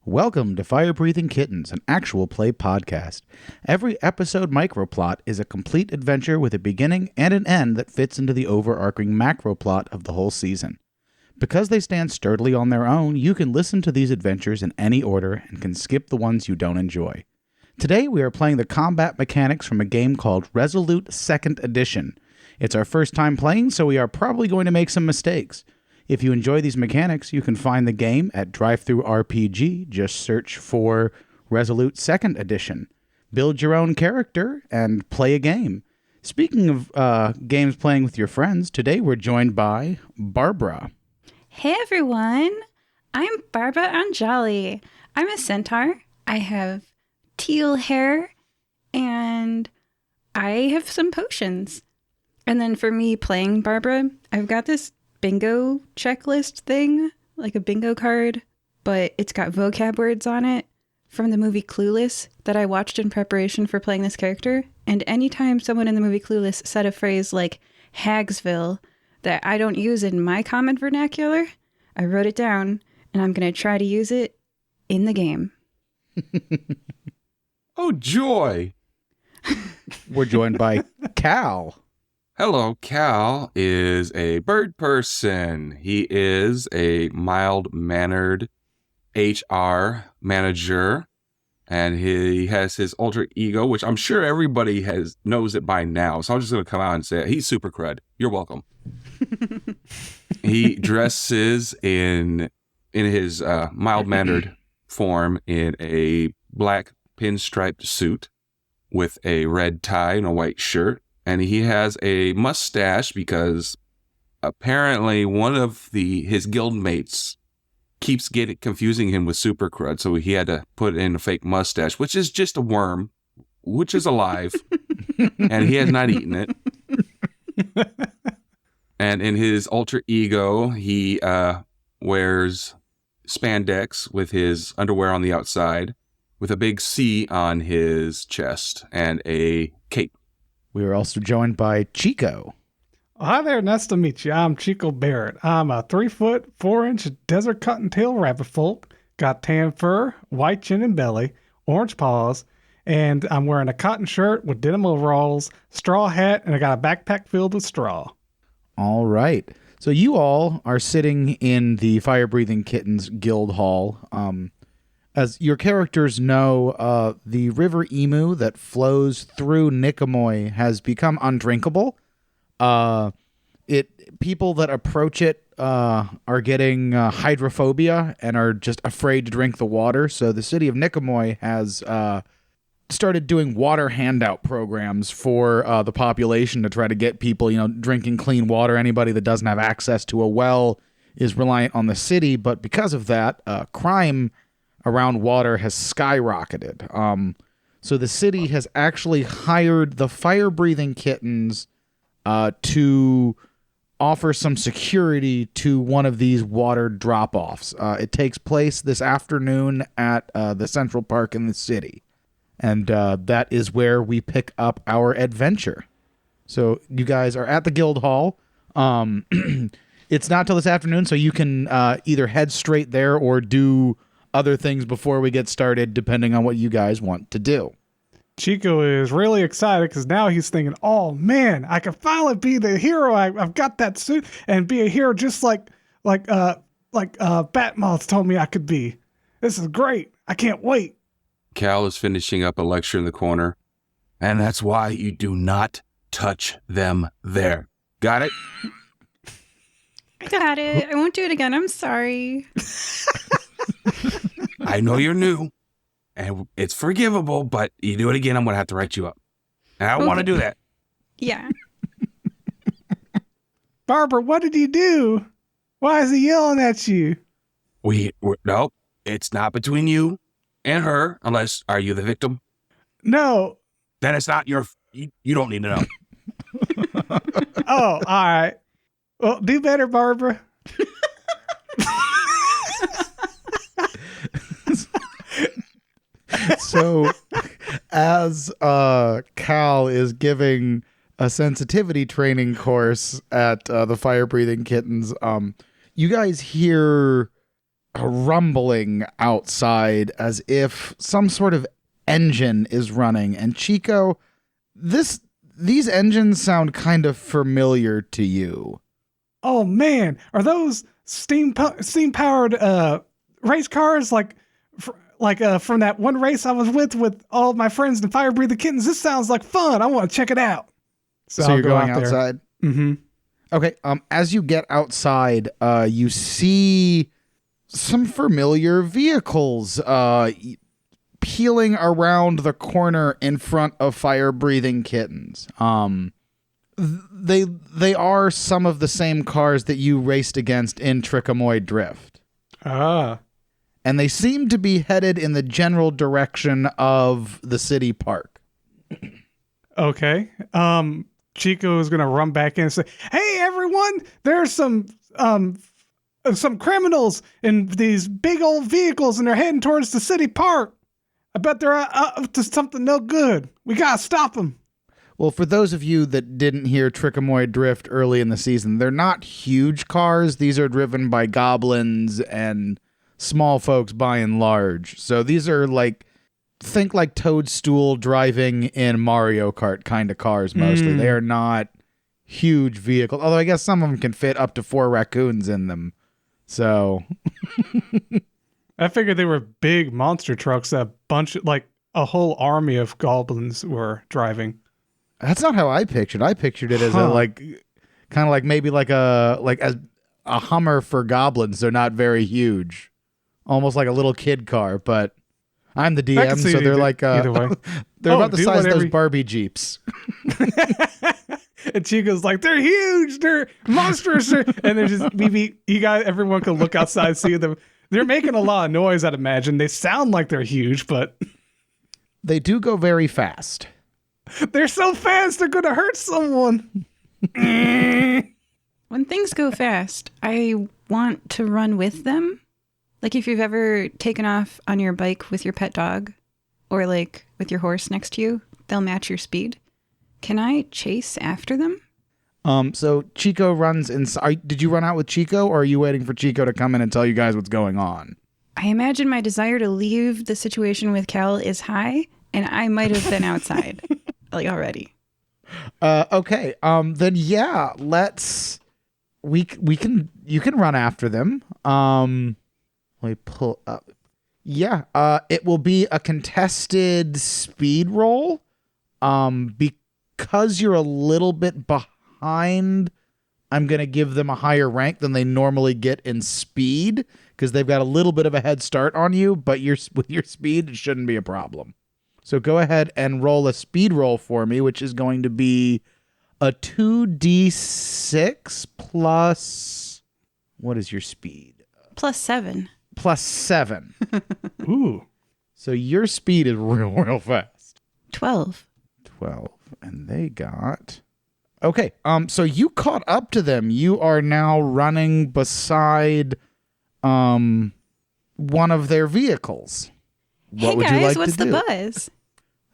Welcome to Fire Breathing Kittens, an actual play podcast. Every episode microplot is a complete adventure with a beginning and an end that fits into the overarching macroplot of the whole season. Because they stand sturdily on their own, you can listen to these adventures in any order and can skip the ones you don't enjoy. Today we are playing the combat mechanics from a game called Resolute 2nd Edition. It's our first time playing, so we are probably going to make some mistakes. If you enjoy these mechanics, you can find the game at DriveThruRPG. Just search for Resolute 2nd Edition. Build your own character and play a game. Speaking of games playing with your friends, today we're joined by Barbara. Hey everyone, I'm Barbara Anjali. I'm a centaur. I have teal hair and I have some potions. And then for me playing Barbara, I've got this bingo checklist thing, like a bingo card, but it's got vocab words on it from the movie Clueless that I watched in preparation for playing this character. And anytime someone in the movie Clueless said a phrase like Hagsville that I don't use in my common vernacular, I wrote it down and I'm going to try to use it in the game. Oh, joy. We're joined by Cal. Hello, Cal is a bird person. He is a mild-mannered HR manager, and he has his alter ego, which I'm sure everybody knows it by now. So I'm just going to come out and say it. He's super cred. You're welcome. He dresses in his mild-mannered form in a black pinstriped suit with a red tie and a white shirt. And he has a mustache because apparently one of his guildmates keeps confusing him with Super Crud. So he had to put in a fake mustache, which is just a worm, which is alive. And he has not eaten it. And in his alter ego, he wears spandex with his underwear on the outside, with a big C on his chest and a cape. We are also joined by Chico. Hi there, nice to meet you. I'm Chico Barrett. I'm a 3-foot, 4-inch desert cottontail rabbit folk. Got tan fur, white chin and belly, orange paws, and I'm wearing a cotton shirt with denim overalls, straw hat, and I got a backpack filled with straw. All right. So you all are sitting in the Fire Breathing Kittens Guild Hall. As your characters know, the River Emu that flows through Nicomoy has become undrinkable. People that approach it are getting hydrophobia and are just afraid to drink the water. So the city of Nicomoy has started doing water handout programs for the population to try to get people, drinking clean water. Anybody that doesn't have access to a well is reliant on the city. But because of that, crime around water has skyrocketed. So the city has actually hired the fire-breathing kittens to offer some security to one of these water drop-offs. It takes place this afternoon at the Central Park in the city. And that is where we pick up our adventure. So you guys are at the guild hall. It's not till this afternoon, so you can either head straight there or do other things before we get started, depending on what you guys want to do. Chico is really excited because now he's thinking, oh man, I can finally be the hero. I've got that suit and be a hero just like Batmoth told me I could be. This is great. I can't wait. Cal is finishing up a lecture in the corner. And that's why you do not touch them there. Got it? I got it. I won't do it again. I'm sorry. I know you're new, and it's forgivable, but you do it again, I'm going to have to write you up. And I don't want to do that. Yeah. Barbara, what did he do? Why is he yelling at you? No, it's not between you and her, unless, are you the victim? No. Then it's not you don't need to know. Oh, all right. Well, do better, Barbara. So as Cal is giving a sensitivity training course at the Fire Breathing Kittens, you guys hear a rumbling outside as if some sort of engine is running. And Chico, these engines sound kind of familiar to you. Oh man, are those steam powered race cars like from that one race I was with all of my friends and fire breathing kittens? This sounds like fun. I want to check it out. So I'll you're go going out there. outside? Mm-hmm. Okay. As you get outside, you see some familiar vehicles peeling around the corner in front of fire breathing kittens. They are some of the same cars that you raced against in Trickomoy Drift. Ah. And they seem to be headed in the general direction of the city park. Okay. Chico is gonna run back in and say, "Hey, everyone! There's some criminals in these big old vehicles, and they're heading towards the city park. I bet they're up to something no good. We gotta stop them." Well, for those of you that didn't hear Trickomoy Drift early in the season, they're not huge cars. These are driven by goblins and small folks by and large. So these are think like Toadstool driving in Mario Kart kind of cars mostly. They are not huge vehicles, although I guess some of them can fit up to 4 raccoons in them. So I figured they were big monster trucks that a whole army of goblins were driving. that's not how I pictured. I pictured it as kind of like maybe like a Hummer for goblins. They're not very huge, almost like a little kid car. But I'm the DM, so they're either way. they're about the size of those Barbie Jeeps. And Chico's like, "They're huge, they're monstrous," and they're just everyone can look outside and see them. They're making a lot of noise, I'd imagine. They sound like they're huge, but they do go very fast. They're so fast they're gonna hurt someone. When things go fast, I want to run with them. Like if you've ever taken off on your bike with your pet dog or like with your horse next to you, they'll match your speed. Can I chase after them? So Chico runs inside. Did you run out with Chico, or are you waiting for Chico to come in and tell you guys what's going on? I imagine my desire to leave the situation with Cal is high, and I might have been outside already. Okay. Then yeah, you can run after them. Let me pull up. Yeah. It will be a contested speed roll. Because you're a little bit behind, I'm going to give them a higher rank than they normally get in speed, because they've got a little bit of a head start on you, but with your speed, it shouldn't be a problem. So go ahead and roll a speed roll for me, which is going to be a 2d6 plus... What is your speed? +7. +7. Ooh. So your speed is real fast. 12. 12. And they got... Okay, so you caught up to them. You are now running beside one of their vehicles. What would hey guys, you like what's to do? the buzz?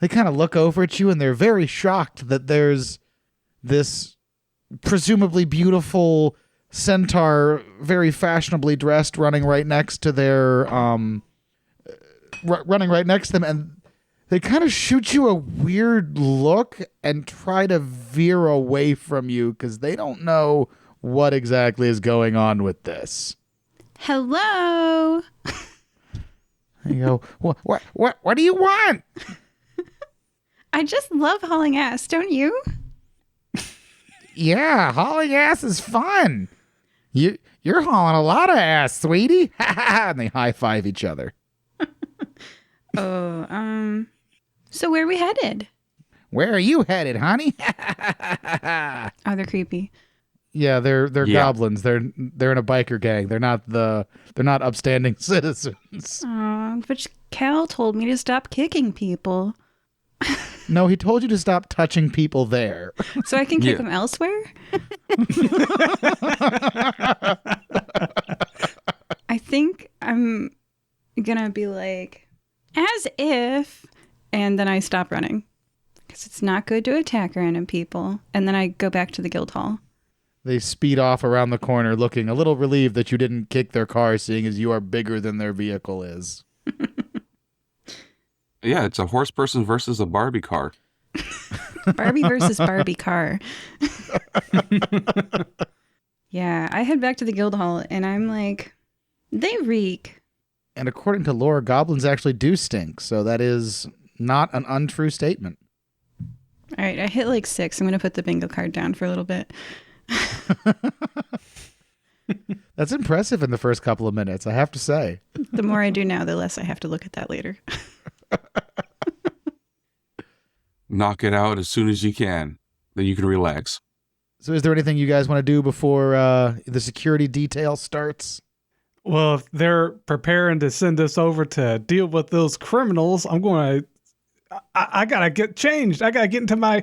They kind of look over at you and they're very shocked that there's this presumably beautiful centaur, very fashionably dressed, running right next to their running right next to them, and they kind of shoot you a weird look and try to veer away from you because they don't know what exactly is going on with this. Hello. You go, what do you want? I just love hauling ass, don't you? Yeah, hauling ass is fun. You're hauling a lot of ass, sweetie. And they high five each other. So where are we headed? Where are you headed, honey? Oh, they're creepy. Yeah, they're goblins. They're in a biker gang. They're not upstanding citizens. But Cal told me to stop kicking people. No, he told you to stop touching people there. So I can kick them elsewhere? I think I'm gonna be like, as if, and then I stop running. Because it's not good to attack random people. And then I go back to the guild hall. They speed off around the corner, looking a little relieved that you didn't kick their car, seeing as you are bigger than their vehicle is. Yeah, it's a horse person versus a Barbie car. Barbie versus Barbie car. Yeah, I head back to the guild hall and I'm like, they reek. And according to lore, goblins actually do stink, so that is not an untrue statement. All right, I hit like 6. I'm going to put the bingo card down for a little bit. That's impressive in the first couple of minutes, I have to say. The more I do now, the less I have to look at that later. Knock it out as soon as you can. Then you can relax. So is there anything you guys want to do before the security detail starts? Well, if they're preparing to send us over to deal with those criminals, I'm going to. I gotta get changed. I gotta get into my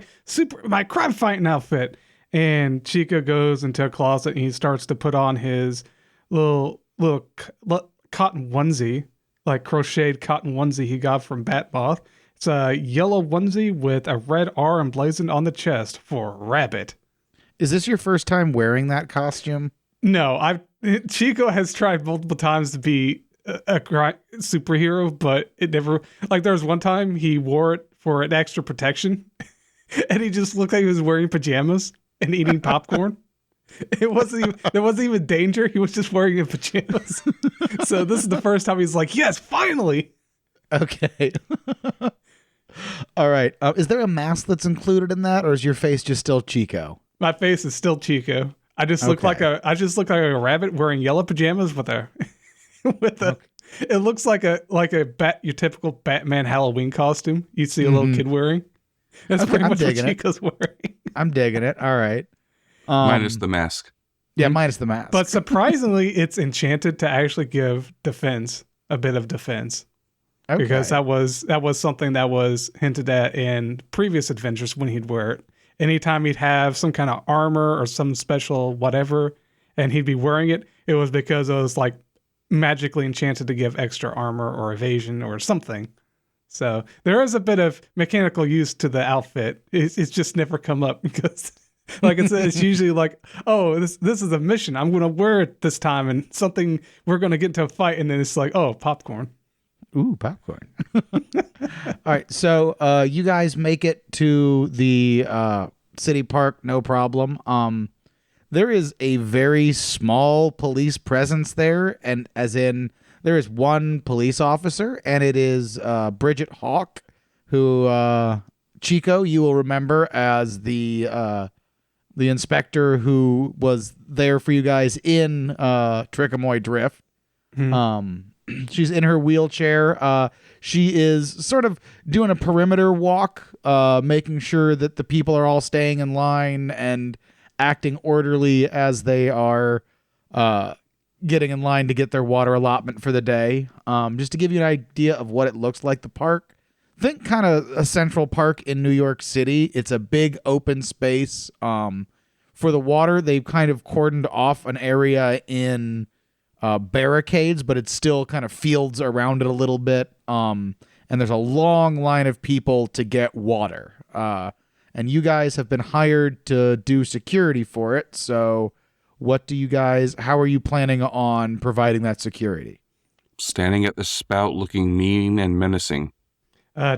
crime fighting outfit. And Chico goes into a closet and he starts to put on his little cotton onesie, like crocheted cotton onesie he got from Batmoth. It's a yellow onesie with a red R emblazoned on the chest for Rabbit. Is this your first time wearing that costume? No, Chico has tried multiple times to be a superhero, but it never. Like there was one time he wore it for an extra protection, and he just looked like he was wearing pajamas and eating popcorn. There wasn't even danger. He was just wearing his pajamas. So this is the first time he's like, yes, finally. Okay. All right. Is there a mask that's included in that, or is your face just still Chico? My face is still Chico. I just look like a rabbit wearing yellow pajamas with a it looks like your typical Batman Halloween costume you see a little kid wearing. That's pretty much what Chico's wearing. I'm digging it. All right. Minus the mask. Yeah, minus the mask. But surprisingly, it's enchanted to actually give a bit of defense. Okay. Because that was something that was hinted at in previous adventures when he'd wear it. Anytime he'd have some kind of armor or some special whatever, and he'd be wearing it, it was because it was like magically enchanted to give extra armor or evasion or something. So there is a bit of mechanical use to the outfit. It's just never come up because, like I said, it's usually like, oh, this is a mission. I'm going to wear it this time, and something we're going to get into a fight, and then it's like, oh, popcorn. Ooh, popcorn. All right, so you guys make it to the city park, no problem. There is a very small police presence there, and as in there is one police officer, and it is Bridget Hawk, who Chico, you will remember as the inspector who was there for you guys in Trickamoy Drift. She's in her wheelchair. She is sort of doing a perimeter walk, making sure that the people are all staying in line and acting orderly as they are getting in line to get their water allotment for the day. Just to give you an idea of what it looks like, the park. Think kind of a Central Park in New York City. It's a big open space. For the water, they've kind of cordoned off an area in barricades, but it's still kind of fields around it a little bit. And there's a long line of people to get water. And you guys have been hired to do security for it. So how are you planning on providing that security? Standing at the spout looking mean and menacing.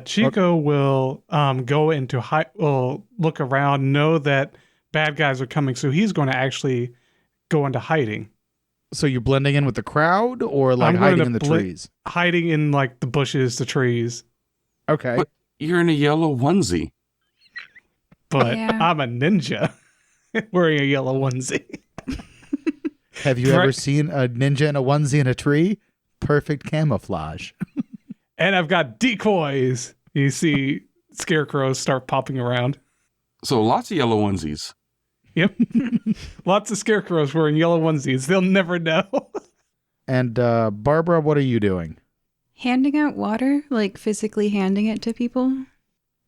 Chico will go into will look around, know that bad guys are coming, so he's going to actually go into hiding. So you're blending in with the crowd, or like hiding in the trees? Hiding in like the bushes, the trees. Okay. But you're in a yellow onesie. But Yeah. I'm a ninja wearing a yellow onesie. Have you ever seen a ninja in a onesie in a tree? Perfect camouflage. And I've got decoys. You see scarecrows start popping around. So lots of yellow onesies. Yep. Lots of scarecrows wearing yellow onesies. They'll never know. And Barbara, what are you doing? Handing out water, like physically handing it to people.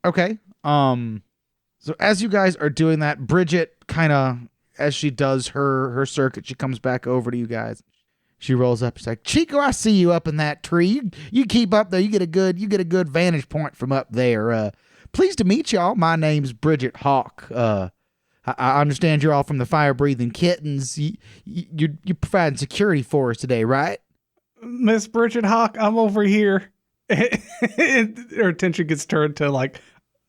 Okay. So as you guys are doing that, Bridget kind of, as she does her circuit, she comes back over to you guys. She rolls up. She's like, Chico, I see you up in that tree. You keep up there. You get a good vantage point from up there. Pleased to meet y'all. My name's Bridget Hawk. I understand you're all from the fire-breathing kittens. You're providing security for us today, right? Miss Bridget Hawk, I'm over here. Her attention gets turned to like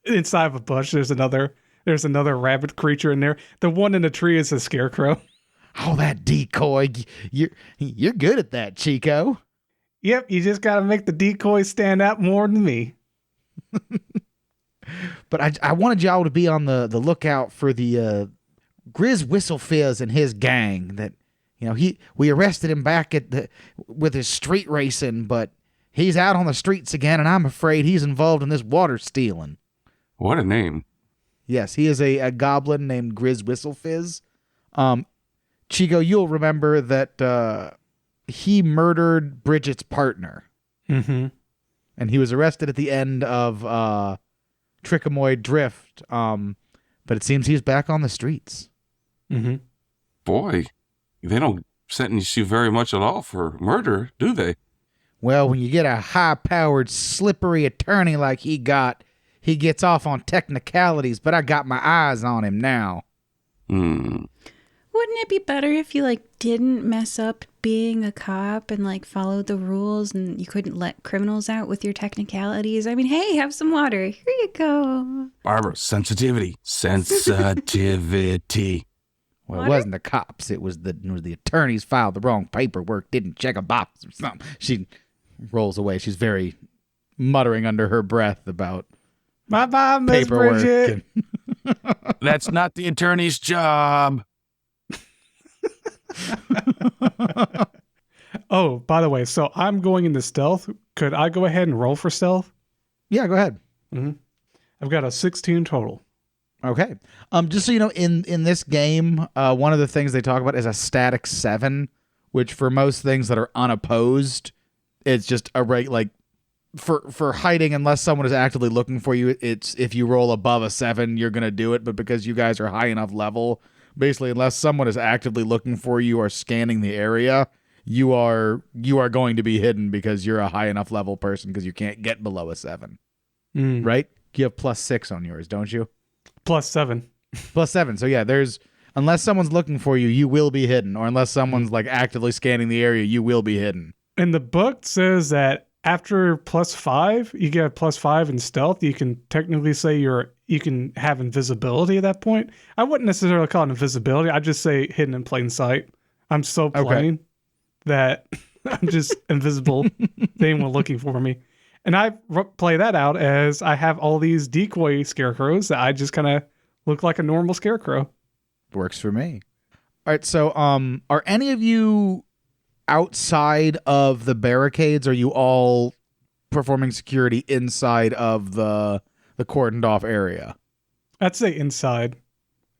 inside of a bush. There's another rabbit creature in there. The one in the tree is a scarecrow. Oh, that decoy. You're good at that, Chico. Yep, you just got to make the decoy stand out more than me. But I wanted y'all to be on the lookout for the Grizz Whistlefizz and his gang. That we arrested him back with his street racing, but he's out on the streets again, and I'm afraid he's involved in this water stealing. What a name! Yes, he is a goblin named Grizz Whistlefizz. Chico, you'll remember that he murdered Bridget's partner. Mm-hmm. And he was arrested at the end of Trickamoy Drift. But it seems he's back on the streets. Mm-hmm. Boy, they don't sentence you very much at all for murder, do they? Well, when you get a high-powered, slippery attorney like he gets off on technicalities, but I got my eyes on him now. Hmm. Wouldn't it be better if you didn't mess up being a cop and followed the rules and you couldn't let criminals out with your technicalities? I mean, hey, have some water. Here you go. Barbara, sensitivity. Sensitivity. Well, Water? It wasn't the cops. It was the attorneys filed the wrong paperwork, didn't check a box or something. She rolls away. She's very muttering under her breath about Bye-bye, Miss paperwork. Bridget. That's not the attorney's job. Oh, by the way, so I'm going into stealth. Could I go ahead and roll for stealth? Yeah, go ahead. Mm-hmm. I've got a 16 total. Okay. Just so you know, in this game, one of the things they talk about is a static 7, which for most things that are unopposed, it's just a for hiding, unless someone is actively looking for you, it's if you roll above a 7, you're gonna do it. But because you guys are high enough level, basically, unless someone is actively looking for you or scanning the area, you are going to be hidden because you're a high enough level person because you can't get below a 7. Right? You have +6 on yours, don't you? +7. +7. So yeah, unless someone's looking for you, you will be hidden, or unless someone's actively scanning the area, you will be hidden. And the book says that after +5, you get a +5 in stealth. You can technically say you can have invisibility at that point. I wouldn't necessarily call it invisibility. I'd just say hidden in plain sight. I'm so plain that I'm just invisible to anyone looking for me. And I play that out as I have all these decoy scarecrows that I just kind of look like a normal scarecrow. Works for me. All right, so are any of you outside of the barricades? Are you all performing security inside of the cordoned off area? I'd say inside.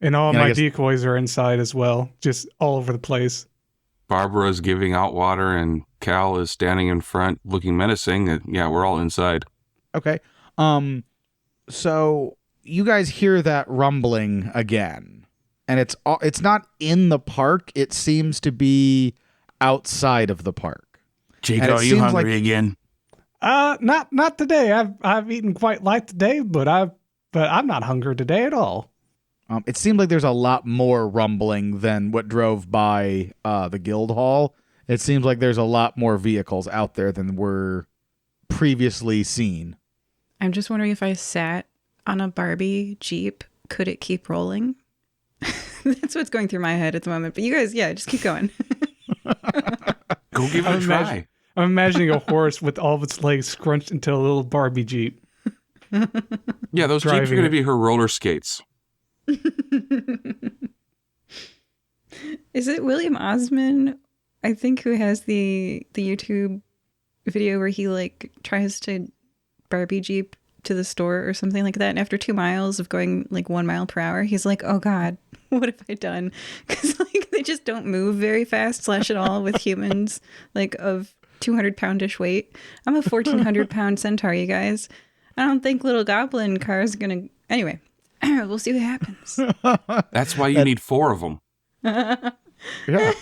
And all my decoys are inside as well, just all over the place. Barbara is giving out water and Cal is standing in front looking menacing. And yeah, we're all inside. Okay. So you guys hear that rumbling again. And it's not in the park. It seems to be outside of the park. Chico, are you hungry again? Not today. I've eaten quite light today, but I'm not hungry today at all. It seemed like there's a lot more rumbling than what drove by the guild hall. It seems like there's a lot more vehicles out there than were previously seen. I'm just wondering if I sat on a Barbie Jeep, could it keep rolling? That's what's going through my head at the moment. But you guys, yeah, just keep going. Go give it a try. I'm imagining a horse with all of its legs scrunched into a little Barbie Jeep. Yeah, those Jeeps are going to be her roller skates. Is it William Osman, I think, who has the YouTube video where he tries to Barbie Jeep to the store or something like that, and after 2 miles of going 1 mile per hour, he's like, oh god, what have I done? Because they just don't move very fast / at all with humans of 200-poundish weight. I'm a 1,400-pound centaur, you guys. I don't think little goblin cars gonna. Anyway, we'll see what happens. That's why you need 4 of them. Yeah.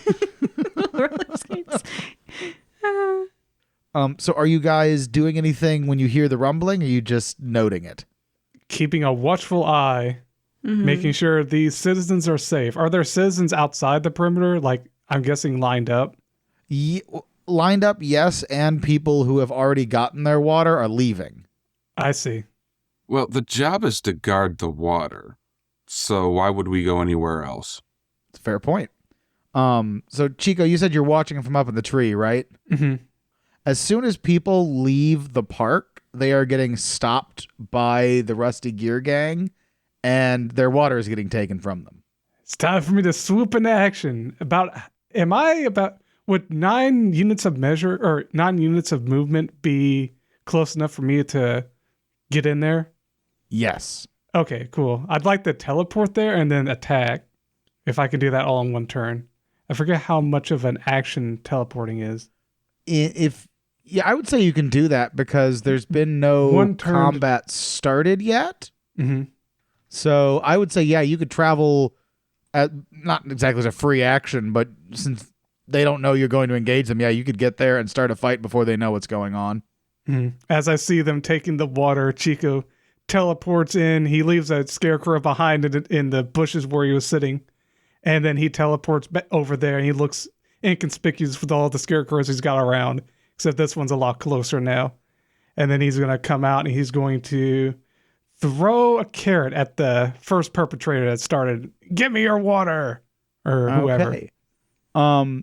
Roller skates. So are you guys doing anything when you hear the rumbling, or are you just noting it? Keeping a watchful eye. making sure these citizens are safe. Are there citizens outside the perimeter? Like, I'm guessing lined up? Lined up, yes, and people who have already gotten their water are leaving. I see. Well, the job is to guard the water. So why would we go anywhere else? It's a fair point. So Chico, you said you're watching them from up in the tree, right? Mm-hmm. As soon as people leave the park, they are getting stopped by the Rusty Gear Gang, and their water is getting taken from them. It's time for me to swoop into action. Would 9 units of measure or 9 units of movement be close enough for me to get in there? Yes. Okay, cool. I'd like to teleport there and then attack if I can do that all in one turn. I forget how much of an action teleporting is. I would say you can do that because there's been no combat started yet. Mm-hmm. So I would say, yeah, you could travel at not exactly as a free action, but since they don't know you're going to engage them, yeah, you could get there and start a fight before they know what's going on. Mm-hmm. As I see them taking the water, Chico teleports in. He leaves a scarecrow behind in the bushes where he was sitting. And then he teleports back over there and he looks inconspicuous with all the scarecrows he's got around. Except this one's a lot closer now. And then he's going to come out and he's going to throw a carrot at the first perpetrator that started, "Give me your water," or whoever. Okay.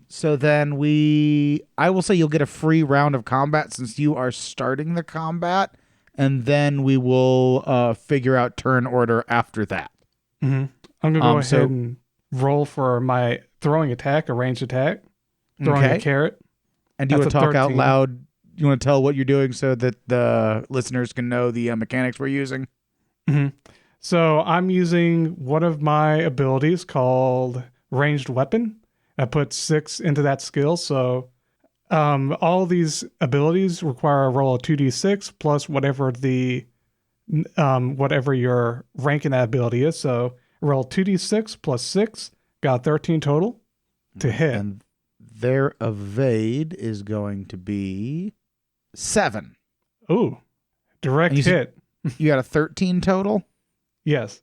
So then I will say you'll get a free round of combat since you are starting the combat, and then we will figure out turn order after that. Mm-hmm. I'm going to go ahead and roll for my throwing attack, a ranged attack, throwing a carrot. And do you want to talk out loud? You want to tell what you're doing so that the listeners can know the mechanics we're using? Mm-hmm. So I'm using one of my abilities called Ranged Weapon. I put 6 into that skill. So all these abilities require a roll of 2d6 plus whatever whatever your rank in that ability is. So roll 2d6 plus 6, got 13 total to hit. And their evade is going to be 7. Ooh, direct hit. You got a 13 total? Yes.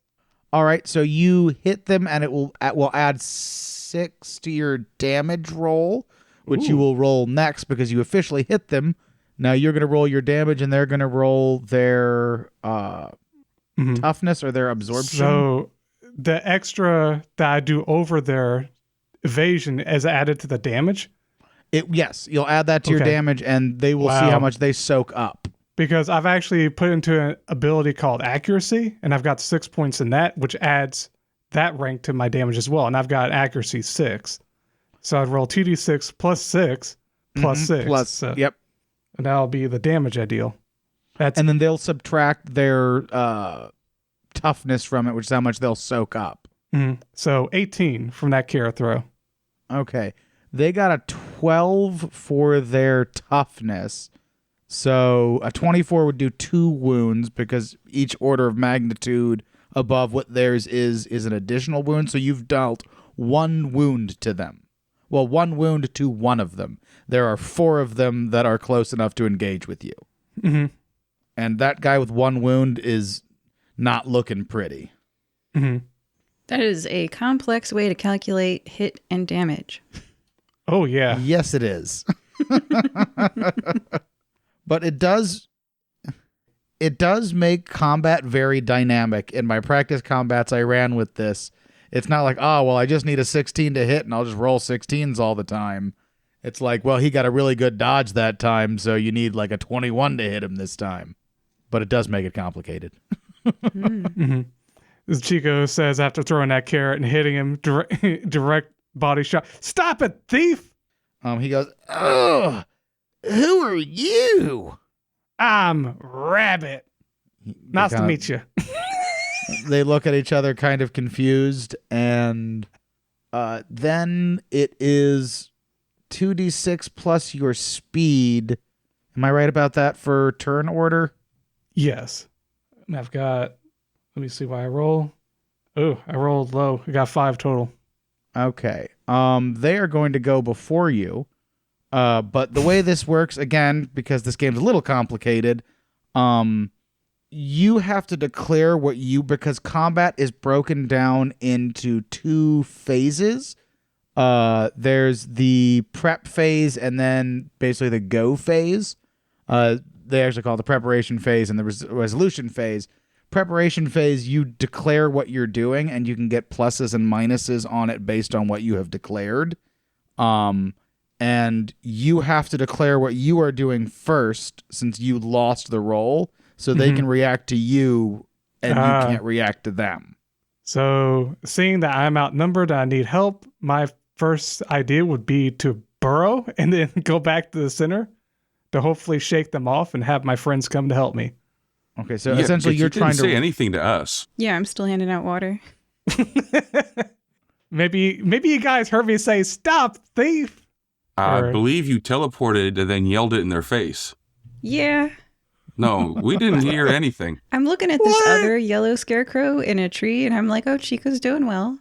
All right, so you hit them and it will add 6 to your damage roll, which you will roll next because you officially hit them. Now you're going to roll your damage and they're going to roll their toughness or their absorption. So the extra that I do over their evasion is added to the damage? Yes, you'll add that to your damage and they will see how much they soak up. Because I've actually put into an ability called accuracy, and I've got 6 points in that, which adds that rank to my damage as well. And I've got accuracy 6. So I'd roll 2d6 plus 6 plus 6. Yep. And that'll be the damage I deal. And then they'll subtract their toughness from it, which is how much they'll soak up. Mm-hmm. So 18 from that carrot throw. Okay. They got a 12 for their toughness. So a 24 would do 2 wounds because each order of magnitude above what theirs is an additional wound. So you've dealt 1 wound to them. Well, 1 wound to one of them. There are 4 of them that are close enough to engage with you. Mm-hmm. And that guy with 1 wound is not looking pretty. Mm-hmm. That is a complex way to calculate hit and damage. Oh, yeah. Yes, it is. But it does make combat very dynamic. In my practice combats I ran with this, it's not like, oh, well, I just need a 16 to hit and I'll just roll 16s all the time. It's like, well, he got a really good dodge that time, so you need like a 21 to hit him this time. But it does make it complicated. Mm-hmm. As Chico says after throwing that carrot and hitting him, direct body shot. "Stop it, thief!" He goes, "Ugh, who are you?" "I'm Rabbit. Nice to meet you." They look at each other kind of confused, and then it is 2d6 plus your speed. Am I right about that for turn order? Yes. And I've got, let me see why I roll. Oh, I rolled low. I got 5 total. Okay. They are going to go before you. But the way this works, again, because this game's a little complicated, you have to declare because combat is broken down into 2 phases. There's the prep phase and then basically the go phase. They actually call it the preparation phase and the resolution phase. Preparation phase, you declare what you're doing and you can get pluses and minuses on it based on what you have declared. And you have to declare what you are doing first since you lost the roll, so they can react to you and you can't react to them. So seeing that I'm outnumbered and I need help, my first idea would be to burrow and then go back to the center to hopefully shake them off and have my friends come to help me. Okay, so essentially you're trying to say anything to us. Yeah, I'm still handing out water. Maybe you guys heard me say, "Stop, thief!" I believe you teleported and then yelled it in their face. Yeah. No, we didn't hear anything. I'm looking at this other yellow scarecrow in a tree, and I'm like, oh, Chico's doing well.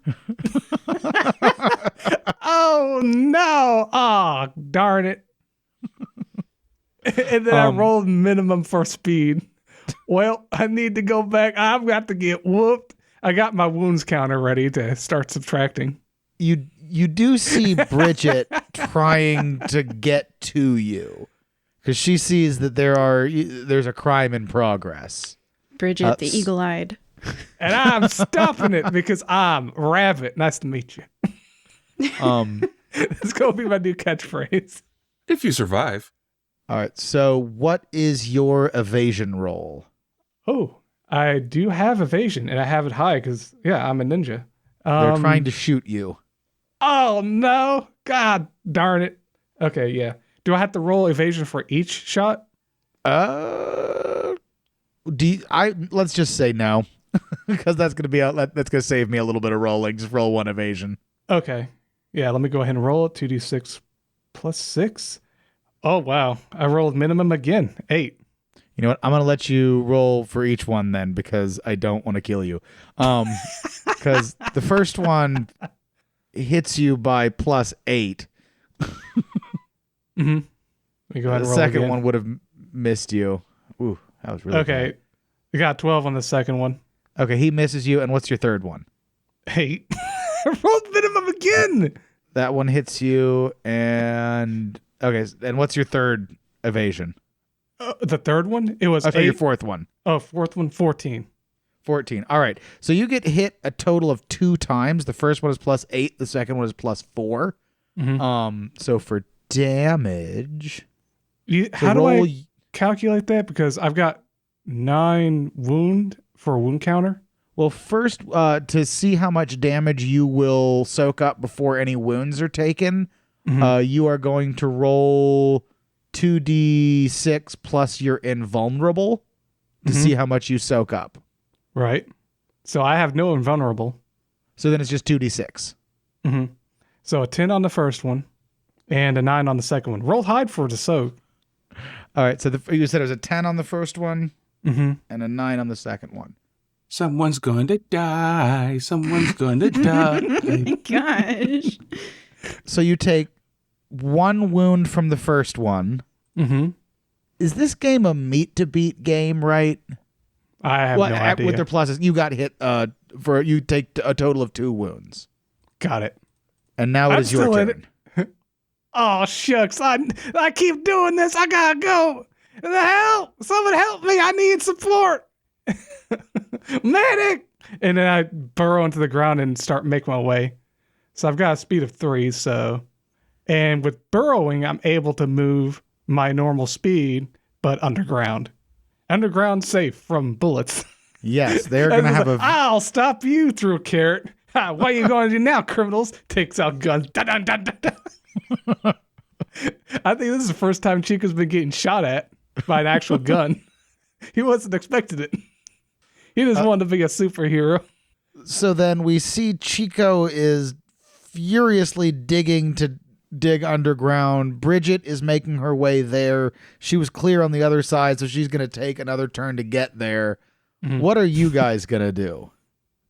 Oh, no. Oh, darn it. And then I rolled minimum for speed. Well, I need to go back. I've got to get whooped. I got my wounds counter ready to start subtracting. You do see Bridget trying to get to you because she sees that there's a crime in progress. Bridget, the eagle-eyed. And I'm stopping it because I'm Rabbit. Nice to meet you. It's going to be my new catchphrase. If you survive. All right, so what is your evasion roll? Oh, I do have evasion, and I have it high because, yeah, I'm a ninja. They're trying to shoot you. Oh, no. God darn it. Okay, yeah. Do I have to roll evasion for each shot? Let's just say no, because that's gonna save me a little bit of rolling. Just roll 1 evasion. Okay. Yeah, let me go ahead and roll it. 2d6 plus 6. Oh, wow. I rolled minimum again. 8. You know what? I'm gonna let you roll for each one then, because I don't want to kill you. Because the first one hits you by plus 8. Mm-hmm. Let me go ahead and The roll second again. one would have missed you. Ooh, that was really Okay. bad. I got 12 on the second one. Okay, he misses you, and what's your third one? 8. I rolled minimum again. That one hits you, and okay, and what's your third evasion? The third one? It was 8. Your fourth one. Oh, fourth one, 14. 14. All right. So you get hit a total of 2 times. The first one is plus 8. The second one is plus 4. Mm-hmm. So for damage, How do I calculate that? Because I've got 9 wound for a wound counter. Well, first, to see how much damage you will soak up before any wounds are taken, you are going to roll 2d6 plus your invulnerable to see how much you soak up. Right. So I have no invulnerable. So then it's just 2d6. Mm-hmm. So a 10 on the first one and a 9 on the second one. Roll hide for the soak. All right. So you said it was a 10 on the first one and a 9 on the second one. Someone's going to die. Someone's going to die. Gosh. So you take 1 wound from the first one. Mm-hmm. Is this game a meat to beat game, right? I have no idea. With their pluses, you got hit you take a total of 2 wounds. Got it. And now it is your turn. Oh, shucks. I keep doing this. I gotta go. The hell? Someone help me. I need support. Medic! And then I burrow into the ground and start making my way. So I've got a speed of 3, and with burrowing, I'm able to move my normal speed, but underground. Underground safe from bullets. Yes, they're going to have I'll stop you through a carrot. What are you going to do now, criminals? Takes out guns. Dun, dun, dun, dun, dun. I think this is the first time Chico's been getting shot at by an actual gun. He wasn't expecting it. He just wanted to be a superhero. So then we see Chico is furiously dig underground. Bridget is making her way there. She was clear on the other side, so she's going to take another turn to get there. What are you guys going to do?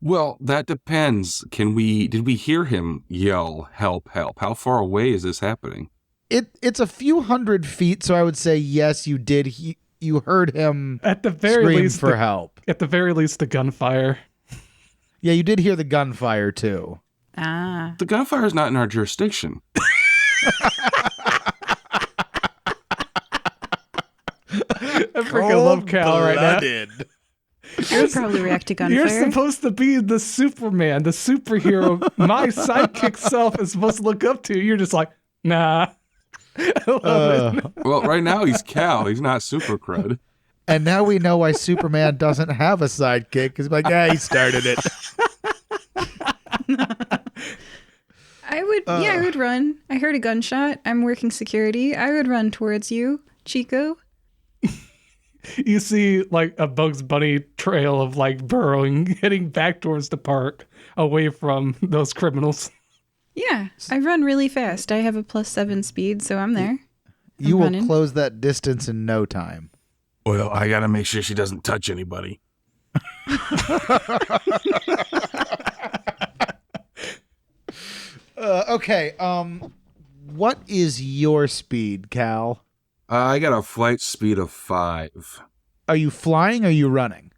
Well, that depends. Did we hear him yell, help, help? How far away is this happening? It's a few hundred feet, so I would say yes, you did you heard him At the very scream least, for help. At the very least, the gunfire. Yeah, you did hear the gunfire too. Ah. The gunfire is not in our jurisdiction. I freaking love Cal right now. I would probably react to gunfire. You're supposed to be the Superman, the superhero. My sidekick self is supposed to look up to. You're just like, nah. I love it. Well, right now he's Cal. He's not Super Crud. And now we know why Superman doesn't have a sidekick, because like, he started it. I would run. I heard a gunshot. I'm working security. I would run towards you, Chico. You see like a Bugs Bunny trail of like burrowing, heading back towards the park, away from those criminals. Yeah, I run really fast. I have a +7 speed, so I'm there. You will running. close that distance in no time. Well, I got to make sure she doesn't touch anybody. Okay. What is your speed, Cal? I got a flight speed of 5. Are you flying or are you running?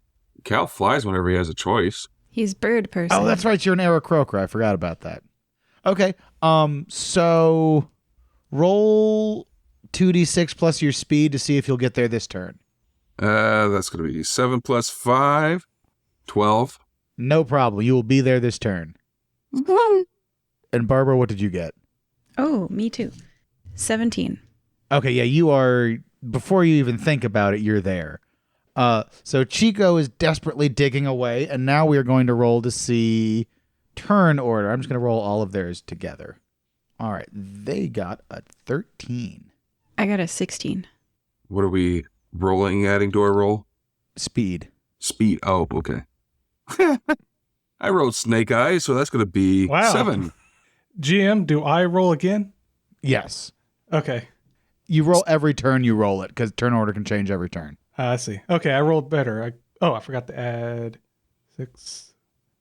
Cal flies whenever he has a choice. He's bird person. Oh, that's right. You're an Aerocroaker. I forgot about that. Okay. So roll 2d6 plus your speed to see if you'll get there this turn. That's going to be 7 plus 5, 12. No problem. You will be there this turn. And Barbara, what did you get? Oh, me too. 17. Okay, yeah, you are, before you even think about it, you're there. So Chico is desperately digging away, and now we are going to roll to see turn order. I'm just going to roll all of theirs together. All right, they got a 13. I got a 16. What are we rolling, adding to our roll? Speed. Speed. Oh, okay. I rolled Snake Eyes, so that's going to be Wow. 7. GM, do I roll again? Yes. Okay. You roll every turn you roll it, because turn order can change every turn. I see. Okay, I rolled better. I forgot to add 6,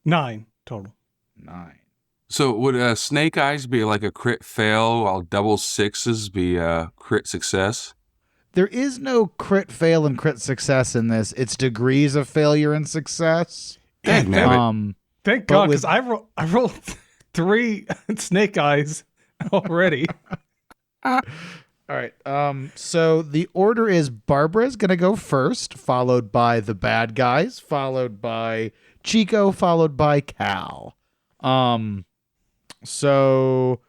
9 total. 9. So would Snake Eyes be like a crit fail, while double sixes be a crit success? There is no crit fail and crit success in this. It's degrees of failure and success. Dang, Thank But God, with- because I rolled 3 Snake Eyes already. All right. So the order is Barbara's going to go first, followed by the bad guys, followed by Chico, followed by Cal. So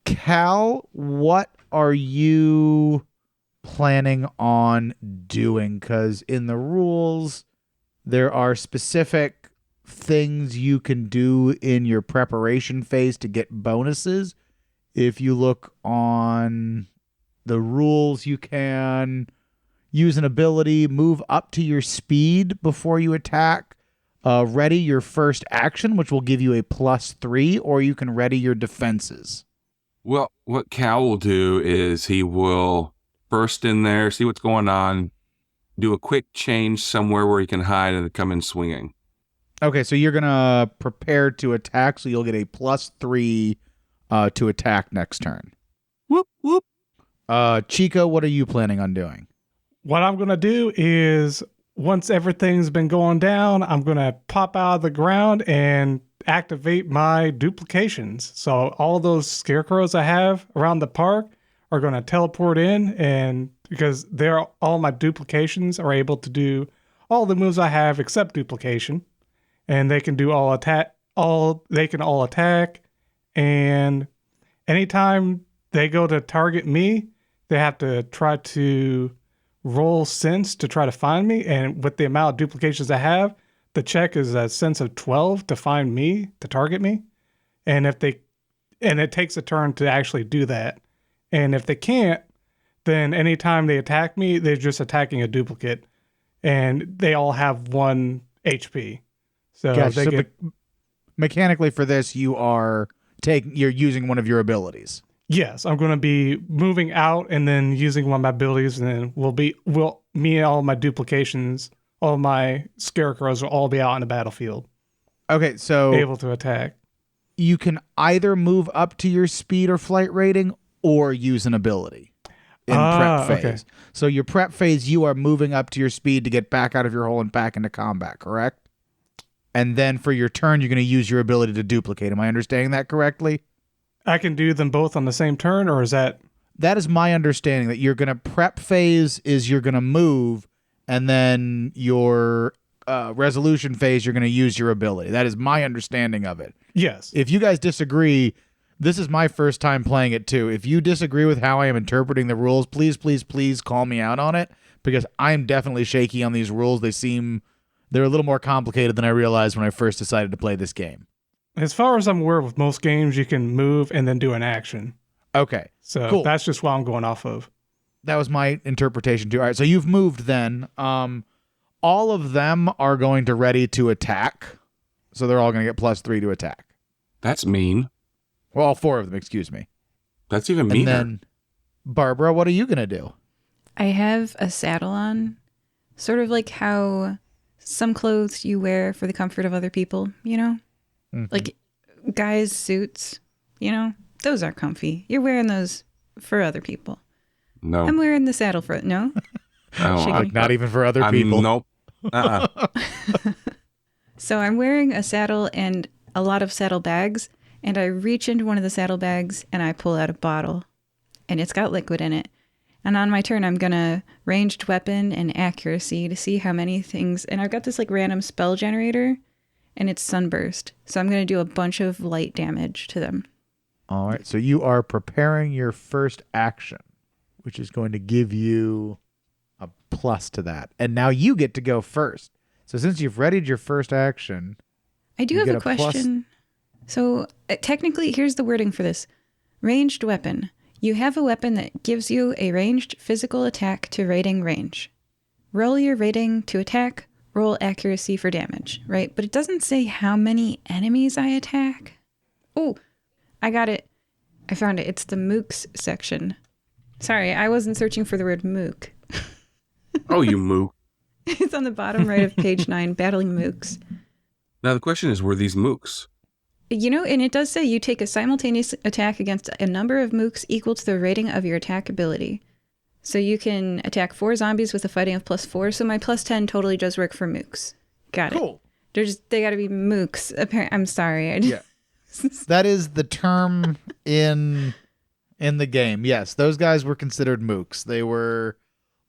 Cal, what are you planning on doing? Because in the rules, there are specific things you can do in your preparation phase to get bonuses. If you look on the rules, you can use an ability, move up to your speed before you attack, ready your first action, which will give you a +3, or you can ready your defenses. Well, what Cal will do is he will burst in there, see what's going on, do a quick change somewhere where he can hide, and then come in swinging. Okay, so you're going to prepare to attack, so you'll get a +3 to attack next turn. Whoop, whoop. Chico, what are you planning on doing? What I'm going to do is, once everything's been going down, I'm going to pop out of the ground and activate my duplications. So all those scarecrows I have around the park are going to teleport in, and because all my duplications are able to do all the moves I have except duplication, and they can do all attack, and anytime they go to target me, they have to try to roll sense to try to find me. And with the amount of duplications I have, the check is a sense of 12 to find me, to target me. And it takes a turn to actually do that. And if they can't, then anytime they attack me, they're just attacking a duplicate, and they all have 1 HP. So Gotcha. they So get, mechanically for this, you're using one of your abilities. yes, I'm going to be moving out and then using one of my abilities, and then me and all my duplications, all my scarecrows will all be out in the battlefield, Okay, so able to attack. you can either move up to your speed or flight rating or use an ability. in prep phase. Okay. So your prep phase, you are moving up to your speed to get back out of your hole and back into combat, correct? And then for your turn, you're going to use your ability to duplicate. Am I understanding that correctly? I can do them both on the same turn, or is that... That is my understanding, that you're going to prep phase is you're going to move, and then your resolution phase, you're going to use your ability. That is my understanding of it. Yes. If you guys disagree, this is my first time playing it too. If you disagree with how I am interpreting the rules, please, please, please call me out on it, because I'm definitely shaky on these rules. They're a little more complicated than I realized when I first decided to play this game. As far as I'm aware, with most games, you can move and then do an action. Okay. So Cool. that's just what I'm going off of. That was my interpretation too. All right, so you've moved then. All of them are going to ready to attack. So they're all going to get +3 to attack. That's mean. Well, all 4 of them, excuse me. That's even And meaner. then, Barbara, what are you going to do? I have a saddle on, sort of like how some clothes you wear for the comfort of other people, you know? Mhm. Like guys' suits, you know? Those are comfy. You're wearing those for other people. No. I'm wearing the saddle for no. Oh, shaking. I'm- Not even for other people. Nope. Uh-uh. So I'm wearing a saddle and a lot of saddle bags, and I reach into one of the saddle bags and I pull out a bottle, and it's got liquid in it. And on my turn, I'm gonna ranged weapon and accuracy to see how many things. And I've got this like random spell generator, and it's sunburst. So I'm gonna do a bunch of light damage to them. All right, so you are preparing your first action, which is going to give you a plus to that. And now you get to go first. So since you've readied your first action, I do You have get a a plus- question. So technically, here's the wording for this. Ranged weapon. You have a weapon that gives you a ranged physical attack to rating range. Roll your rating to attack, roll accuracy for damage, right? But it doesn't say how many enemies I attack. Oh, I got it. I found it. It's the mooks section. Sorry, I wasn't searching for the word mook. Oh, you moo. It's on the bottom right of page 9, battling mooks. Now the question is, were these mooks? You know, and it does say you take a simultaneous attack against a number of mooks equal to the rating of your attack ability. So you can attack 4 zombies with a fighting of +4. So my +10 totally does work for mooks. Got it. cool. They got to be mooks. I'm sorry. Yeah. That is the term in the game. Yes, those guys were considered mooks. They were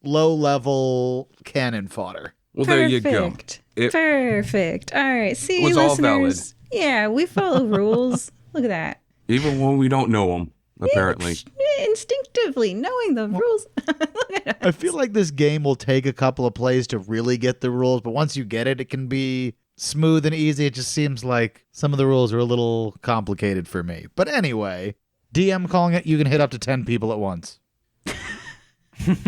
low-level cannon fodder. Well, there you go. It- Perfect. All right. See, was all listeners. Yeah, we follow rules. Look at that. Even when we don't know them, apparently. Instinctively knowing the rules. Look at us. I feel like this game will take a couple of plays to really get the rules, but once you get it, it can be smooth and easy. It just seems like some of the rules are a little complicated for me. But anyway, DM calling it, you can hit up to 10 people at once.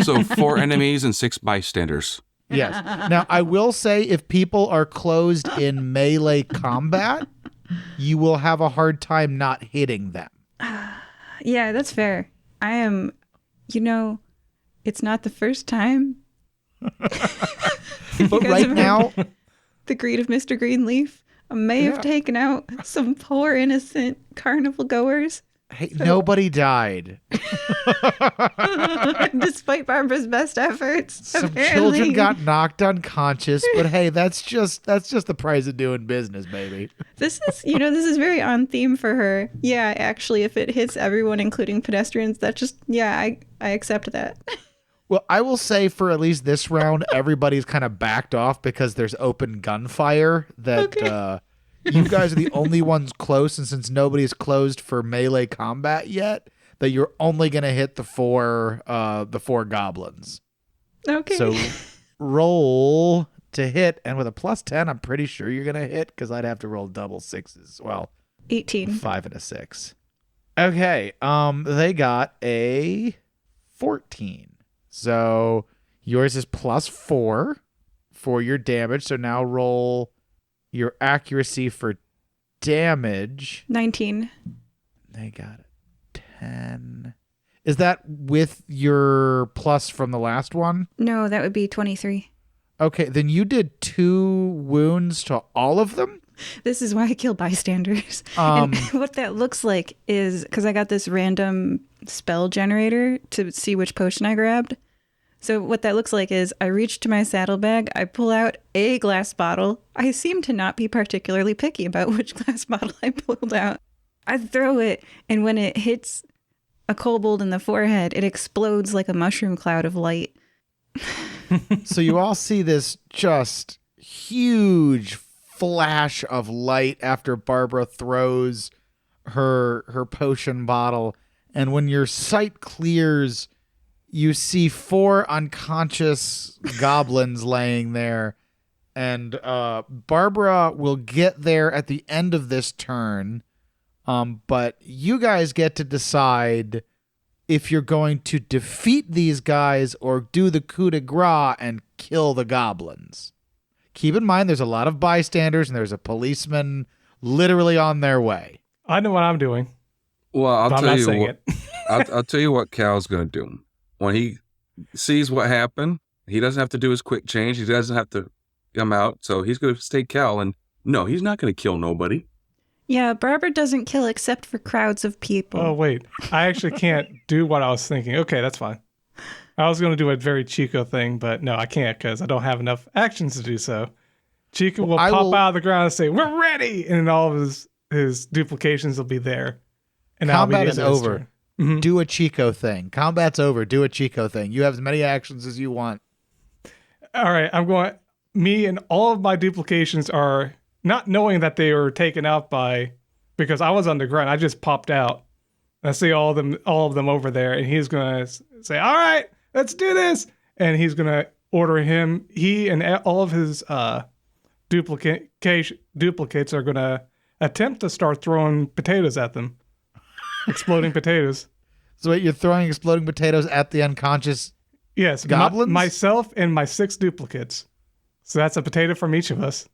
So 4 enemies and 6 bystanders. Yes. Now, I will say if people are closed in melee combat, you will have a hard time not hitting them. Yeah, that's fair. I am, it's not the first time. But right now, The greed of Mr. Greenleaf may have taken out some poor innocent carnival goers. hey, nobody died. Despite Barbara's best efforts. Some apparently. children got knocked unconscious, but hey, that's just the price of doing business, baby. This is very on theme for her. Yeah, actually, if it hits everyone, including pedestrians, I accept that. Well, I will say for at least this round, everybody's kind of backed off because there's open gunfire. That you guys are the only ones close, and since nobody's closed for melee combat yet, that you're only gonna hit the four goblins. Okay. So roll to hit, and with a +10, I'm pretty sure you're gonna hit because I'd have to roll double sixes. Well, 18. 5 and a 6. Okay. They got a 14. So yours is +4 for your damage. So now roll your accuracy for damage. 19. They got a 10. Is that with your plus from the last one? No, that would be 23. Okay, then you did 2 wounds to all of them? This is why I kill bystanders. Um, And what that looks like is because I got this random spell generator to see which potion I grabbed. So what that looks like is I reach to my saddlebag, I pull out a glass bottle. I seem to not be particularly picky about which glass bottle I pulled out. I throw it, and when it hits a kobold in the forehead, it explodes like a mushroom cloud of light. So you all see this just huge flash of light after Barbara throws her potion bottle, and when your sight clears, you see 4 unconscious goblins laying there, and Barbara will get there at the end of this turn, but you guys get to decide if you're going to defeat these guys or do the coup de grace and kill the goblins. Keep in mind, there's a lot of bystanders and there's a policeman literally on their way. I know what I'm doing. Well, I'll But I'm tell not you saying what. it. I'll tell you what Cal's going to do. When he sees what happened, he doesn't have to do his quick change. He doesn't have to come out. So he's going to stay Cal. And no, he's not going to kill nobody. Yeah, Barbara doesn't kill except for crowds of people. Oh, wait. I actually can't do what I was thinking. Okay, that's fine. I was going to do a very Chico thing, but no, I can't because I don't have enough actions to do so. Chico will I pop will- out of the ground and say, "We're ready!" And then all of his duplications will be there. And that'll be Combat the is end of his over. turn. Mhm. Do a Chico thing. Combat's over. Do a Chico thing. You have as many actions as you want. All right, I'm going. Me and all of my duplications are not knowing that they were taken out by because I was on the ground. I just popped out. I see all of them over there, and he's gonna say, "All right, let's do this." And he's gonna order he and all of his duplicates are gonna attempt to start throwing potatoes at them, exploding potatoes. So wait, you're throwing exploding potatoes at the unconscious. Yes, Goblins? myself and my 6 duplicates. So that's a potato from each of us.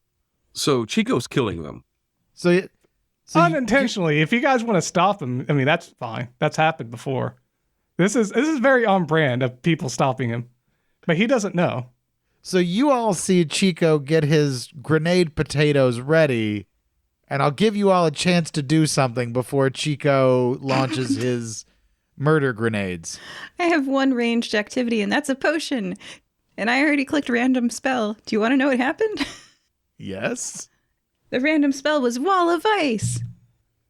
So Chico's killing them. So you, Unintentionally. If you guys want to stop him, I mean, that's fine. That's happened before. This is very on brand of people stopping him. But he doesn't know. So you all see Chico get his grenade potatoes ready, and I'll give you all a chance to do something before Chico launches his murder grenades. I have one ranged activity, and that's a potion. And I already clicked random spell. Do you want to know what happened? Yes? The random spell was Wall of Ice.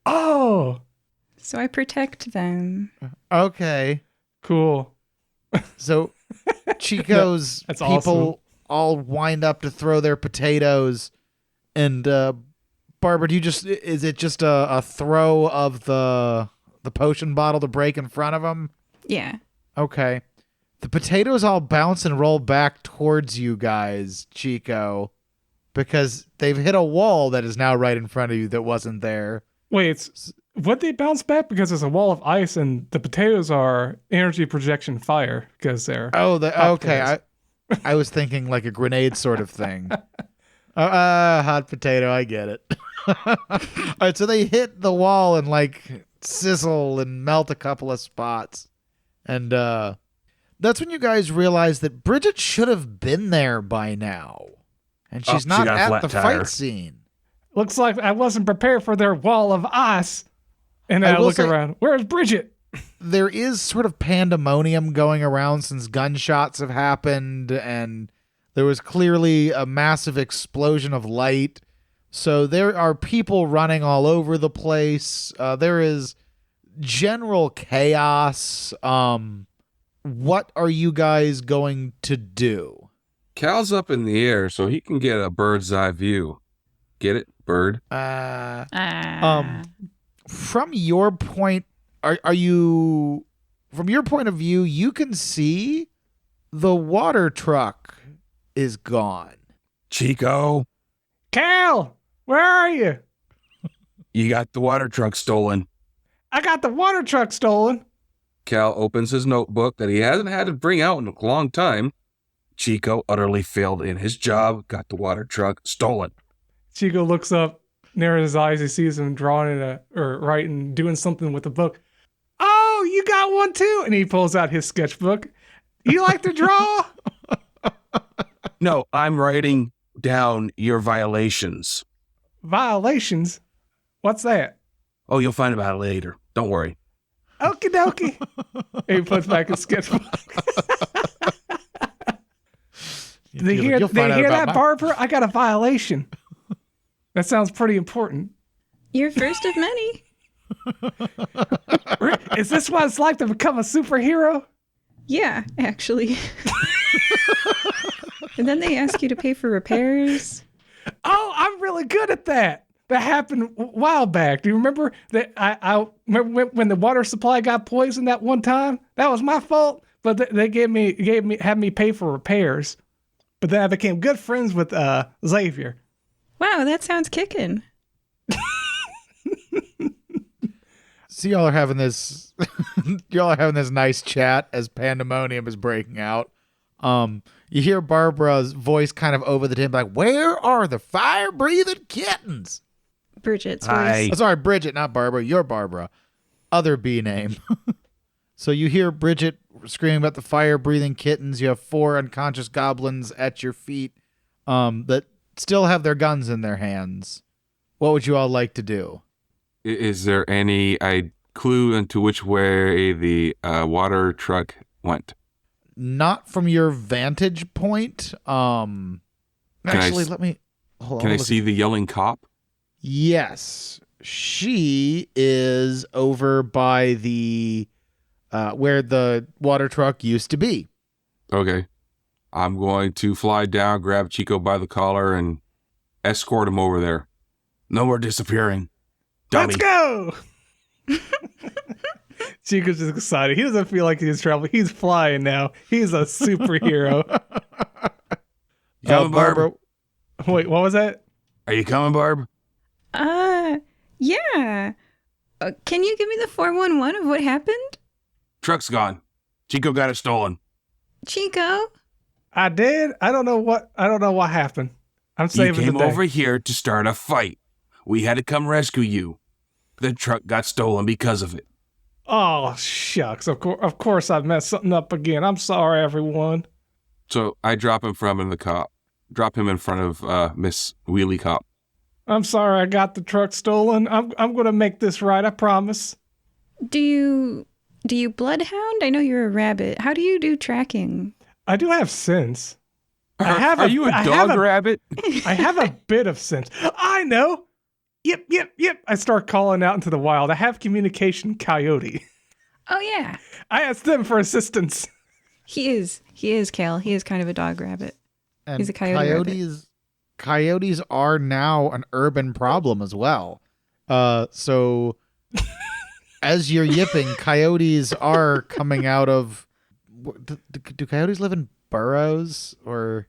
Oh, So I protect them. Okay. cool. So Chico's That's people all wind up to throw their potatoes, and Barbara, is it just a throw of the potion bottle to break in front of them? Yeah. Okay. The potatoes all bounce and roll back towards you guys, Chico, because they've hit a wall that is now right in front of you that wasn't there. Wait, would they bounce back because there's a wall of ice and the potatoes are energy projection fire because they're Oh, hot okay. potatoes. I was thinking like a grenade sort of thing. Hot potato, I get it. All right, so they hit the wall and like sizzle and melt a couple of spots. And that's when you guys realize that Bridget should have been there by now. And she's she not got a at flat the tire. fight scene. Looks like I wasn't prepared for their wall of ice. And I I will look say- around. Where's Bridget? There is sort of pandemonium going around since gunshots have happened, and there was clearly a massive explosion of light. So there are people running all over the place. There is general chaos. What are you guys going to do? Cal's up in the air so he can get a bird's eye view. Get it? Bird. From your point, are you? From your point of view, you can see the water truck is gone. Chico, Cal, where are you? you got the water truck stolen. I got the water truck stolen. Cal opens his notebook that he hasn't had to bring out in a long time. Chico utterly failed in his job, got the water truck stolen. Chico looks up, narrows his eyes. He sees him drawing writing, doing something with the book. Oh, you got one too? And he pulls out his sketchbook. You like to draw? No, I'm writing down your violations. Violations? What's that? Oh, you'll find about it later. Don't worry. Okie dokie. He puts back his sketchbook. They hear that, Barbara? I got a violation. That sounds pretty important. You're first of many. Is this what it's like to become a superhero? Yeah, actually. And then they ask you to pay for repairs. Oh, I'm really good at that. That happened a while back. Do you remember that? I remember when the water supply got poisoned that one time. That was my fault, but they had me pay for repairs. But then I became good friends with Xavier. Wow, that sounds kicking. So y'all are having this nice chat as pandemonium is breaking out. You hear Barbara's voice kind of over the din, like, "Where are the fire-breathing kittens?" Bridget's Hi. voice. Oh, sorry, Bridget, not Barbara. You're Barbara. Other B name. So you hear Bridget screaming about the fire-breathing kittens. You have 4 unconscious goblins at your feet that still have their guns in their hands. What would you all like to do? Is there any clue into which way the water truck went? Not from your vantage point. Actually, let me... Hold on, Can I look. see the yelling cop? Yes. She is over by the... where the water truck used to be. Okay. I'm going to fly down, grab Chico by the collar, and escort him over there. No more disappearing. Dummy. Let's go! Chico's just excited. He doesn't feel like he's traveling. He's flying now. He's a superhero. You coming, Barbara, Barb? Wait, what was that? Are you coming, Barb? Yeah. Can you give me the 411 of what happened? Truck's gone. Chico got it stolen. Chico? I did. I don't know what happened. I'm You saving came the day. over here to start a fight. We had to come rescue you. The truck got stolen because of it. Oh shucks! Of course, I messed something up again. I'm sorry, everyone. So I drop him drop him in front of Miss Wheelie Cop. I'm sorry. I got the truck stolen. I'm gonna make this right. I promise. Do you bloodhound? I know you're a rabbit. How do you do tracking? I do have sense. Are you a dog rabbit? I have a bit of sense. I know. Yep. I start calling out into the wild. I have communication coyote. Oh yeah. I asked them for assistance. He is Cal. He is kind of a dog rabbit. and He's a coyote coyotes are now an urban problem as well. So as you're yipping, coyotes are coming out of... Do coyotes live in burrows or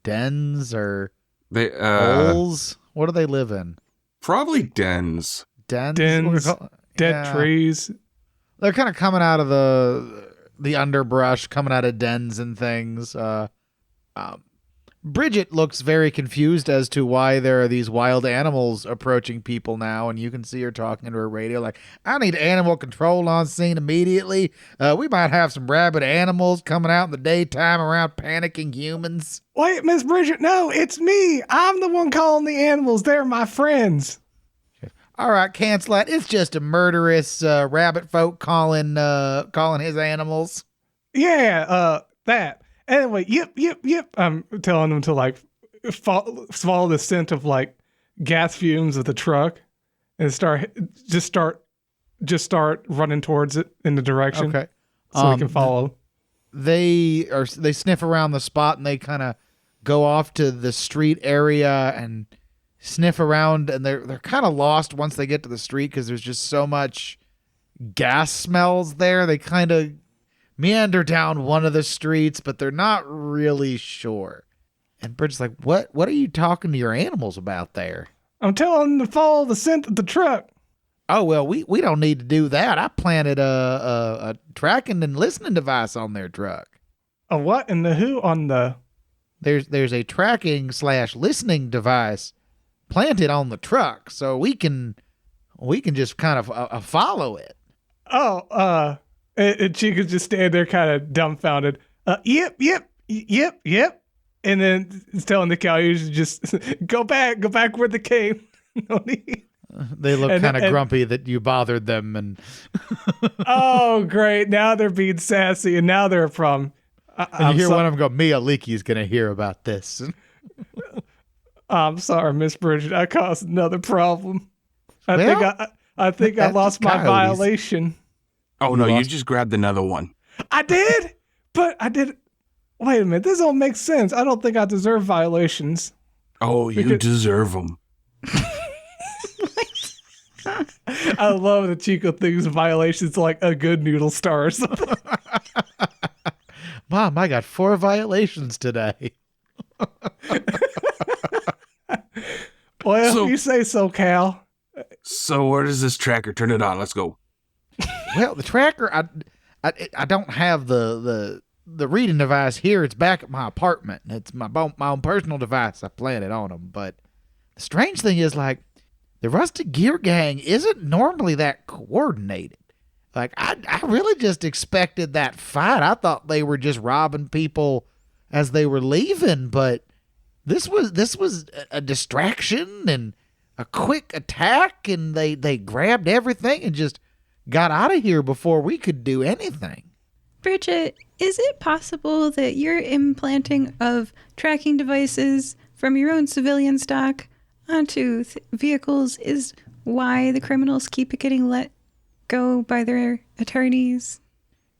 dens or They holes? What do they live in? probably dens. Dens? Dens, What do we call- dead Yeah. trees. They're kind of coming out of the underbrush, coming out of dens and things. Bridget looks very confused as to why there are these wild animals approaching people now, and you can see her talking into her radio like, "I need animal control on scene immediately. We might have some rabid animals coming out in the daytime around panicking humans." Wait, Miss Bridget, no, it's me. I'm the one calling the animals. They're my friends. "All right, cancel that. It's just a murderous rabbit folk calling his animals." Yeah, that. Anyway, yep. I'm telling them to like swallow the scent of like gas fumes of the truck and start running towards it in the direction. Okay. So we can follow. They sniff around the spot and they kind of go off to the street area and sniff around, and they're kind of lost once they get to the street because there's just so much gas smells there. They kind of meander down one of the streets, but they're not really sure. And Bridget's like, what are you talking to your animals about there?" I'm telling them to follow the scent of the truck. "Oh, well, we don't need to do that. I planted a tracking and listening device on their truck." A what and the who on the... There's a tracking / listening device planted on the truck, so we can just kind of follow it. And Chico's just stand there kind of dumbfounded. Yep. And then it's telling the coyotes to just go back where they came. No need. They look And- kind of and- grumpy that you bothered them, and Oh, great. Now they're being sassy, and now they're from. you hear one of them go, Mia Leakey's going to hear about this. I'm sorry, Miss Bridget. I caused another problem. I think I that's lost just my coyotes. violation. Oh, no, you lost- just grabbed another one. I did, but I did. Wait a minute. This don't make sense. I don't think I deserve violations. Oh, you deserve them. I love that Chico thinks violations like a good noodle star or something. Mom, I got 4 violations today. Well, So- if you say so, Cal. So where does this tracker? Turn it on. Let's go. Well, the tracker, I don't have the reading device here. It's back at my apartment. It's my own personal device. I planted on them. But the strange thing is, like, the Rusted Gear Gang isn't normally that coordinated. Like, I really just expected that fight. I thought they were just robbing people as they were leaving, but this was a distraction and a quick attack, and they grabbed everything and just got out of here before we could do anything. Bridget, is it possible that your implanting of tracking devices from your own civilian stock onto vehicles is why the criminals keep getting let go by their attorneys?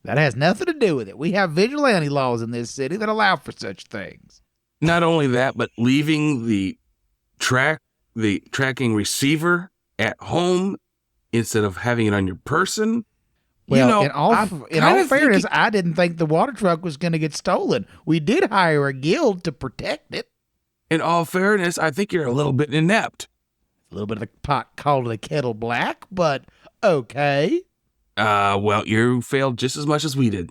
That has nothing to do with it. We have vigilante laws in this city that allow for such things. Not only that, but leaving the tracking receiver at home instead of having it on your person. Well, You know, I'm in all kinda fairness, thinking- I didn't think the water truck was going to get stolen. We did hire a guild to protect it. In all fairness, I think you're a little bit inept. A little bit of the pot called the kettle black, but okay. Well, you failed just as much as we did.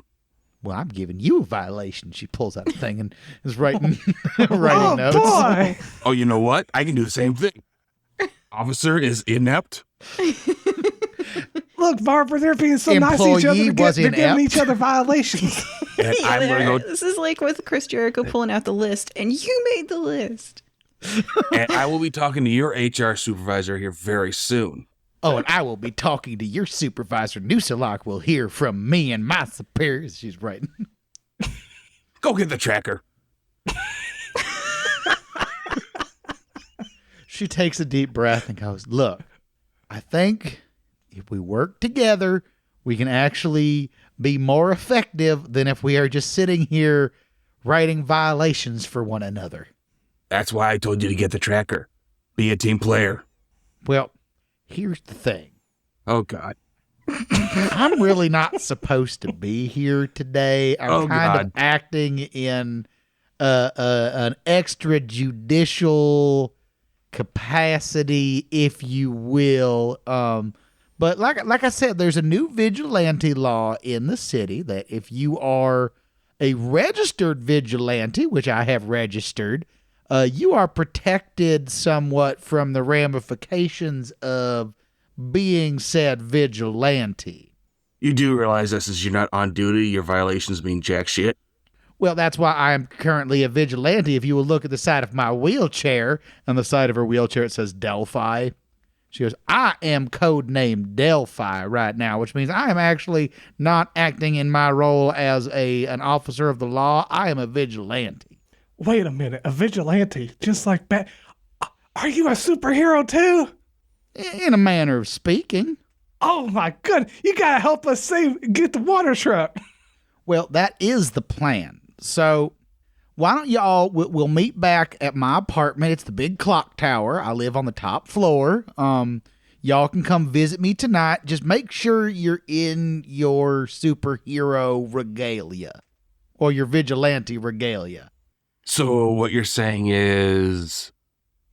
Well, I'm giving you a violation. She pulls out a thing and is writing writing Oh, notes. boy. Oh, you know what? I can do the same thing. Officer is inept. Look, Barbara, they're being so nice to each other. Employee was They're giving inept. each other violations. And I'm going to go This is like with Chris Jericho pulling out the list, and you made the list. and I will be talking to your HR supervisor here very soon. Oh, and I will be talking to your supervisor. Nusalak will hear from me and my superiors. She's writing. Go get the tracker. She takes a deep breath and goes, look, I think if we work together, we can actually be more effective than if we are just sitting here writing violations for one another. That's why I told you to get the tracker. Be a team player. Well, here's the thing. Oh, God. I'm really not supposed to be here today. I'm Oh, kind of God. acting in an extrajudicial capacity, if you will. But like I said, there's a new vigilante law in the city that if you are a registered vigilante, which I have registered, you are protected somewhat from the ramifications of being said vigilante. You do realize this is you're not on duty. Your violations mean jack shit. Well, that's why I am currently a vigilante. If you will look at the side of my wheelchair, on the side of her wheelchair it says Delphi. She goes, I am codenamed Delphi right now, which means I am actually not acting in my role as an officer of the law. I am a vigilante. Wait a minute, a vigilante, just like Bat. Are you a superhero too? In a manner of speaking. Oh my good! You gotta help us get the water truck. Well, that is the plan. So why don't y'all, we'll meet back at my apartment. It's the big clock tower. I live on the top floor. Y'all can come visit me tonight. Just make sure you're in your superhero regalia or your vigilante regalia. So what you're saying is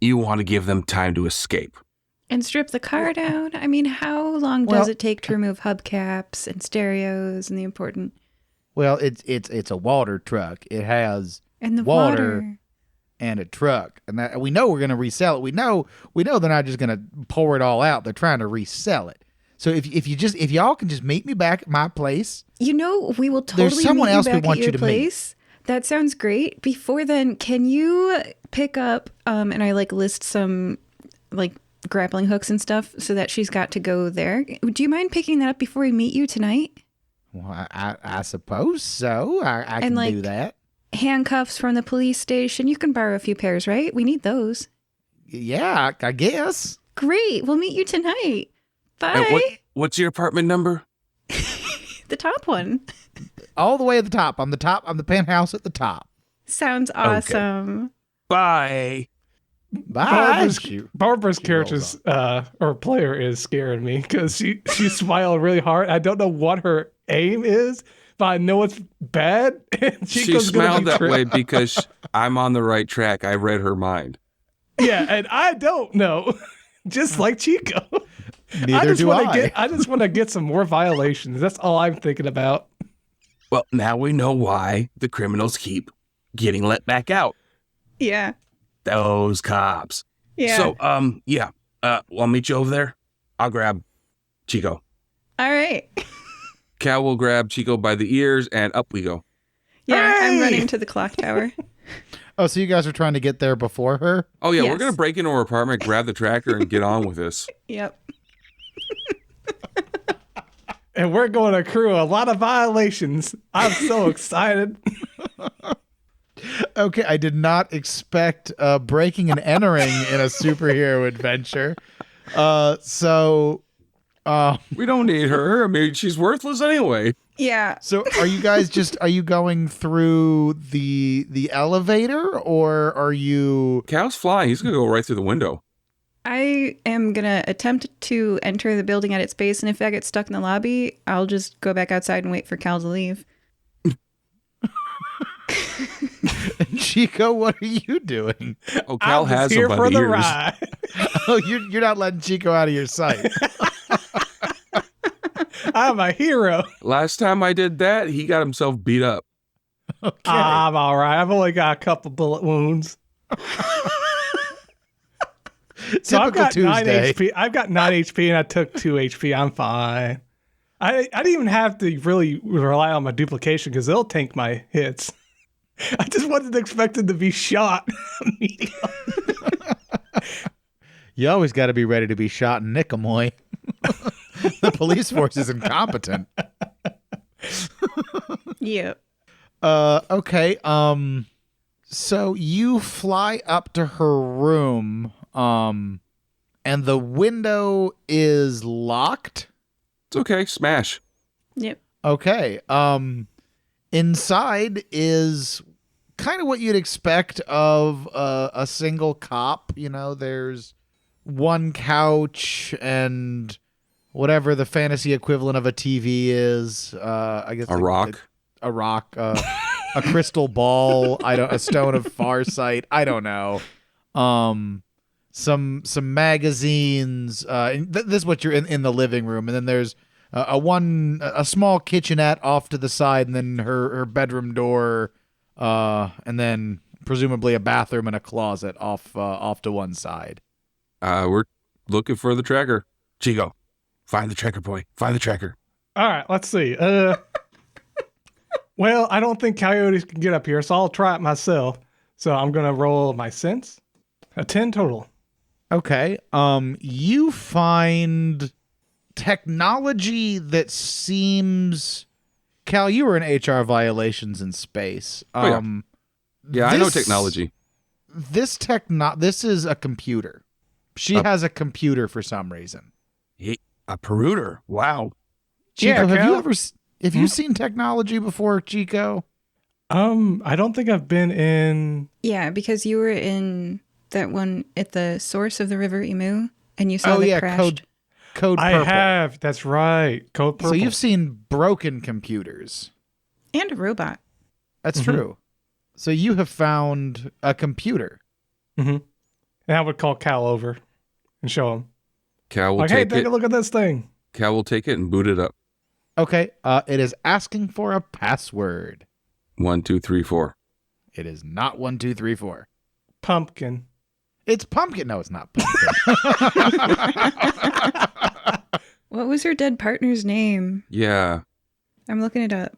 you want to give them time to escape. And strip the car down? I mean, how long does Well- it take to remove hubcaps and stereos and the important... Well, it's a water truck. It has And the Water. water. and a truck, and that we know we're going to resell it. We know they're not just going to pour it all out. They're trying to resell it. So if y'all can just meet me back at my place. You know, we will totally There's someone meet you else we back want at your you to meet. place. That sounds great. Before then, can you pick up and I list some grappling hooks and stuff so that she's got to go there. Do you mind picking that up before we meet you tonight? Well, I suppose so. I can like, do that. Handcuffs from the police station. You can borrow a few pairs, right? We need those. Yeah, I guess. Great. We'll meet you tonight. Bye. And what's your apartment number? The top one. All the way at the top. I'm the penthouse at the top. Sounds awesome. Bye. Bye. Barbara's She character's or player is scaring me because she smiled really hard. I don't know what her aim is, but I know it's bad. And She smiled that way because I'm on the right track. I read her mind. Yeah, and I don't know. Just like Chico. Neither do I. I just want to get some more violations. That's all I'm thinking about. Well, now we know why the criminals keep getting let back out. Yeah. Those cops. Yeah. So, I'll meet you over there. I'll grab Chico. All right. Cal will grab Chico by the ears, and up we go. Yeah, I'm Hey! running to the clock tower. Oh, so you guys are trying to get there before her? Oh, yeah, Yes. we're going to break into her apartment, grab the tractor, and get on with this. Yep. And we're going to accrue a lot of violations. I'm so excited. Okay, I did not expect breaking and entering in a superhero adventure. We don't need her. I mean, she's worthless anyway. Yeah. So are you guys are you going through the elevator, or are you... Cal's flying. He's going to go right through the window. I am going to attempt to enter the building at its base, and if I get stuck in the lobby, I'll just go back outside and wait for Cal to leave. Chico, what are you doing? Oh, Cal I'm has here him by for the the ears. ride. Oh, you're not letting Chico out of your sight. I'm a hero. Last time I did that, he got himself beat up. Okay. I'm all right. I've only got a couple bullet wounds. So I've Typical got 9 Tuesday. HP. I've got 9 HP and I took 2 HP. I'm fine. I didn't even have to really rely on my duplication because they'll tank my hits. I just wasn't expected to be shot immediately. You always got to be ready to be shot in Nicomoy. The police force is incompetent. Yep. Okay. So you fly up to her room, and the window is locked. It's okay. Smash. Yep. Okay. Inside is kind of what you'd expect of a single cop. You know, there's one couch and whatever the fantasy equivalent of a TV is. I guess A rock. a rock, a crystal ball. A stone of farsight. I don't know. Some magazines. This is what you're in the living room, and then there's a small kitchenette off to the side, and then her bedroom door, and then presumably a bathroom and a closet off to one side. We're looking for the tracker. Chico, find the tracker, boy. Find the tracker. All right, let's see. Well, I don't think coyotes can get up here, so I'll try it myself. So I'm going to roll my sense. A 10 total. Okay. You find technology that seems... Cal, you were in HR violations in space. Yeah, I know this- technology. This is a computer. She has a computer for some reason. A peruder. Wow. Chico, Yeah, have Cal. you ever have you seen technology before, Chico? I don't think I've been in... Yeah, because you were in that one at the source of the River Emu, and you saw that crashed. Code I Purple. have. That's right. Code Purple. So you've seen broken computers. And a robot. That's true. So you have found a computer. Mm-hmm. And I would call Cal over and show him. Cal will Like, hey, take take it. a look at this thing. Cal will take it and boot it up. Okay. It is asking for a password. 1, 2, 3, 4. It is not 1, 2, 3, 4. Pumpkin. It's pumpkin. No, it's not pumpkin. What was her dead partner's name? Yeah. I'm looking it up.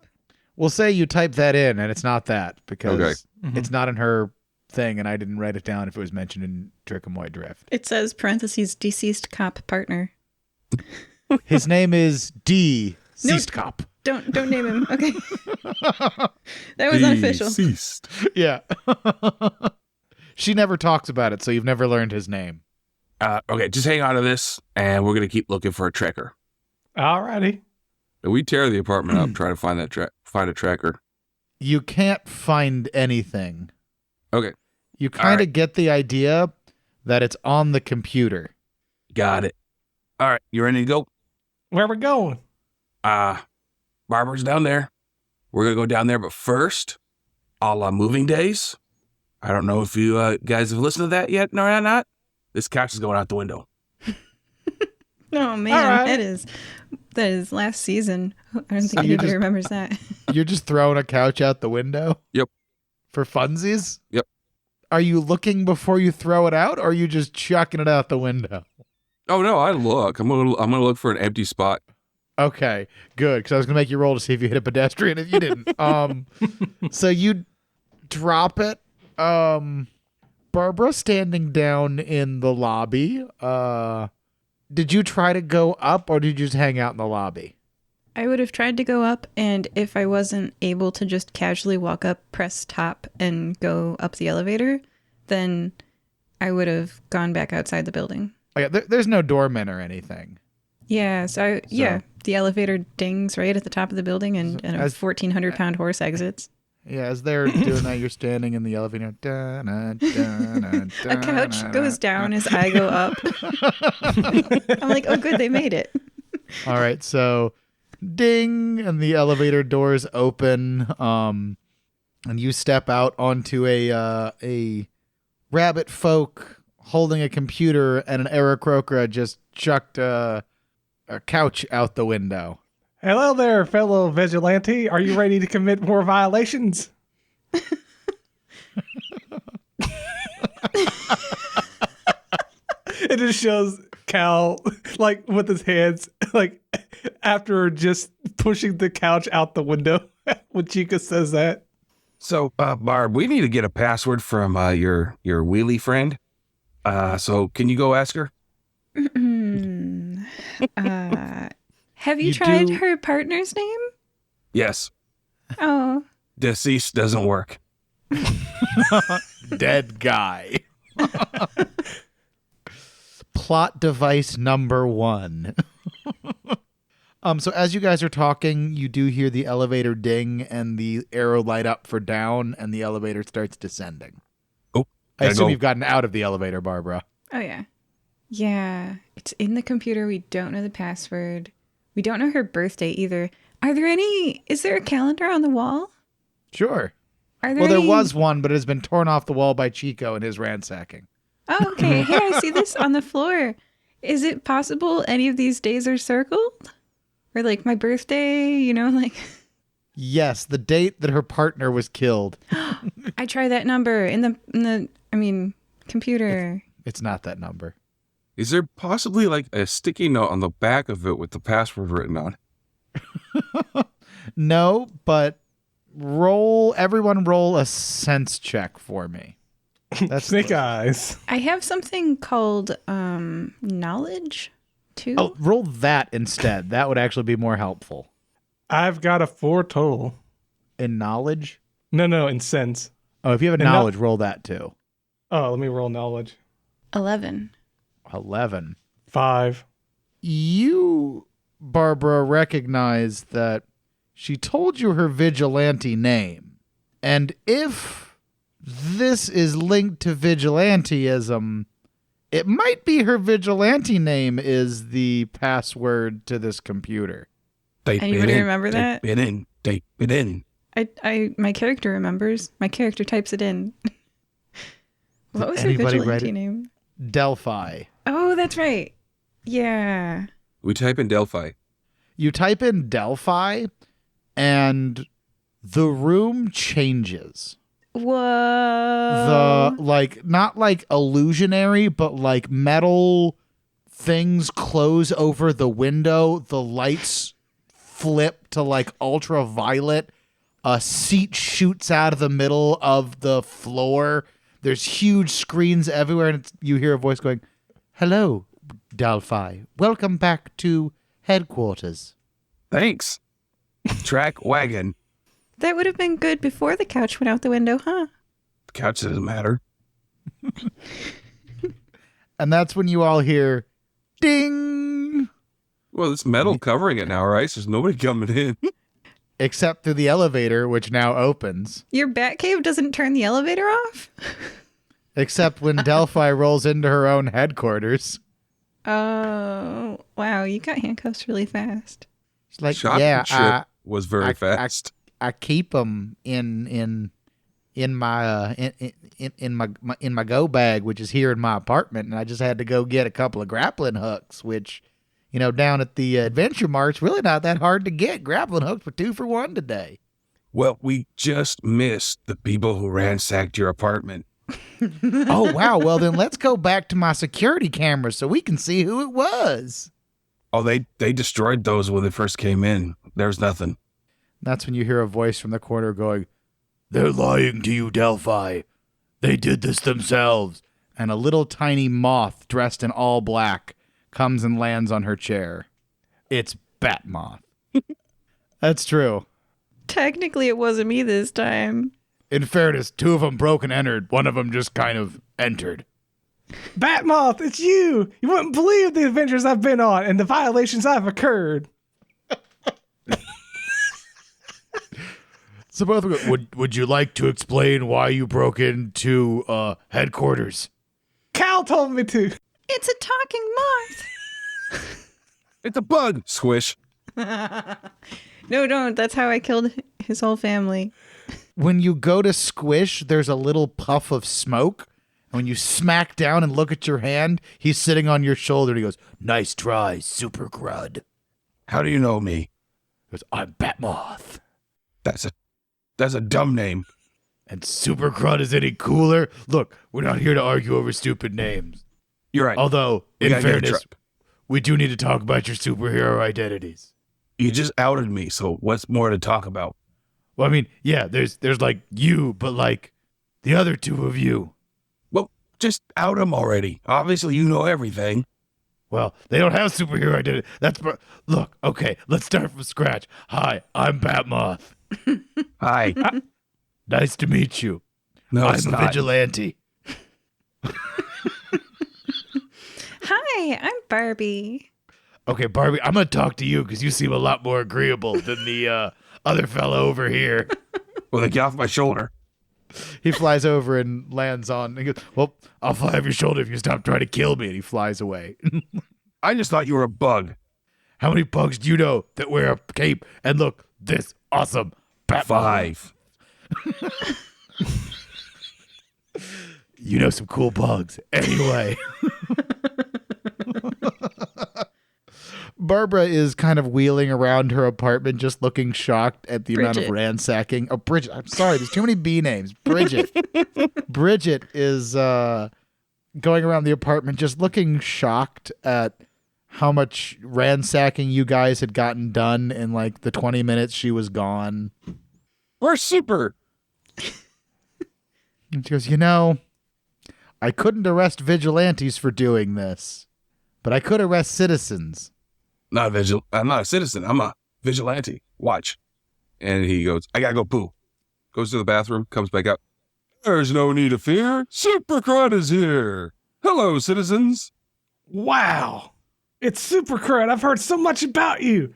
We'll say you type that in and it's not that because Okay. it's not in her thing, and I didn't write it down if it was mentioned in Drickamoy Drift. It says parentheses deceased cop partner. His name is D. No. Ceased Cop. Don't name him. Okay. That was unofficial. Deceased. Yeah. She never talks about it, so you've never learned his name. Okay, just hang on to this, and we're gonna keep looking for a tracker. Alrighty. We tear the apartment up, try to find that find a tracker. You can't find anything. Okay, You kind of right. get the idea that it's on the computer. Got it. All right, you ready to go? Where we going? Barbara's down there. We're gonna go down there, but first, a la Moving Days. I don't know if you guys have listened to that yet, or not. This couch is going out the window. Oh man, All right. that is last season. I don't think you anybody just- remembers that. You're just throwing a couch out the window? Yep. For funsies? Yep. Are you looking before you throw it out, or are you just chucking it out the window? Oh no, I look. I'm gonna look for an empty spot. Okay, good, because I was going to make you roll to see if you hit a pedestrian if you didn't. So you drop it. Barbara standing down in the lobby. Did you try to go up, or did you just hang out in the lobby? I would have tried to go up, and if I wasn't able to just casually walk up, press top, and go up the elevator, then I would have gone back outside the building. Okay, there's no doorman or anything. Yeah, the elevator dings right at the top of the building, and a As- 1,400-pound horse exits. Yeah, as they're doing that, you're standing in the elevator. A couch goes down as I go up. I'm like, oh, good, they made it. All right, so ding, and the elevator doors open, and you step out onto a rabbit folk holding a computer, and an Aarakocra just chucked a couch out the window. Hello there, fellow vigilante. Are you ready to commit more violations? It just shows Cal, like, with his hands, like, after just pushing the couch out the window when Chico says that. So, Barb, we need to get a password from your wheelie friend. So can you go ask her? Have you You tried do- her partner's name? Yes. Oh, Deceased doesn't work. Dead guy. Plot device number 1. So as you guys are talking, you do hear the elevator ding and the arrow light up for down, and the elevator starts descending. Oh, I gotta assume go. you've gotten out of the elevator, Barbara. oh yeah. Yeah, it's in the computer. We don't know the password. We don't know her birthday either. Is there a calendar on the wall? Sure. Are there Well, there any- was one, but it has been torn off the wall by Chico in his ransacking. Oh, okay. Hey, I see this on the floor. Is it possible any of these days are circled? Or like my birthday, like Yes, the date that her partner was killed. I try that number in the computer. It's not that number. Is there possibly like a sticky note on the back of it with the password written on? No, but everyone roll a sense check for me. That's Snake eyes. I have something called knowledge too. Oh, roll that instead. That would actually be more helpful. I've got a 4 total. In knowledge? No, in sense. Oh, if you have a And knowledge, roll that too. Oh, let me roll knowledge. 11. 11. 5. You, Barbara, recognize that she told you her vigilante name. And if this is linked to vigilanteism, it might be her vigilante name is the password to this computer. Type Anybody it in, remember that? Type it in. Type it in. My character remembers. My character types it in. What was her Anybody write vigilante it? name? Delphi. Oh, that's right. Yeah. We type in Delphi. You type in Delphi, and the room changes. Whoa. Not like illusionary, but like metal things close over the window. The lights flip to like ultraviolet. A seat shoots out of the middle of the floor. There's huge screens everywhere, and you hear a voice going, "Hello, Delphi. Welcome back to headquarters." Thanks. Track wagon. That would have been good before the couch went out the window, huh? The couch doesn't matter. And that's when you all hear, ding! Well, it's metal covering it now, right? So there's nobody coming in. Except through the elevator, which now opens. Your Batcave doesn't turn the elevator off? Except when Delphi rolls into her own headquarters. Oh, wow. You got handcuffs really fast. It's like, Shotgun was very fast. I keep them in my in my go bag, which is here in my apartment, and I just had to go get a couple of grappling hooks, which, you know, down at the Adventure Mart's really not that hard to get. Grappling hooks were 2 for $1 today. Well, we just missed the people who ransacked your apartment. Oh wow! Well then, let's go back to my security cameras so we can see who it was. Oh, they destroyed those when they first came in. There's nothing. That's when you hear a voice from the corner going, "They're lying to you, Delphi. They did this themselves." And a little tiny moth dressed in all black comes and lands on her chair. It's Bat Moth. That's true. Technically, it wasn't me this time. In fairness, 2 of them broke and entered. 1 of them just kind of entered. Batmoth, it's you! You wouldn't believe the adventures I've been on and the violations I've occurred. So both of you, would you like to explain why you broke into headquarters? Cal told me to. It's a talking moth. It's a bug. Squish. No, don't. That's how I killed his whole family. When you go to squish, there's a little puff of smoke. And when you smack down and look at your hand, he's sitting on your shoulder. And he goes, "Nice try, Super Crud." How do you know me? He goes, "I'm Batmoth." That's a dumb name. And Super Crud is any cooler? Look, we're not here to argue over stupid names. You're right. Although, We in gotta get a fairness, trip. we do need to talk about your superhero identities. You just outed me, so what's more to talk about? Well, I mean, yeah, there's like you, but like the other 2 of you. Well, just out them already. Obviously, you know everything. Well, they don't have superhero identity. Look, okay, let's start from scratch. Hi, I'm Batmoth. Hi. Nice to meet you. No, I'm it's a not. vigilante. Hi, I'm Barbie. Okay, Barbie, I'm going to talk to you because you seem a lot more agreeable than the other fellow over here. Well, then get off my shoulder. He flies over and lands on. He goes, "Well, I'll fly off your shoulder if you stop trying to kill me." And he flies away. I just thought you were a bug. How many bugs do you know that wear a cape and look this awesome? Batman? 5. You know some cool bugs. Anyway. Barbara is kind of wheeling around her apartment, just looking shocked at the amount of Bridget. ransacking. Oh, Bridget. I'm sorry. There's too many B names. Bridget. Bridget is going around the apartment, just looking shocked at how much ransacking you guys had gotten done in like the 20 minutes she was gone. We're super. And she goes, "You know, I couldn't arrest vigilantes for doing this, but I could arrest citizens." I'm not a citizen. I'm a vigilante. Watch. And he goes, "I gotta go poo." Goes to the bathroom, comes back out. "There's no need to fear. Super Crud is here. Hello, citizens." Wow. It's Super Crud. I've heard so much about you.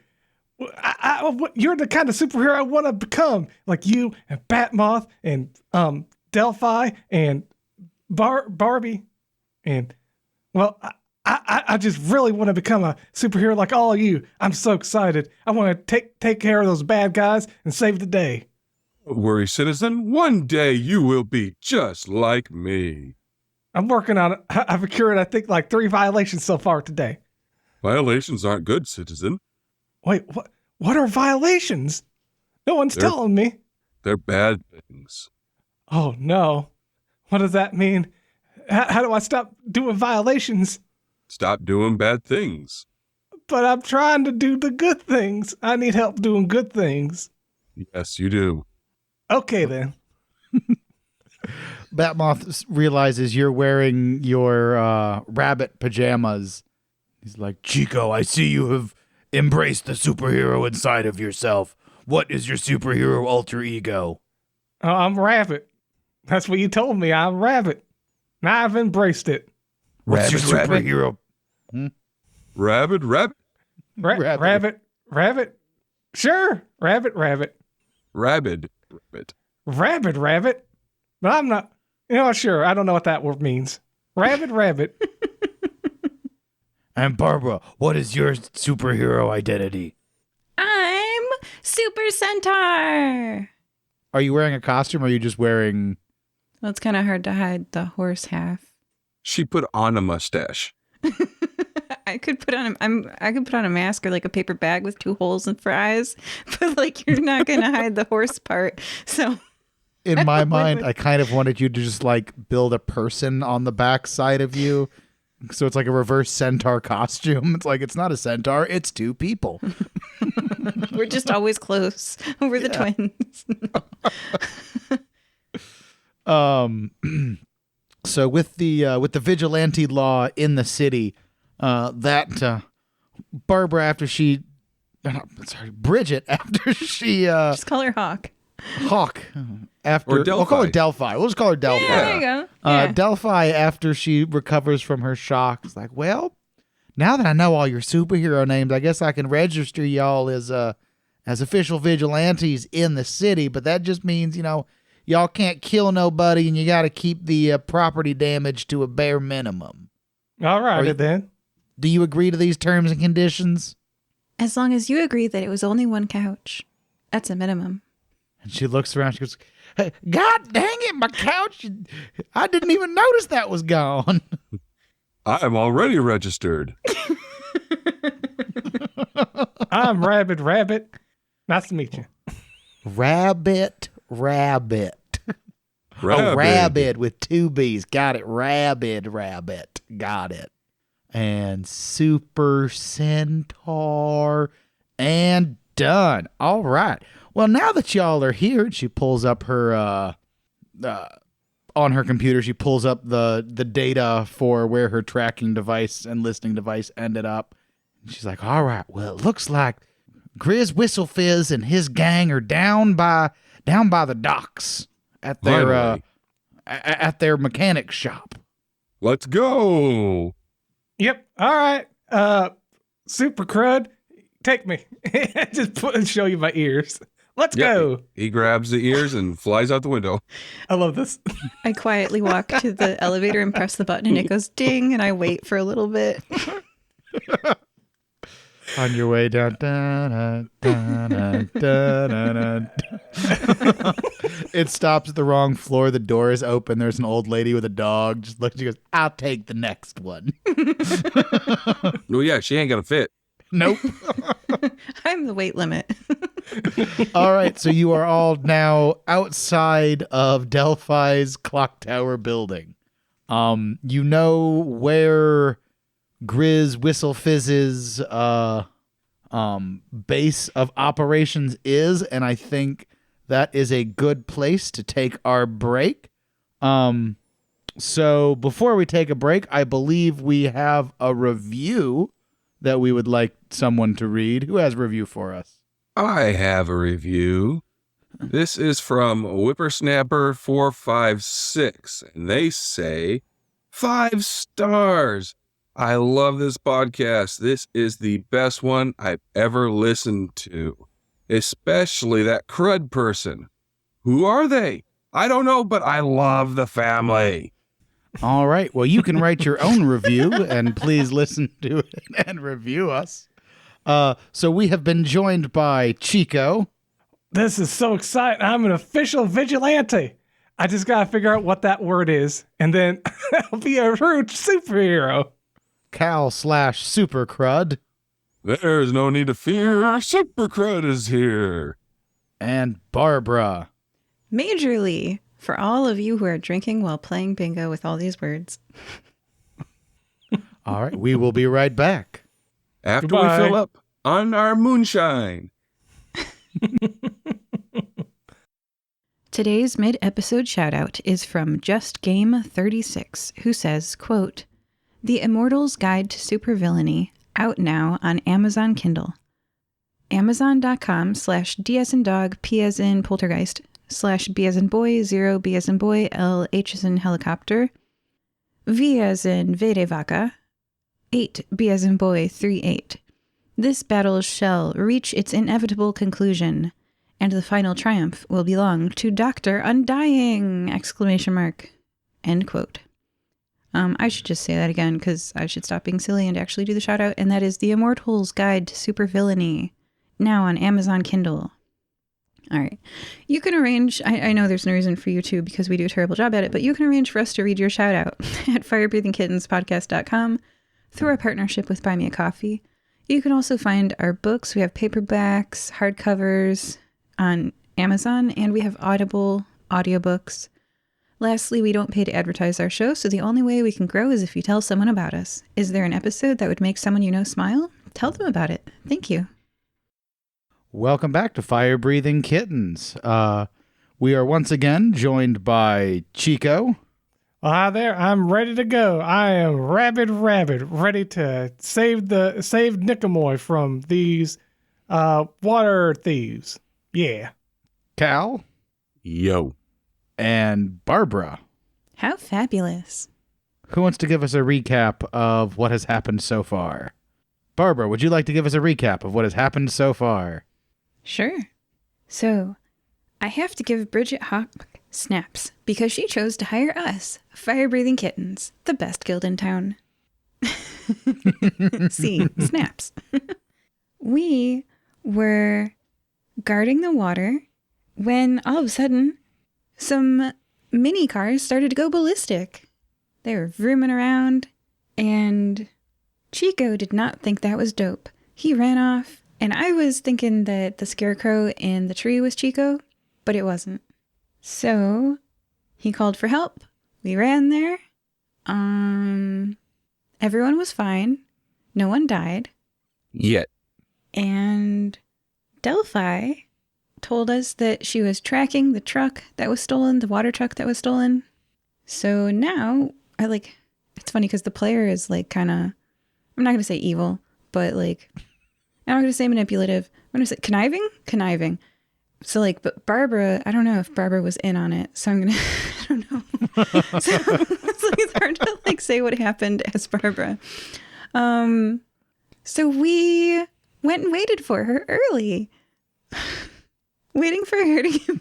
You're the kind of superhero I want to become. Like you and Batmoth and Delphi and Barbie. And, well, I just really want to become a superhero like all of you. I'm so excited. I want to take care of those bad guys and save the day. Don't worry, citizen. One day you will be just like me. I'm working on it. I've occurred, I think, like 3 violations so far today. Violations aren't good, citizen. Wait, what are violations? No one's They're- telling me. They're bad things. Oh, no. What does that mean? How do I stop doing violations? Stop doing bad things. But I'm trying to do the good things. I need help doing good things. Yes, you do. Okay, then. Batmoth realizes you're wearing your rabbit pajamas. He's like, Chico, I see you have embraced the superhero inside of yourself. What is your superhero alter ego? Oh, I'm Rabbit. That's what you told me. I'm Rabbit. Now I've embraced it. What's your Rabbit? superhero? Rabbit. Rabbit. Rabbit. Sure. Rabbit. Rabid. Rabbit. But I'm not, sure. I don't know what that word means. Rabbit. And Barbara, what is your superhero identity? I'm Super Centaur. Are you wearing a costume or are you just wearing... Well, it's kind of hard to hide the horse half. She put on a mustache. I could put on a mask or like a paper bag with 2 holes for eyes, but like you're not gonna hide the horse part. So In my mind, I kind of wanted you to just like build a person on the back side of you. So it's like a reverse centaur costume. It's like, it's not a centaur, it's 2 people. we're just always close. We're the twins. So with the vigilante law in the city, Barbara Bridget after she Just call her Hawk. Hawk after Or Delphi. we'll call her Delphi. We'll just call her Delphi. Yeah, there you go. Yeah. Delphi, after she recovers from her shock, is like, well, now that I know all your superhero names, I guess I can register y'all as official vigilantes in the city. But that just means, y'all can't kill nobody, and you got to keep the property damage to a bare minimum. All right, then. Do you agree to these terms and conditions? As long as you agree that it was only 1 couch. That's a minimum. And she looks around. She goes, hey, God dang it, my couch. I didn't even notice that was gone. I'm already registered. I'm Rabbit. Nice to meet you. Rabbit. Oh, rabid with 2 B's. Got it. Rabbit. Got it. And Super Centaur. And done. All right. Well, now that y'all are here, she pulls up her, on her computer, she pulls up the data for where her tracking device and listening device ended up. And she's like, all right, well, it looks like Grizz Whistlefizz and his gang are down by the docks at their mechanic shop. Let's go. Yep. All right. Super Crud, take me. Just show you my ears. Let's go. He grabs the ears and flies out the window. I love this. I quietly walk to the elevator and press the button and it goes ding and I wait for a little bit. On your way down. It stops at the wrong floor. The door is open. There's an old lady with a dog. Just looks. She goes, I'll take the next one. Well, yeah, she ain't gonna fit. Nope. I'm the weight limit. All right. So you are all now outside of Delphi's clock tower building. You know where Grizz Whistlefizz's base of operations is, and I think that is a good place to take our break. So before we take a break, I believe we have a review that we would like someone to read. Who has a review for us? I have a review. This is from Whippersnapper456, and they say, 5 stars. I love this podcast. This is the best one I've ever listened to, especially that crud person. Who are they? I don't know, but I love the family. All right. Well, you can write your own review and please listen to it and review us. So we have been joined by Chico. This is so exciting. I'm an official vigilante. I just got to figure out what that word is, and then I'll be a true superhero. Cal/Super Crud. There's no need to fear. Super Crud is here. And Barbara. Majorly, for all of you who are drinking while playing bingo with all these words. All right. We will be right back. After Goodbye. we fill up on our moonshine. Today's mid-episode shoutout is from JustGame36, who says, quote, The Immortals Guide to Supervillainy, out now on Amazon Kindle. Amazon.com/D as in dog, P as in poltergeist, /B as in boy, 0, B as in boy, L, H as in helicopter, V as in Vede Vaca, 8, B as in boy, 3, 8. This battle shall reach its inevitable conclusion, and the final triumph will belong to Dr. Undying! Exclamation mark. End quote. I should just say that again because I should stop being silly and actually do the shout out, and that is The Immortals Guide to Supervillainy, now on Amazon Kindle. All right. You can arrange, I know there's no reason for you to because we do a terrible job at it, but you can arrange for us to read your shout out at firebreathingkittenspodcast.com through our partnership with Buy Me a Coffee. You can also find our books. We have paperbacks, hardcovers on Amazon, and we have Audible audiobooks. Lastly, we don't pay to advertise our show, so the only way we can grow is if you tell someone about us. Is there an episode that would make someone you know smile? Tell them about it. Thank you. Welcome back to Fire Breathing Kittens. We are once again joined by Chico. Hi there, I'm ready to go. I am rabid, ready to save Nicomoy from these water thieves. Yeah. Cal. Yo. And Barbara. How fabulous. Who wants to give us a recap of what has happened so far? Barbara, would you like to give us a recap of what has happened so far? Sure. So, I have to give Bridget Hawk snaps because she chose to hire us, Fire Breathing Kittens, the best guild in town. See, snaps. We were guarding the water when all of a sudden some mini cars started to go ballistic. They were vrooming around, and Chico did not think that was dope. He ran off, and I was thinking that the scarecrow in the tree was Chico, but it wasn't. So he called for help. We ran there. Everyone was fine. No one died. Yet. And Delphi told us that she was tracking the truck that was stolen, the water truck that was stolen. So now, it's funny because the player is kind of, I'm not going to say evil, but I'm not going to say manipulative. I'm going to say conniving. So but Barbara, I don't know if Barbara was in on it. So I'm going to, I don't know. So it's hard to say what happened as Barbara. So we went and waited for her early. Waiting for her to get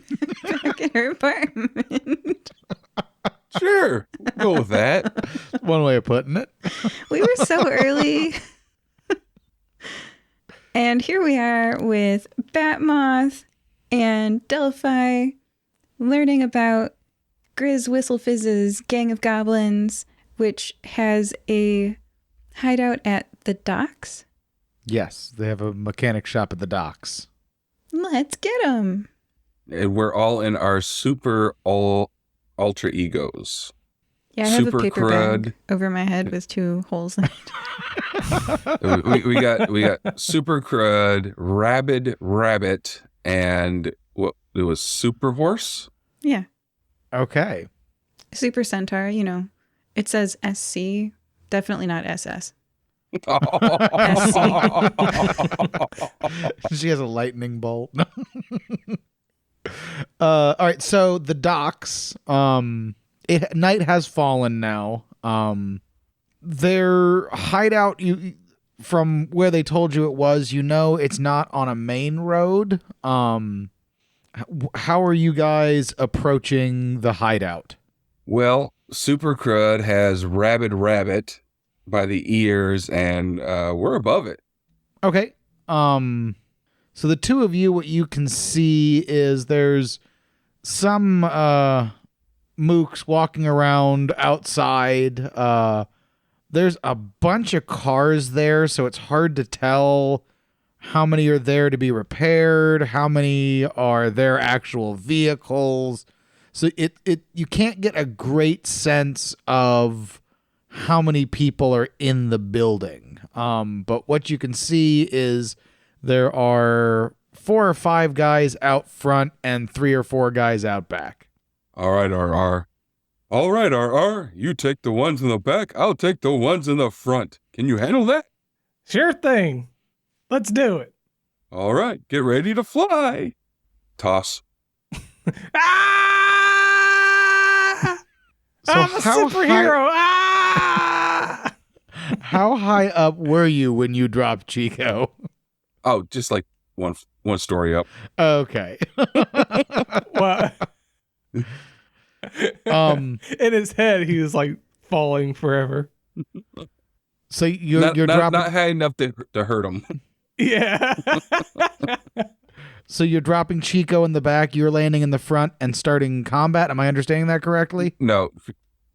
back in her apartment. Sure. Go with that. One way of putting it. We were so early. And here we are with Batmoth and Delphi learning about Grizz Whistlefizz's gang of goblins, which has a hideout at the docks. Yes, they have a mechanic shop at the docks. Let's get them. And we're all in our super ultra egos. Yeah, I have Super a paper crud. bag over my head with 2 holes in it. we got super crud, rabid rabbit, and what it was super horse. Yeah. Okay. Super Centaur, it says SC, definitely not SS. She has a lightning bolt. All right, so the docks, night has fallen now. Their hideout, from where they told you it was, it's not on a main road. How are you guys approaching the hideout? Well, Super Crud has rabid rabbit by the ears, and we're above it. Okay. So the two of you, what you can see is there's some mooks walking around outside. There's a bunch of cars there, so it's hard to tell how many are there to be repaired, how many are their actual vehicles. So you can't get a great sense of how many people are in the building. But what you can see is there are 4 or 5 guys out front and 3 or 4 guys out back. All right, RR. All right, RR. You take the ones in the back. I'll take the ones in the front. Can you handle that? Sure thing. Let's do it. All right, get ready to fly. Toss. Ah! So I'm a superhero. Ah! How high up were you when you dropped Chico? Oh, just like one story up. Okay. What? In his head, he was like falling forever. So you're dropping. Not high enough to hurt him. Yeah. So you're dropping Chico in the back. You're landing in the front and starting combat. Am I understanding that correctly? No,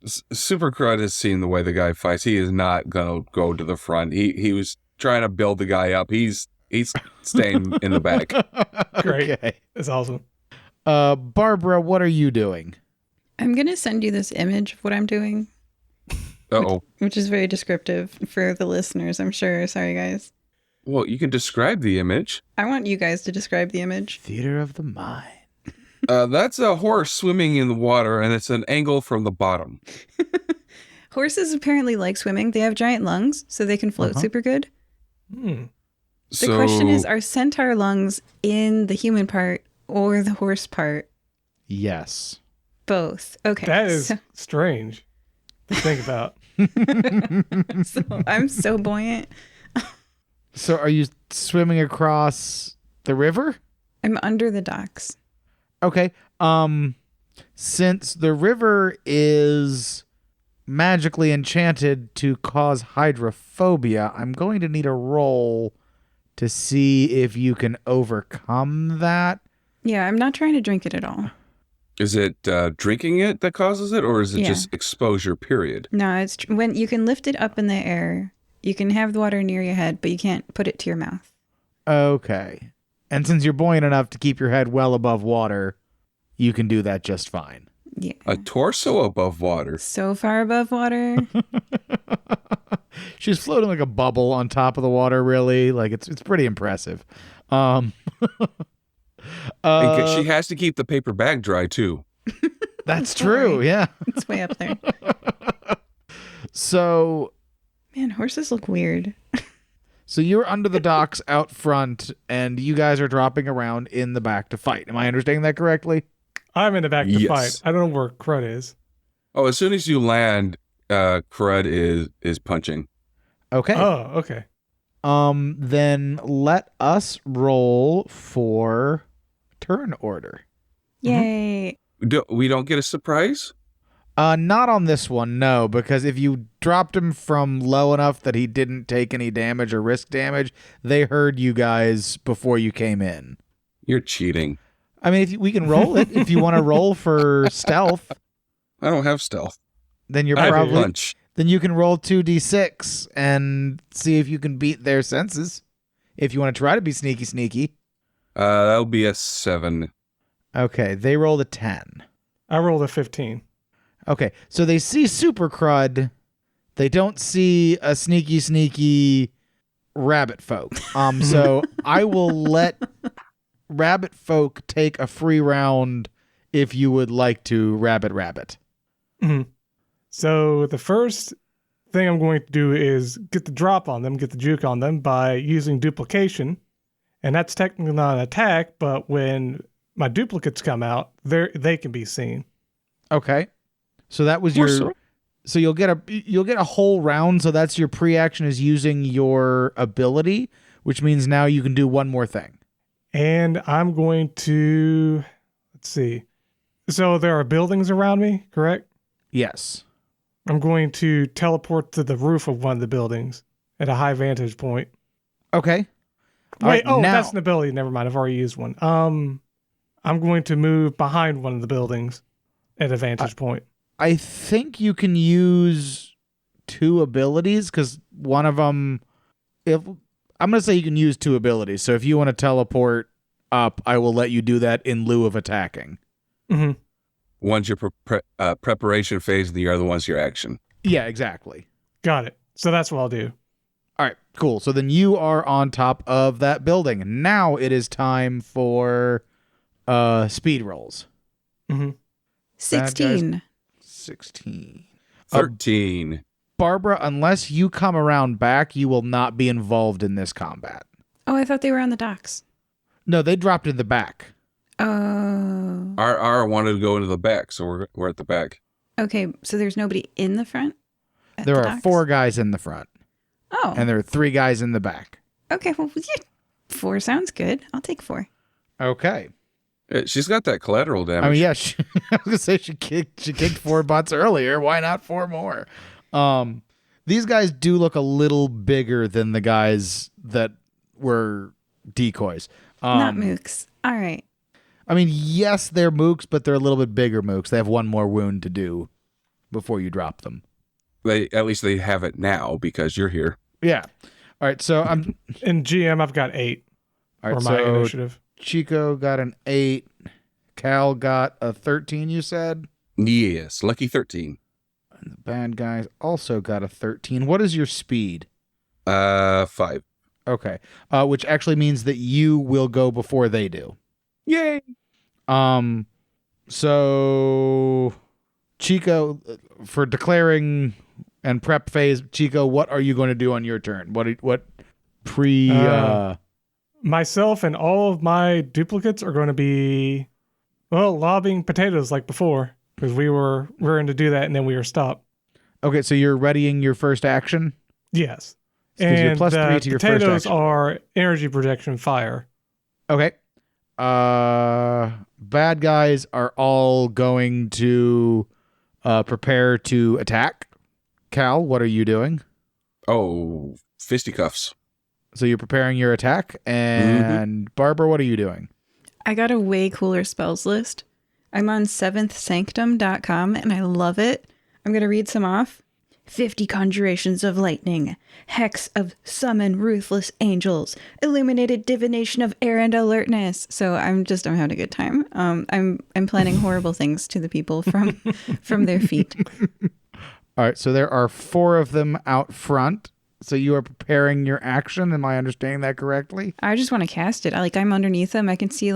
Super Crud has seen the way the guy fights. He is not gonna go to the front. He was trying to build the guy up. He's staying in the back. Great. Okay. That's awesome. Barbara, what are you doing? I'm going to send you this image of what I'm doing, Uh-oh. which is very descriptive for the listeners, I'm sure. Sorry, guys. Well, you can describe the image. I want you guys to describe the image. Theater of the mind. That's a horse swimming in the water, and it's an angle from the bottom. Horses apparently like swimming. They have giant lungs, so they can float super good. The question is, are centaur lungs in the human part or the horse part? Yes. Both. Okay. That is strange to think about. So I'm so buoyant. So are you swimming across the river? I'm under the docks. Okay. Since the river is magically enchanted to cause hydrophobia, I'm going to need a roll to see if you can overcome that. Yeah, I'm not trying to drink it at all. Is it drinking it that causes it, or is it just exposure, period? No, it's when you can lift it up in the air. You can have the water near your head, but you can't put it to your mouth. Okay. And since you're buoyant enough to keep your head well above water, you can do that just fine. Yeah. A torso above water. So far above water. She's floating like a bubble on top of the water, really. Like it's pretty impressive. And she has to keep the paper bag dry, too. That's true, yeah. It's way up there. So Man, horses look weird. So you're under the docks out front, and you guys are dropping around in the back to fight. Am I understanding that correctly? I'm in the back to Yes. fight. I don't know where Crud is. Oh, as soon as you land, Crud is punching. Okay. Oh, okay. Then let us roll for turn order. Yay. We don't get a surprise? Not on this one, no, because if you dropped him from low enough that he didn't take any damage or risk damage, they heard you guys before you came in. You're cheating. I mean, we can roll it if you want to roll for stealth. I don't have stealth. Then you're I have a probably punch. then you can roll 2d6 and see if you can beat their senses. If you want to try to be sneaky. That'll be a 7. Okay, they rolled a 10. I rolled a 15. Okay, so they see Super Crud. They don't see a sneaky rabbit folk. So I will let rabbit folk take a free round if you would like to, rabbit. Mhm. So the first thing I'm going to do is get the drop on them, get the juke on them by using duplication. And that's technically not an attack, but when my duplicates come out, they can be seen. Okay. So that was your. So you'll get a whole round. So that's your pre-action is using your ability, which means now you can do one more thing. And I'm going to, let's see. So there are buildings around me, correct? Yes. I'm going to teleport to the roof of one of the buildings at a high vantage point. Okay. All Wait, right, now, that's an ability. Never mind. I've already used one. I'm going to move behind one of the buildings at a vantage point. I think you can use 2 abilities because one of them. I'm going to say you can use 2 abilities. So if you want to teleport up, I will let you do that in lieu of attacking. Mm-hmm. One's your preparation phase, and the other one's your action. Yeah, exactly. Got it. So that's what I'll do. All right, cool. So then you are on top of that building. Now it is time for speed rolls. Mm-hmm. 16. 16. 13. Barbara, unless you come around back, you will not be involved in this combat. Oh, I thought they were on the docks. No, they dropped in the back. Oh. Our wanted to go into the back, so we're at the back. Okay, so there's nobody in the front? At There the are docks? 4 guys in the front, Oh. and there are 3 guys in the back. Okay, well, yeah. 4 sounds good. I'll take 4. Okay. She's got that collateral damage. I mean, yeah, I was gonna say she kicked 4 butts earlier. Why not 4 more? These guys do look a little bigger than the guys that were decoys. Not mooks. All right. I mean, yes, they're mooks, but they're a little bit bigger mooks. They have 1 more wound to do before you drop them. At least they have it now because you're here. Yeah. All right. So I'm In GM, I've got 8 all right. for my So initiative. Chico got an 8. Cal got a 13. You said. Yes, lucky 13. And the bad guys also got a 13. What is your speed? 5. Okay. Which actually means that you will go before they do. Yay! So Chico, for declaring and prep phase, Chico, what are you going to do on your turn? What pre Myself and all of my duplicates are going to be, lobbing potatoes like before. Because we were going to do that and then we were stopped. Okay, so you're readying your first action? Yes. Because you're And plus 3 to your first potatoes action. are energy projection fire. Okay. Bad guys are all going to prepare to attack. Cal, what are you doing? Oh, fisticuffs. So you're preparing your attack. And Barbara, what are you doing? I got a way cooler spells list. I'm on 7thsanctum.com and I love it. I'm going to read some off. 50 conjurations of lightning, hex of summon ruthless angels, illuminated divination of air and alertness. So I'm having a good time. I'm planning horrible things to the people from their feet. All right, so there are 4 of them out front. So you are preparing your action. Am I understanding that correctly? I just want to cast it. I'm underneath them. I can see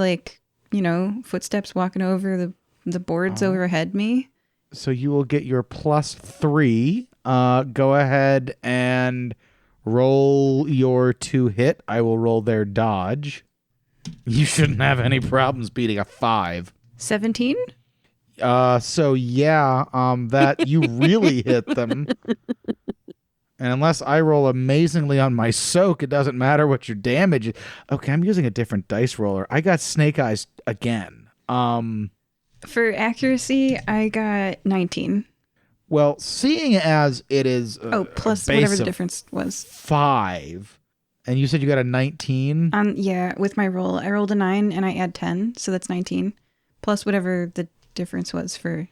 footsteps walking over the boards overhead me. So you will get your plus 3. Go ahead and roll your 2 hit. I will roll their dodge. You shouldn't have any problems beating a 5. 17? So yeah, that you really hit them. And unless I roll amazingly on my soak, it doesn't matter what your damage is. Okay, I'm using a different dice roller. I got snake eyes again. For accuracy, I got 19. Well, seeing as it is plus a base whatever the of difference was. 5, and you said you got a 19? Yeah, with my roll. I rolled a 9 and I add 10, so that's 19. Plus whatever the difference was for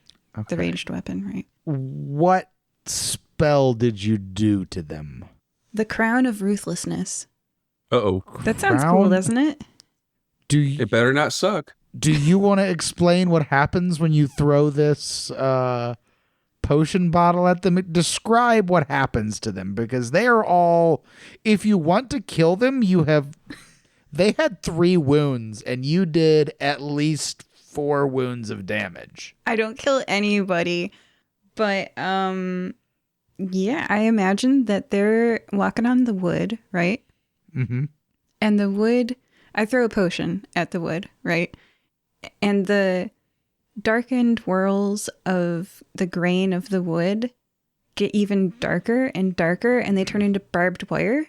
the ranged weapon, right? What spell did you do to them? The Crown of Ruthlessness. Uh-oh. That sounds cool, Crown? doesn't it? Do you, It better not suck. do you want to explain what happens when you throw this potion bottle at them? Describe what happens to them, because they are all, if you want to kill them, they had 3 wounds and you did at least 4 wounds of damage. I don't kill anybody, but yeah, I imagine that they're walking on the wood, right? Mm-hmm. And the wood, I throw a potion at the wood, right? And the darkened whirls of the grain of the wood get even darker and darker, and they turn into barbed wire,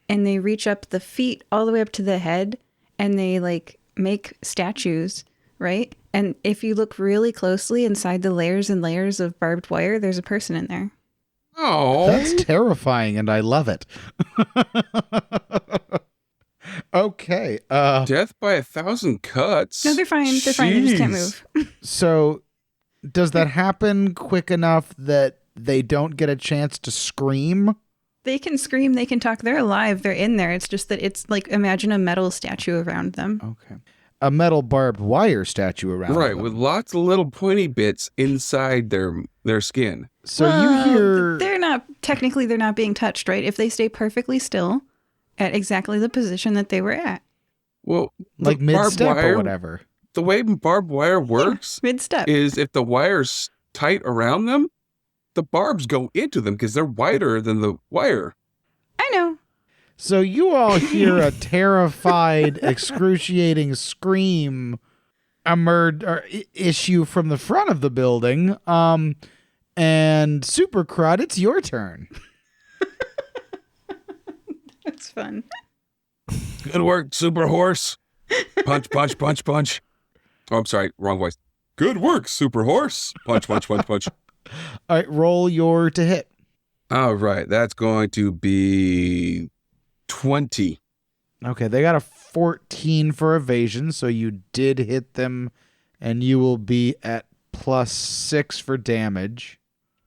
and they reach up the feet all the way up to the head, and they make statues, right? And if you look really closely inside the layers and layers of barbed wire, there's a person in there. Oh. That's terrifying, and I love it. Okay. Death by 1,000 cuts. No, they're fine. They're fine. They just can't Jeez. move. So, does that happen quick enough that they don't get a chance to scream? They can scream. They can talk. They're alive. They're in there. It's just that it's imagine a metal statue around them. Okay. A metal barbed wire statue around Right, them. with lots of little pointy bits inside their skin. So Well, you hear... They're technically they're not being touched, right? If they stay perfectly still at exactly the position that they were at. Well, Like the barbed mid-step or wire- whatever. The way barbed wire works Mid-step. is if the wire's tight around them, the barbs go into them because they're wider than the wire. I know. So you all hear a terrified, excruciating scream emerge or issue from the front of the building. And Super Crud, it's your turn. That's fun. Good work, Super Horse. Punch, punch, punch, punch. Oh, I'm sorry, wrong voice. Good work, Super Horse. Punch, punch, punch, punch. All right, roll your to hit. All right, that's going to be 20. Okay, they got a 14 for evasion, so you did hit them, and you will be at +6 for damage.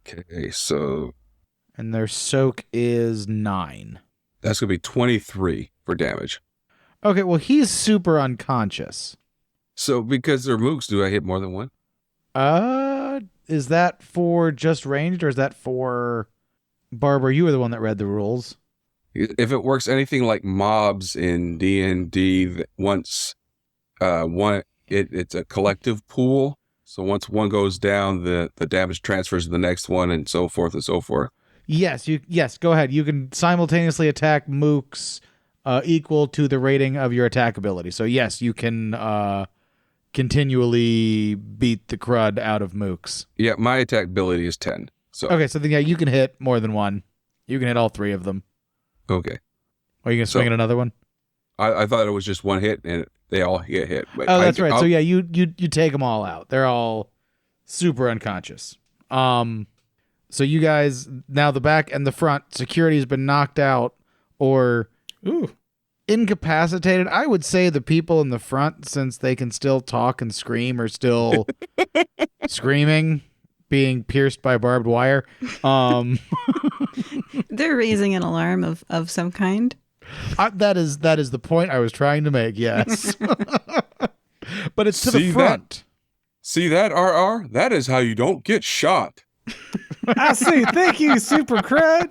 Okay, so And their soak is 9. that's going to be 23 for damage. Okay, well, he's super unconscious. So because they're mooks, do I hit more than one? Is that for just ranged, or is that for Barbara? You were the one that read the rules. If it works anything like mobs in D&D, once it's a collective pool. So once one goes down, the damage transfers to the next one, and so forth and so forth. Yes, go ahead. You can simultaneously attack mooks equal to the rating of your attack ability. So yes, you can continually beat the crud out of mooks. Yeah, my attack ability is 10. So Okay, so then yeah, you can hit more than one. You can hit all 3 of them. okay. Or you can swing at another one? I thought it was just one hit and they all get hit. But Oh, that's right. So yeah, you take them all out. They're all super unconscious. So you guys, now the back and the front, security has been knocked out or incapacitated. I would say the people in the front, since they can still talk and scream, are still screaming, being pierced by barbed wire. They're raising an alarm of some kind. That is the point I was trying to make, yes. But it's to the See that? front. See that, RR? That is how you don't get shot. I see. Thank you, Super Crud.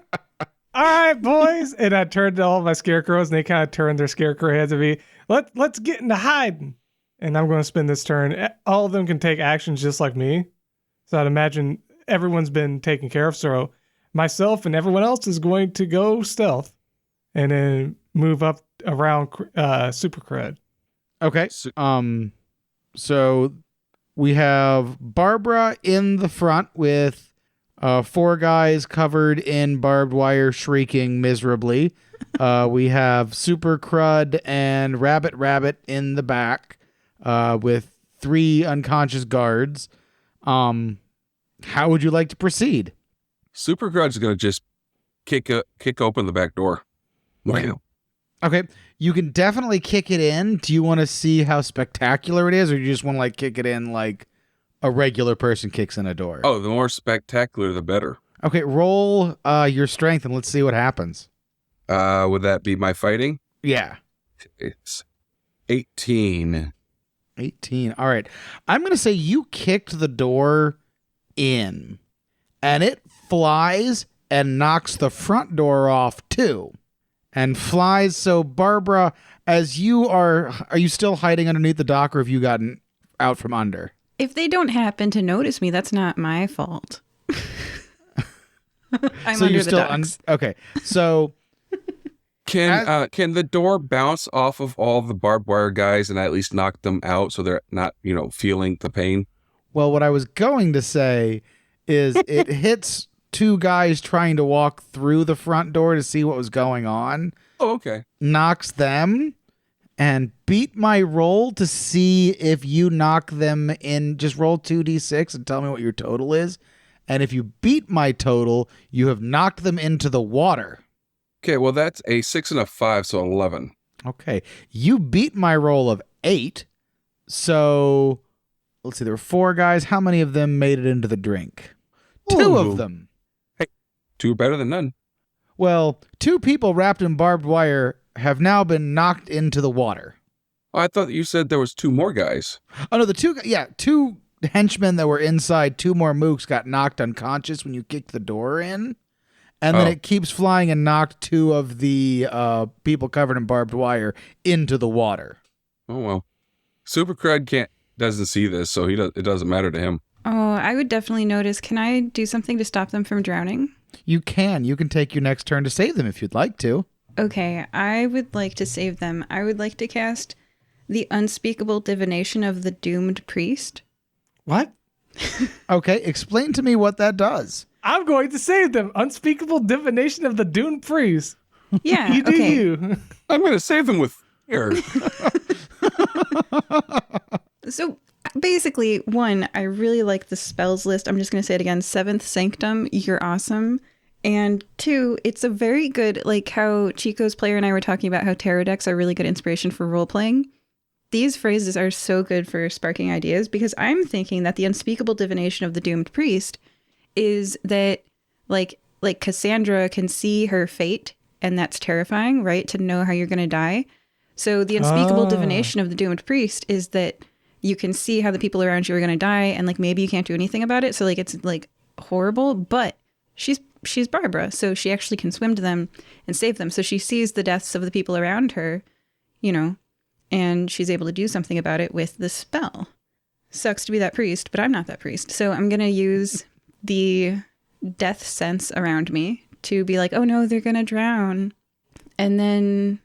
All right, boys. And I turned to all my scarecrows, and they kind of turned their scarecrow heads at me. Let's get into hiding. And I'm going to spend this turn. All of them can take actions just like me. So I'd imagine everyone's been taken care of. So myself and everyone else is going to go stealth and then move up around Super Crud. Okay. So we have Barbara in the front with 4 guys covered in barbed wire shrieking miserably. We have Super Crud and Rabbit in the back with 3 unconscious guards. How would you like to proceed? Super Grudge is going to just kick open the back door. Wow. Okay, you can definitely kick it in. Do you want to see how spectacular it is, or you just want to like kick it in like a regular person kicks in a door? Oh, the more spectacular, the better. Okay, roll your strength and let's see what happens. Would that be my fighting? Yeah. It's 18. 18. All right. I'm going to say you kicked the door in, and it flies and knocks the front door off too. And flies. So Barbara, as you are you still hiding underneath the dock, or have you gotten out from under? If they don't happen to notice me, that's not my fault. I'm So under you're the still docks. okay. So Can the door bounce off of all the barbed wire guys and at least knock them out so they're not, feeling the pain? well, what I was going to say is it hits 2 guys trying to walk through the front door to see what was going on, Oh, okay. knocks them, and beat my roll to see if you knock them in. Just roll 2d6 and tell me what your total is. And if you beat my total, you have knocked them into the water. Okay, well, that's a 6 and a 5, so 11. Okay. You beat my roll of 8. So, let's see. There were 4 guys. How many of them made it into the drink? 2 of them. 2 better than none. Well, 2 people wrapped in barbed wire have now been knocked into the water. Oh, I thought you said there was 2 more guys. Oh, no, 2 henchmen that were inside, 2 more mooks got knocked unconscious when you kicked the door in. and then it keeps flying and knocked 2 of the people covered in barbed wire into the water. Oh, well. Super Crud doesn't see this, so it doesn't matter to him. Oh, I would definitely notice. Can I do something to stop them from drowning? You can take your next turn to save them if you'd like to. Okay, I would like to save them. I would like to cast the unspeakable divination of the doomed priest. What? Okay, explain to me what that does. I'm going to save them. Unspeakable divination of the doomed priest. Yeah, You do okay. you. I'm going to save them with fear. So basically, 1, I really like the spells list. I'm just going to say it again. 7th Sanctum, you're awesome. And 2, it's a very good, like how Chico's player and I were talking about how tarot decks are really good inspiration for role-playing. These phrases are so good for sparking ideas because I'm thinking that the unspeakable divination of the doomed priest is that like Cassandra can see her fate, and that's terrifying, right? To know how you're going to die. So the unspeakable divination of the doomed priest is that you can see how the people around you are going to die, and like maybe you can't do anything about it. So like it's like horrible, but she's Barbara, so she actually can swim to them and save them. So she sees the deaths of the people around her, you know, and she's able to do something about it with the spell. Sucks to be that priest, but I'm not that priest. So I'm going to use the death sense around me to be like, oh no, they're going to drown. And then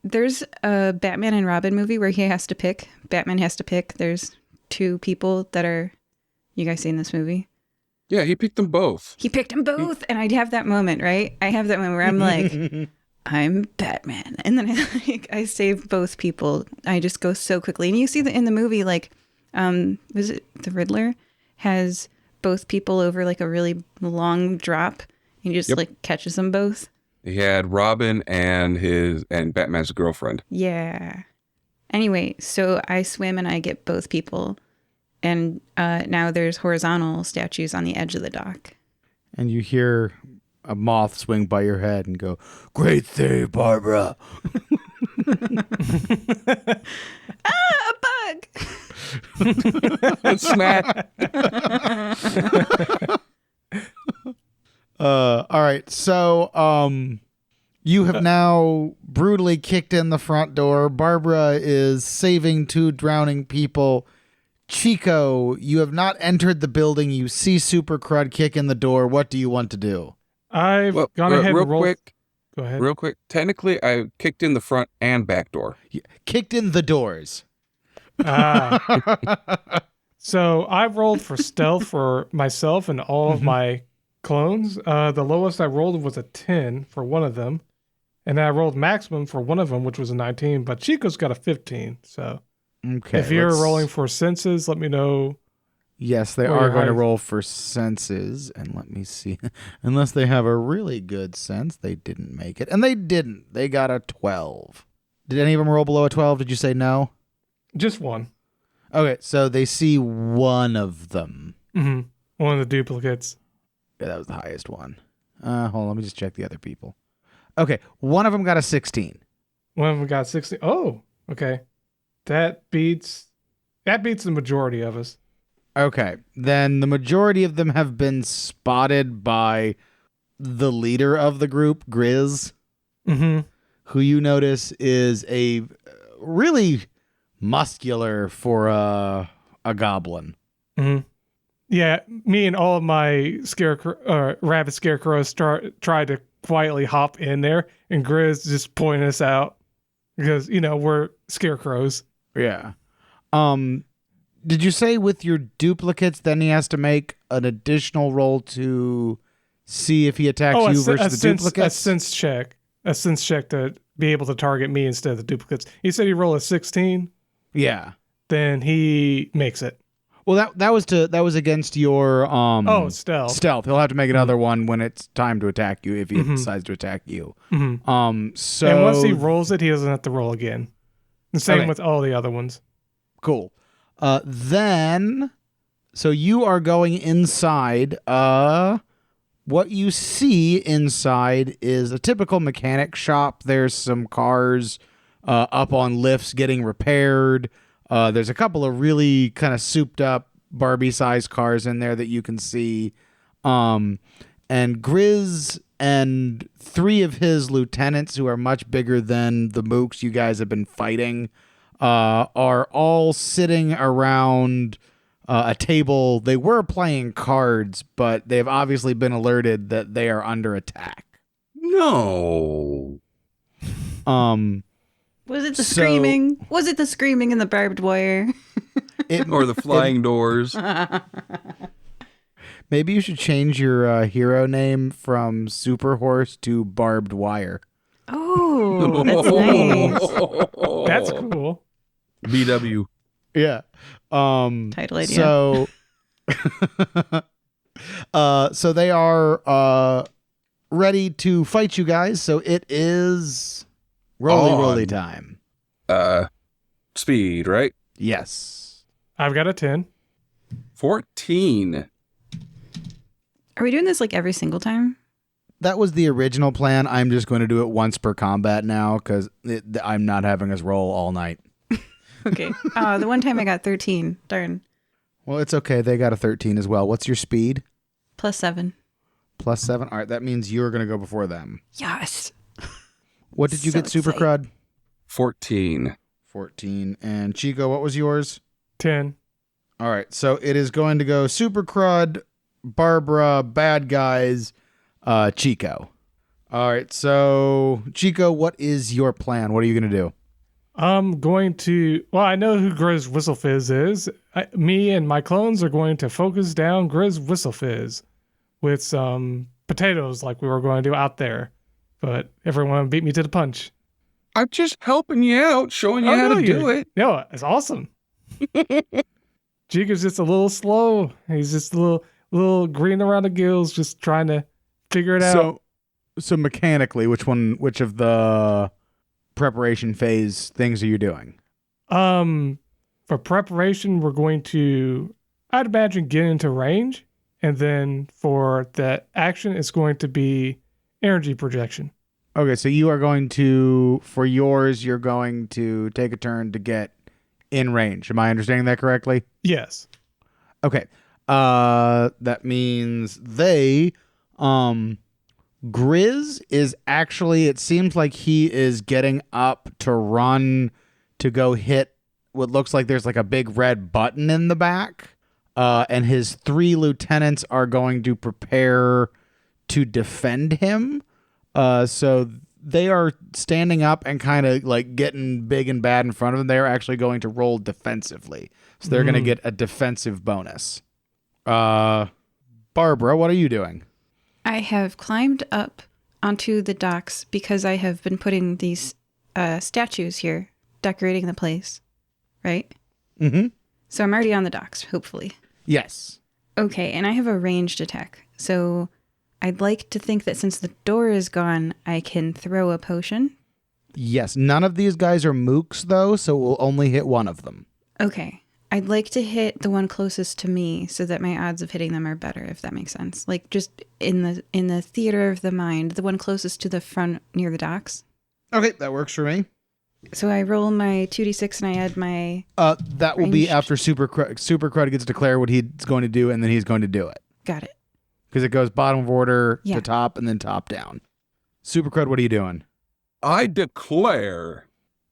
there's a Batman and Robin movie where Batman has to pick. There's 2 people that are, you guys seen this movie? Yeah, he picked them both. He picked them both. And I'd have that moment, right? I have that moment where I'm like, I'm Batman. And then I save both people. I just go so quickly. And you see that in the movie, like, was it the Riddler has both people over like a really long drop. He just like catches them both. He had Robin and Batman's girlfriend. Yeah. Anyway, so I swim and I get both people. And now there's horizontal statues on the edge of the dock. And you hear a moth swing by your head and go, "Great save, Barbara." A bug! Smack. All right. So, you have now brutally kicked in the front door. Barbara is saving 2 drowning people. Chico, you have not entered the building. You see Super Crud kick in the door. What do you want to do? I've gone ahead and rolled. Go ahead. Real quick. Technically, I kicked in the front and back door. You kicked in the doors. So I've rolled for stealth for myself and all of my clones. The lowest I rolled was a 10 for one of them. And then I rolled maximum for one of them, which was a 19. But Chico's got a 15. So Okay. if you're rolling for senses, let me know. Yes, they are going to roll for senses. And let me see. Unless they have a really good sense, they didn't make it. And they didn't. They got a 12. Did any of them roll below a 12? Did you say no? Just one. Okay, so they see one of them. Mm-hmm. One of the duplicates. Yeah, that was the highest one. Hold on, let me just check the other people. Okay, one of them got a 16. One of them got 16. Oh, okay. That beats the majority of us. Okay, then the majority of them have been spotted by the leader of the group, Grizz, who you notice is a really muscular for a goblin. Mm-hmm. Yeah, me and all of my rabbit scarecrows tried to quietly hop in there, and Grizz just pointed us out because we're scarecrows. Yeah. Did you say with your duplicates, then he has to make an additional roll to see if he attacks you versus the duplicates? A sense check to be able to target me instead of the duplicates. He said he rolled a 16. Yeah. Then he makes it. Well, that was against your stealth. Stealth. He'll have to make another one when it's time to attack you if he decides to attack you. So and once he rolls it, he doesn't have to roll again. The same with all the other ones. Cool. Then, so you are going inside. What you see inside is a typical mechanic shop. There's some cars up on lifts getting repaired. There's a couple of really kind of souped up Barbie-sized cars in there that you can see. And Grizz and 3 of his lieutenants, who are much bigger than the mooks you guys have been fighting, are all sitting around a table. They were playing cards, but they've obviously been alerted that they are under attack. No. Was it the screaming? Was it the screaming and the barbed wire? Or the flying doors. Maybe you should change your hero name from Super Horse to Barbed Wire. Oh, that's nice. That's cool. BW. Yeah. Title idea. So, so they are ready to fight you guys. So it is roly time. Speed, right? Yes. I've got a 10. 14. Are we doing this like every single time? That was the original plan. I'm just going to do it once per combat now because I'm not having us roll all night. Okay. The one time I got 13. Darn. Well, it's okay. They got a 13 as well. What's your speed? +7. +7. All right. That means you're going to go before them. Yes. What did you So get, Super excited. Crud? 14. 14. And Chico, what was yours? 10. All right. So it is going to go Super Crud, Barbara, bad guys, Chico. All right. So, Chico, what is your plan? What are you going to do? I'm going to. Well, I know who Grizz Whistlefizz is. Me and my clones are going to focus down Grizz Whistlefizz with some potatoes like we were going to do out there. But everyone beat me to the punch. I'm just helping you out, showing you how to do it. No, it's awesome. Chico's just a little slow. He's just a little green around the gills, just trying to figure it out. So mechanically, which of the preparation phase things are you doing? For preparation, we're going to, I'd imagine, get into range, and then for the action, it's going to be energy projection. Okay, so you are going to, for yours, you're going to take a turn to get in range. Am I understanding that correctly? Yes. Okay. That means Grizz is actually, it seems like he is getting up to run to go hit what looks like there's like a big red button in the back. And his 3 lieutenants are going to prepare to defend him. So they are standing up and kind of like getting big and bad in front of them. They're actually going to roll defensively. So they're going to get a defensive bonus. Barbara, what are you doing? I have climbed up onto the docks because I have been putting these statues here, decorating the place, right? Mm-hmm. So I'm already on the docks, hopefully. Yes. Okay, and I have a ranged attack. So I'd like to think that since the door is gone, I can throw a potion. Yes. None of these guys are mooks, though, so we'll only hit one of them. Okay. I'd like to hit the one closest to me so that my odds of hitting them are better, if that makes sense. Like just in the theater of the mind, the one closest to the front near the docks. Okay, that works for me. So I roll my 2d6 and I add my... that will be after Super Crud gets to declare what he's going to do, and then he's going to do it. Got it. Because it goes bottom of order Yeah. to top and then top down. Super Crud, what are you doing? I declare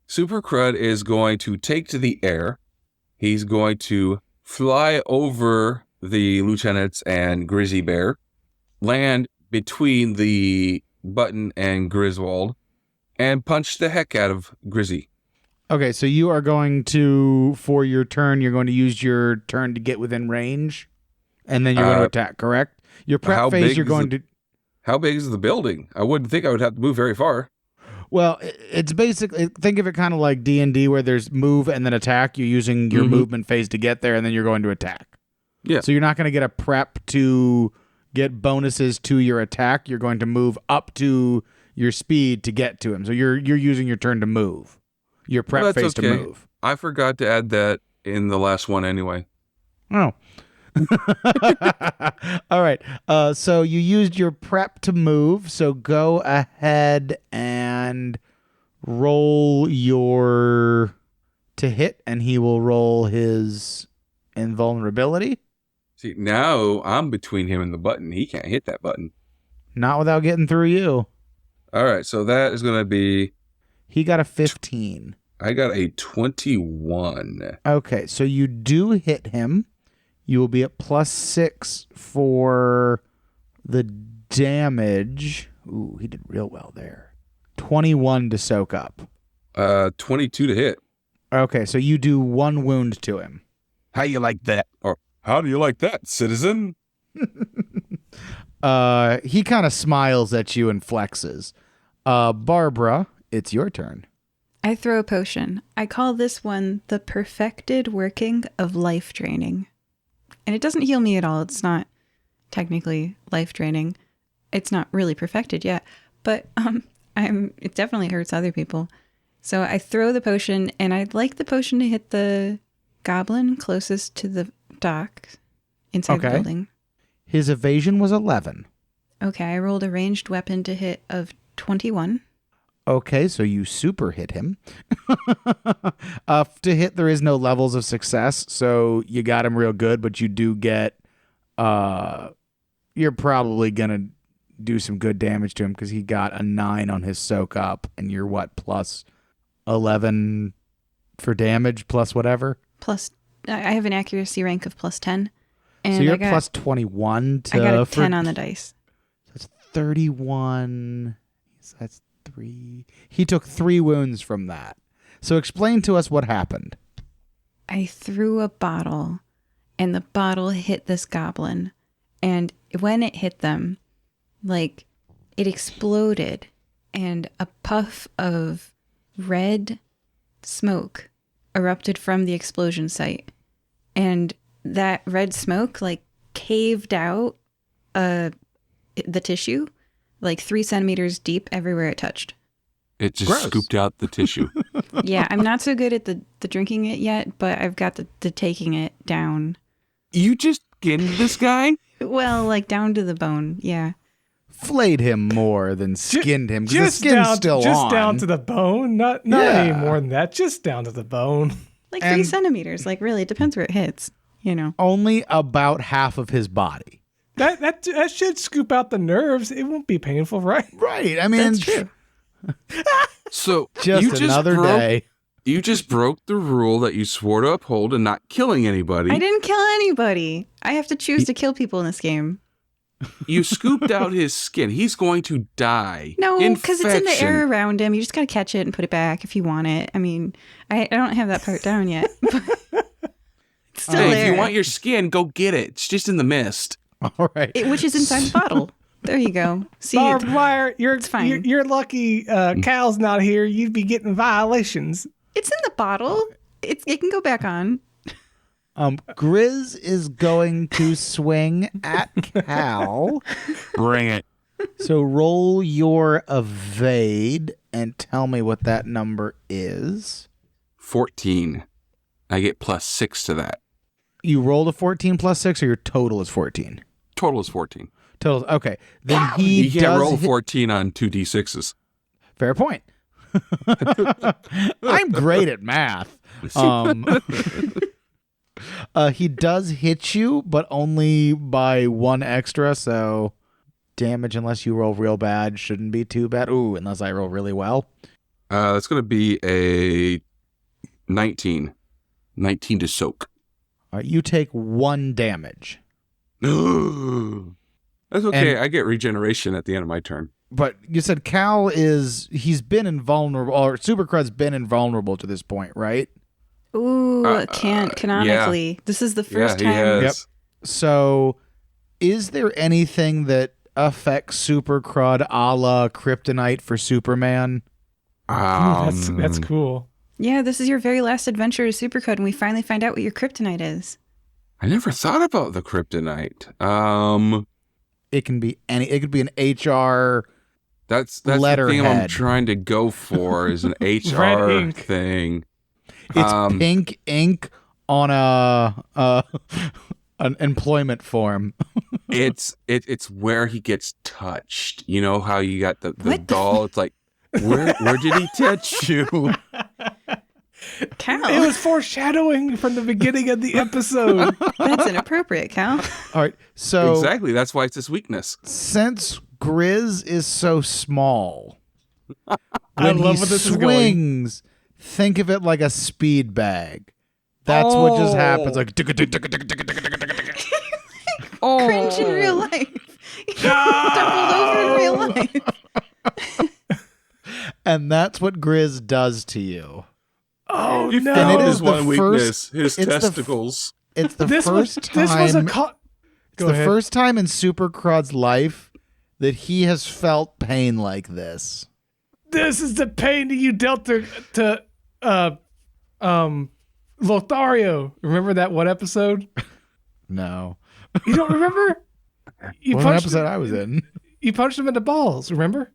Super Crud is going to take to the air. He's going to fly over the lieutenants and Grizzly Bear, land between the button and Griswold, and punch the heck out of Grizzy. Okay, so you are going to, for your turn, you're going to use your turn to get within range, and then you're going to attack, correct? Your prep phase, you're going to... How big is the building? I wouldn't think I would have to move very far. Well, it's basically, think of it kind of like D&D where there's move and then attack. You're using your movement phase to get there, and then you're going to attack. Yeah. So you're not going to get a prep to get bonuses to your attack. You're going to move up to your speed to get to him. So you're using your turn to move. Your prep phase to move. I forgot to add that in the last one anyway. Oh. All right. So you used your prep to move. So go ahead and roll your to hit, and he will roll his invulnerability. See, now I'm between him and the button. He can't hit that button. Not without getting through you. All right, so that is going to be... He got a 15. I got a 21. Okay, so you do hit him. You will be at +6 for the damage. Ooh, he did real well there. 21 to soak up. 22 to hit. Okay, so you do 1 wound to him. How you like that? Or how do you like that, citizen? He kind of smiles at you and flexes. Barbara, it's your turn. I throw a potion. I call this one the perfected working of life draining. And it doesn't heal me at all. It's not technically life draining. It's not really perfected yet, but it definitely hurts other people. So I throw the potion, and I'd like the potion to hit the goblin closest to the dock inside the building. His evasion was 11. Okay, I rolled a ranged weapon to hit of 21. Okay, so you super hit him. To hit, there is no levels of success, so you got him real good, but you do get... you're probably going to do some good damage to him because he got a 9 on his soak up, and you're what, plus 11 for damage, plus whatever? Plus, I have an accuracy rank of plus 10. And So you're plus 21 to... I got a 10 on the dice. That's 31. So that's 3. He took 3 wounds from that. So explain to us what happened. I threw a bottle, and the bottle hit this goblin. And when it hit them, like, it exploded, and a puff of red smoke erupted from the explosion site. And that red smoke, like, caved out the tissue, like 3 centimeters deep everywhere it touched. It just Gross. scooped out the tissue. Yeah, I'm not so good at the drinking it yet, but I've got the taking it down. You just skinned this guy? Well, like down to the bone, yeah. Flayed him more than skinned him, because the Just skin's down, still just on. down to the bone. Not Yeah. any more than that. Just down to the bone. Like 3 And- centimeters. Like, really, it depends where it hits, you know. Only about half of his body. That should scoop out the nerves. It won't be painful, right? Right. I mean, That's true. So just you another broke, day. You just broke the rule that you swore to uphold and not killing anybody. I didn't kill anybody. I have to choose to kill people in this game. You scooped out his skin. He's going to die. No, because it's in the Infection. air around him. You just got to catch it and put it back if you want it. I mean, I don't have that part down yet. But it's still Hey, there. if you want your skin, go get it. It's just in the mist. All right. Which is inside the bottle. There you go. See, Barbed wire, It's fine. You're lucky Cal's not here. You'd be getting violations. it's in the bottle. It can go back on. Grizz is going to swing at Cal. Bring it. So roll your evade and tell me what that number is. 14. I get +6 to that. You rolled a 14 plus 6, or your total is 14? Total is 14. Total. Okay. Then he You can't does roll hit- 14 on 2d6s. Fair point. I'm great at math. He does hit you, but only by 1 extra, so damage, unless you roll real bad, shouldn't be too bad. Ooh, unless I roll really well. That's going to be a 19. 19 to soak. All right, you take 1 damage. That's okay. And- I get regeneration at the end of my turn. But you said Cal he's been invulnerable, or Supercrud's been invulnerable to this point, right? Ooh, canonically. This is the first he time. has. Yep. So is there anything that affects Supercrud a la Kryptonite for Superman? That's cool. Yeah, this is your very last adventure as Supercode, and we finally find out what your kryptonite is. I never thought about the kryptonite. It can be it could be an HR. That's the thing I'm Letterhead. trying to go for is an Red HR ink. thing. It's pink ink on an employment form. It's where he gets touched. You know how you got the What the doll? It's like where did he touch you? Cal, It was foreshadowing from the beginning of the episode. that's inappropriate, Cal. All right. So Exactly. That's why it's his weakness. since Grizz is so small. I When love he where this is going. swings, think of it like a speed bag. That's what just happens. Like, Cringe in real life. Doubled over in real life. and that's what Grizz does to you. Oh He no! found And it his is one the weakness, first- his it's the f- testicles. It's the This first time. This was a. It's Go the ahead. first time in Super Crud's life that he has felt pain like this. This is the pain that you dealt to Lothario. Remember that one episode? No. You don't remember? You What punched episode him, I was in? You punched him in the balls. Remember?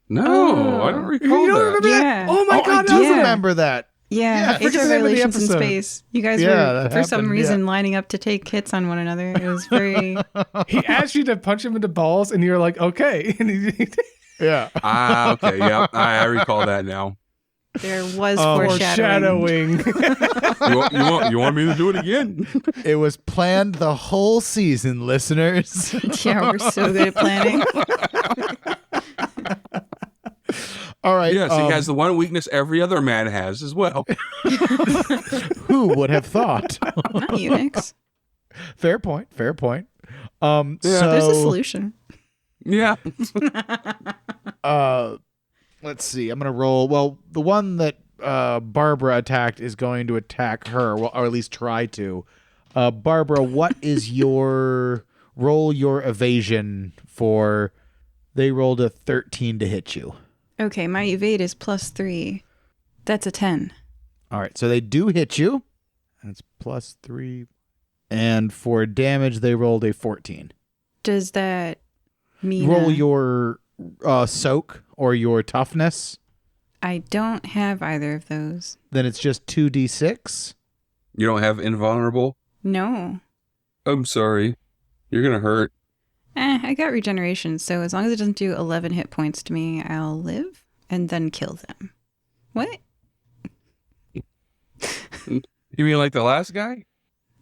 No, I don't You recall don't that. remember Yeah. that? Oh my I god! do that was yeah. remember that. Yeah, Yeah, HR forget the name of the violations in episode. space. You guys Yeah, were, that for some happened, reason, lining up to take hits on one another. It was very... He asked you to punch him in the balls, and you're like, okay. And he, Yeah. Ah, okay, yep, I recall that now. There was Oh, foreshadowing. foreshadowing. You want me to do it again? It was planned the whole season, listeners. Yeah, we're so good at planning. All right. Yes, he has the one weakness every other man has as well. Who would have thought? Not Unix. Fair point. Fair point. Yeah. There's a So, solution. Yeah. let's see. I'm gonna roll. Well, the one that Barbara attacked is going to attack her, well, or at least try to. Barbara, what is your roll? Your evasion for? They rolled a 13 to hit you. Okay, my evade is +3. That's a 10. All right, so they do hit you, and it's +3. And for damage, they rolled a 14. Does that mean... Roll your soak or your toughness. I don't have either of those. Then it's just 2d6. You don't have invulnerable? No. I'm sorry. You're going to hurt. I got regeneration, so as long as it doesn't do 11 hit points to me, I'll live and then kill them. What? You mean like the last guy?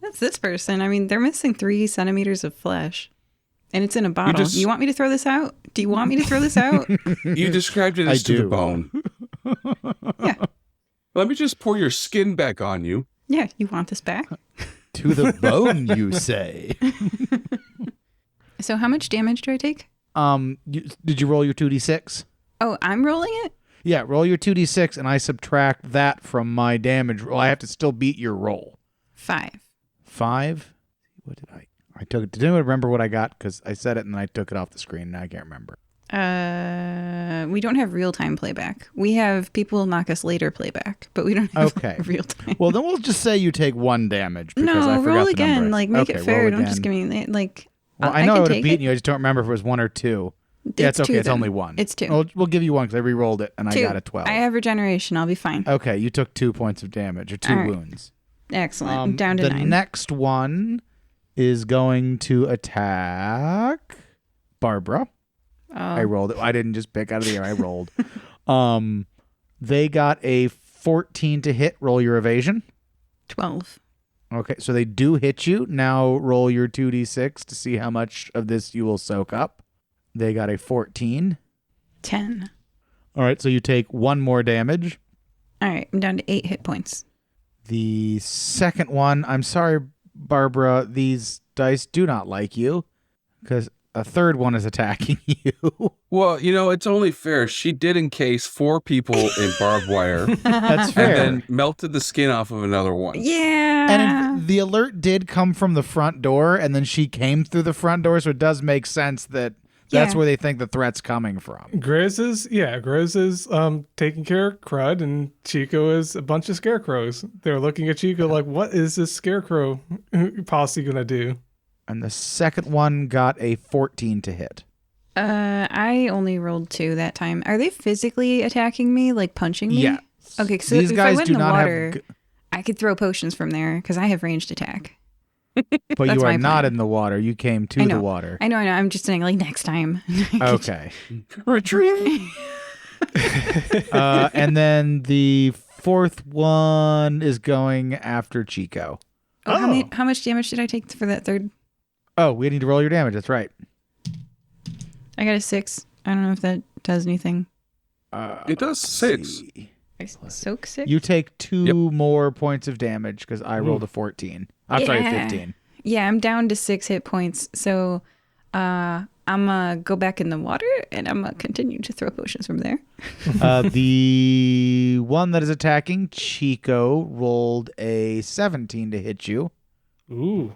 That's this person. I mean, they're missing 3 centimeters of flesh. And it's in a bottle. just- You want me to throw this out? Do you want me to throw this out? You described it I as to the do. bone. Yeah. Let me just pour your skin back on you. Yeah, you want this back? To the bone, you say. So how much damage do I take? Did you roll your 2d6? Oh, I'm rolling it? Yeah, roll your 2d6, and I subtract that from my damage roll. I have to still beat your roll. 5. 5? What did I took it. Did anyone remember what I got? Because I said it and then I took it off the screen and I can't remember. We don't have real-time playback. We have people knock us later playback, but we don't have Okay. real-time. Well, then we'll just say you take 1 damage because I No, forgot roll the again. number. Like, make Okay, it fair. roll Don't just give again. me, like... Well, I know I can would have take beaten it. you. I just don't remember if it was 1 or 2. Yeah, it's okay. 2 It's then. only 1. It's 2. We'll give you 1 because I re-rolled it and 2. I got a 12. I have regeneration. I'll be fine. Okay, you took 2 points of damage or 2 All right. wounds. Excellent. I'm down to the 9. next one is going to attack Barbara. I rolled it. I didn't just pick out of the air. I rolled. They got a 14 to hit. Roll your evasion. 12. Okay, so they do hit you. Now roll your 2d6 to see how much of this you will soak up. They got a 14. 10. All right, so you take 1 more damage. All right. I'm down to 8 hit points. The second one, I'm sorry, Barbara, these dice do not like you because a third one is attacking you. Well, it's only fair. She did encase 4 people in barbed wire That's fair. and then melted the skin off of another one. Yeah. And the alert did come from the front door, and then she came through the front door, so it does make sense that that's Yeah. where they think the threat's coming from. Grizz is taking care of Crud, and Chico is a bunch of scarecrows. They're looking at Chico like, what is this scarecrow posse gonna do? And the second one got a 14 to hit. I only rolled 2 that time. Are they physically attacking me, like punching me? Yeah. Okay, so These if guys I went do in the not water, have... I could throw potions from there because I have ranged attack. But That's you are my not plan. in the water. You came to I know. the water. I know. I'm just saying, like, next time. Okay. Retreat. And then the fourth one is going after Chico. Oh, how much damage did I take for that third? Oh, we need to roll your damage. That's right. I got a 6. I don't know if that does anything. It does 6. See. I soak 6? You take 2 more points of damage because I rolled a 14. I'm sorry, 15. Yeah, I'm down to 6 hit points. So I'm going to go back in the water and I'm going to continue to throw potions from there. The one that is attacking, Chico, rolled a 17 to hit you. Ooh.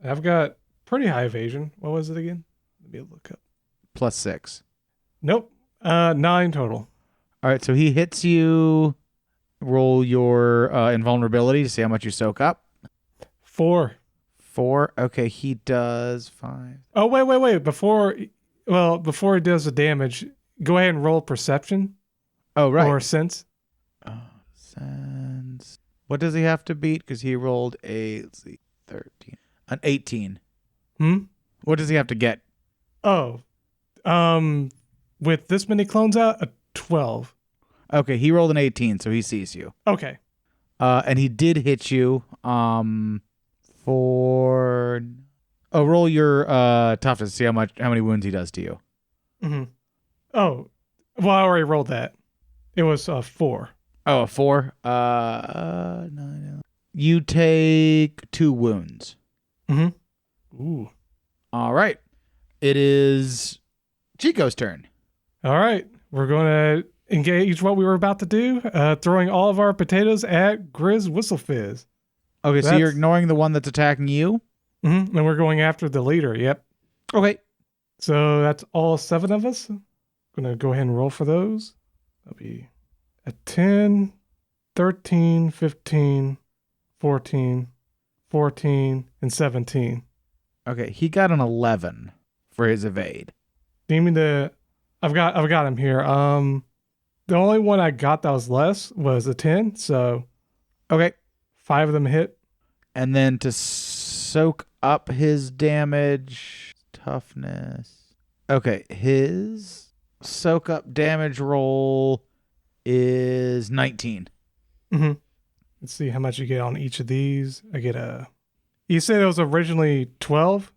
I've got pretty high evasion. What was it again? Let me look up. Plus 6. Nope. 9 total. All right, so he hits you. Roll your invulnerability to see how much you soak up. 4. 4. Okay, he does 5. Oh, wait. Before he does the damage, go ahead and roll perception Oh, right. or sense. Sense. What does he have to beat? Because he rolled a 13, an 18. What does he have to get? Oh, with this many clones out, a 12. Okay, he rolled an 18, so he sees you. Okay. And he did hit you. For roll your toughness to see how many wounds he does to you. Mm-hmm. Oh, well, I already rolled that. It was 4. Oh, a 4. 9. You take 2 wounds. Mm-hmm. Ooh. All right. It is Chico's turn. All right. We're going to engage what we were about to do, throwing all of our potatoes at Grizz Whistlefizz. Okay, so you're ignoring the one that's attacking you? Mm-hmm. And we're going after the leader. Yep. Okay. So that's all 7 of us. Going to go ahead and roll for those. That'll be a 10, 13, 15, 14, 14, and 17. Okay, he got an 11 for his evade. Need me to... I've got him here. The only one I got that was less was a 10, so... Okay. 5 of them hit. And then to soak up his damage, toughness. Okay, his soak up damage roll is 19. Mm-hmm. Let's see how much you get on each of these. I get a... You said it was originally 12?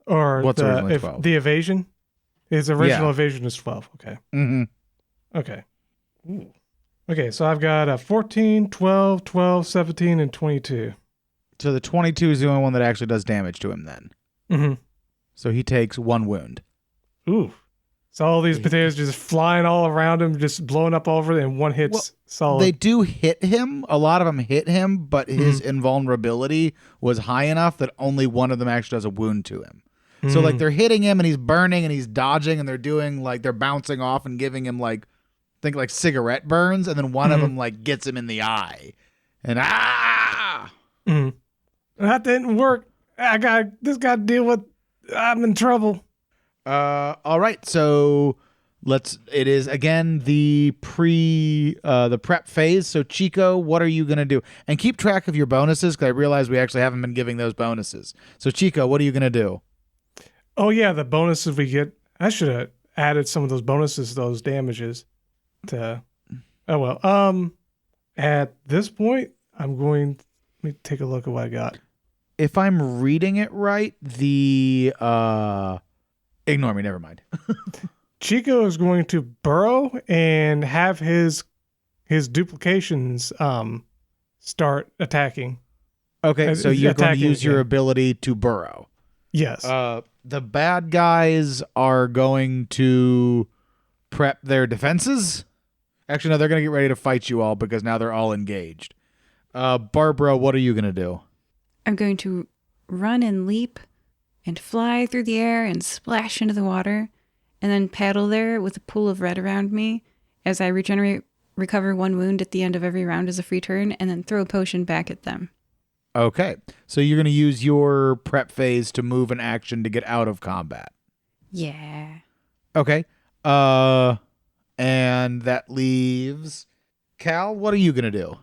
Or what's originally 12? The evasion? His original evasion is 12. Okay. Mm-hmm. Okay. Ooh. Okay, so I've got a 14, 12, 12, 17, and 22. So the 22 is the only one that actually does damage to him then. Mm-hmm. So he takes 1 wound. Ooh. So all these potatoes just flying all around him, just blowing up all over, and one hits solid. They do hit him. A lot of them hit him, but his invulnerability was high enough that only one of them actually does a wound to him. So like they're hitting him and he's burning and he's dodging and they're doing like they're bouncing off and giving him like cigarette burns, and then one of them like gets him in the eye. And That didn't work. This got to deal with. I'm in trouble. All right, so it is again the prep phase. So Chico, what are you gonna do? And keep track of your bonuses, because I realize we actually haven't been giving those bonuses. So Chico, what are you gonna do? Oh yeah, the bonuses we get. I should have added some of those bonuses, those damages. At this point, let me take a look at what I got. If I'm reading it right, ignore me, never mind. Chico is going to burrow and have his duplications start attacking. Okay, so you're going to use your ability to burrow. Yes. The bad guys are going to prep their defenses. Actually, no, they're going to get ready to fight you all because now they're all engaged. Barbara, what are you going to do? I'm going to run and leap and fly through the air and splash into the water and then paddle there with a pool of red around me as I recover 1 wound at the end of every round as a free turn, and then throw a potion back at them. Okay, so you're going to use your prep phase to move an action to get out of combat. Yeah. Okay. And that leaves Cal. What are you going to do?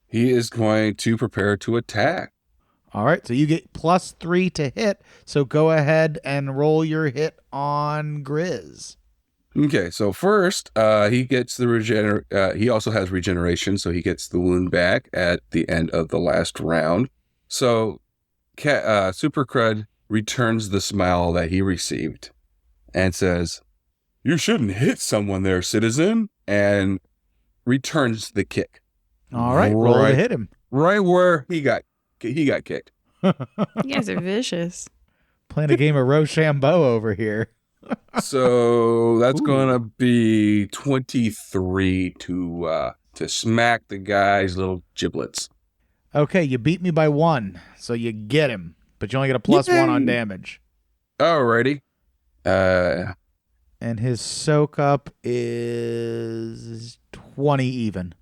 He is going to prepare to attack. All right, so you get +3 to hit. So go ahead and roll your hit on Grizz. Okay, so first, he gets the he also has regeneration, so he gets the wound back at the end of the last round. So, Super Crud returns the smile that he received and says, You shouldn't hit someone there, citizen. And returns the kick. All right, roll to Right. hit him. Right where he got kicked. You guys are vicious. Playing a game of Rochambeau over here. So that's Ooh. gonna be 23 to smack the guy's little giblets. Okay, you beat me by 1, so you get him, but you only get a +1 on Yay. damage. Alrighty. And his soak up is 20 even.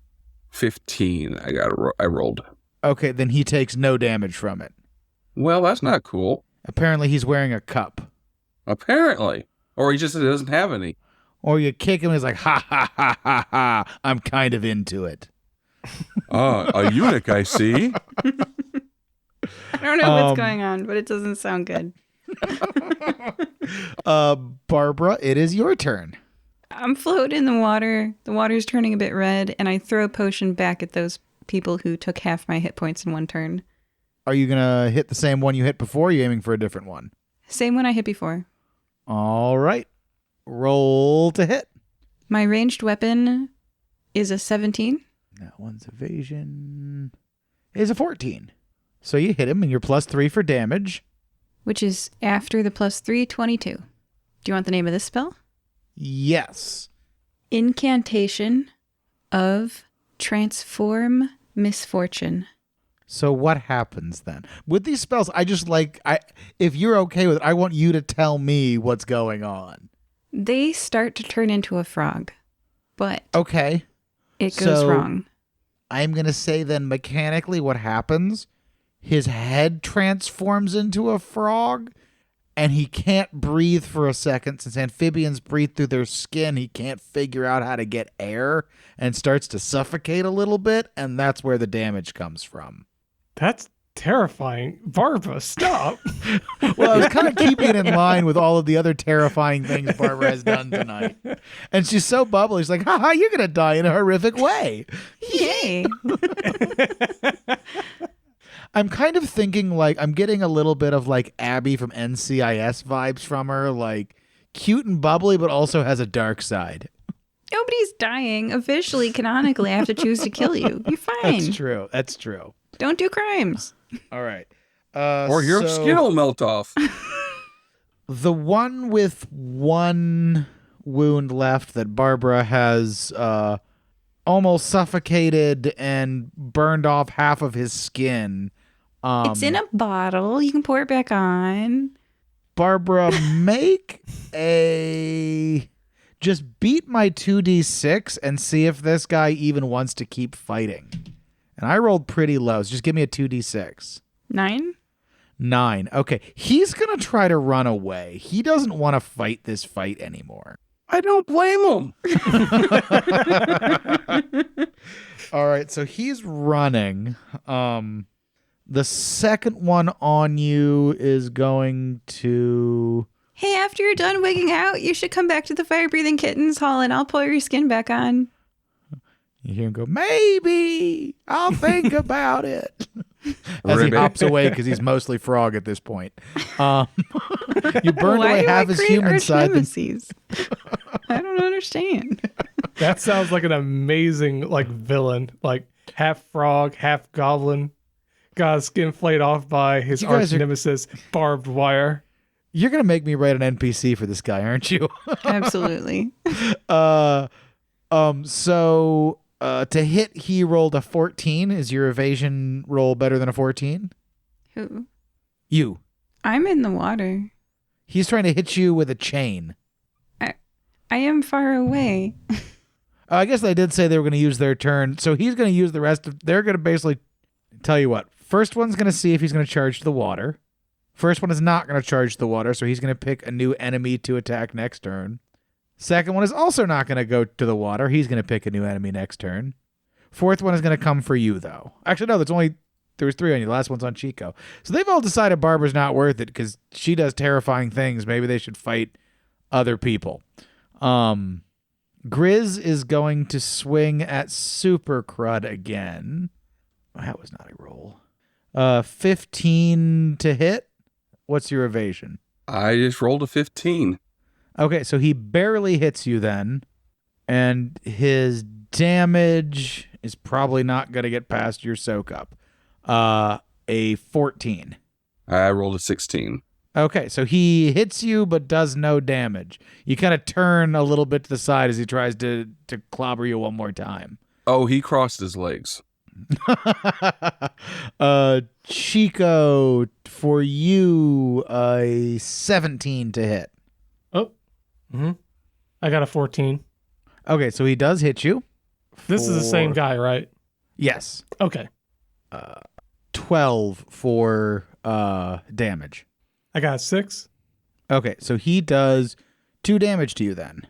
15. I rolled. Okay, then he takes no damage from it. Well, that's not cool. Apparently he's wearing a cup. Apparently. Or he just doesn't have any. Or you kick him and he's like, ha ha ha ha ha, I'm kind of into it. A eunuch, I see. I don't know what's going on, but it doesn't sound good. Barbara, it is your turn. I'm floating in the water. The water's turning a bit red, and I throw a potion back at those people who took half my hit points in one turn. Are you going to hit the same one you hit before, or are you aiming for a different one? Same one I hit before. All right. Roll to hit. My ranged weapon is a 17. That one's evasion is a 14. So you hit him, and you're +3 for damage. Which is after the +3, 22. Do you want the name of this spell? Yes. Incantation of Transform Misfortune. So what happens then? With these spells, if you're okay with it, I want you to tell me what's going on. They start to turn into a frog, but Okay. it goes So- wrong. I'm going to say then mechanically what happens, his head transforms into a frog and he can't breathe for a second. Since amphibians breathe through their skin, he can't figure out how to get air and starts to suffocate a little bit, and that's where the damage comes from. That's terrifying. Barbara, stop. Well, I was kind of keeping it in line with all of the other terrifying things Barbara has done tonight. And she's so bubbly. She's like, haha, you're going to die in a horrific way. Yay! I'm kind of thinking like I'm getting a little bit of like Abby from NCIS vibes from her, like cute and bubbly, but also has a dark side. Nobody's dying. Officially, canonically, I have to choose to kill you. You're fine. That's true. That's true. Don't do crimes. All right. Or your skin will melt off. The one with one wound left that Barbara has almost suffocated and burned off half of his skin. It's in a bottle. You can pour it back on. Barbara, just beat my 2d6 and see if this guy even wants to keep fighting. And I rolled pretty low, so just give me a 2d6. 9? 9. Okay, he's going to try to run away. He doesn't want to fight this fight anymore. I don't blame him. All right, so he's running. The second one on you is going to... Hey, after you're done wigging out, you should come back to the fire-breathing kittens hall and I'll pull your skin back on. You hear him go, maybe I'll think about it. As he Ribbit. hops away because he's mostly frog at this point. You burned Why away do half I his create human arch side. nemesis? I don't understand. That sounds like an amazing villain, like half frog, half goblin. Got his skin flayed off by his You guys arch are- nemesis, barbed wire. You're going to make me write an NPC for this guy, aren't you? Absolutely. So to hit, he rolled a 14. Is your evasion roll better than a 14? Who? You. I'm in the water. He's trying to hit you with a chain. I am far away. I guess they did say they were going to use their turn. So he's going to use the rest of... They're going to basically tell you what. First one's going to see if he's going to charge the water. First one is not going to charge the water, so he's going to pick a new enemy to attack next turn. Second one is also not going to go to the water. He's going to pick a new enemy next turn. Fourth one is going to come for you, though. Actually, no, there was 3 on you. The last one's on Chico. So they've all decided Barbara's not worth it because she does terrifying things. Maybe they should fight other people. Grizz is going to swing at Super Crud again. That was not a roll. 15 to hit. What's your evasion? I just rolled a 15. Okay, so he barely hits you then, and his damage is probably not going to get past your soak up. A 14. I rolled a 16. Okay, so he hits you but does no damage. You kind of turn a little bit to the side as he tries to clobber you one more time. Oh, he crossed his legs. Chico, for you, a 17 to hit. Oh. I got a 14. Okay, so he does hit you. This is the same guy, right? Yes. Okay. 12 for damage. I got a 6. Okay, so he does 2 damage to you then.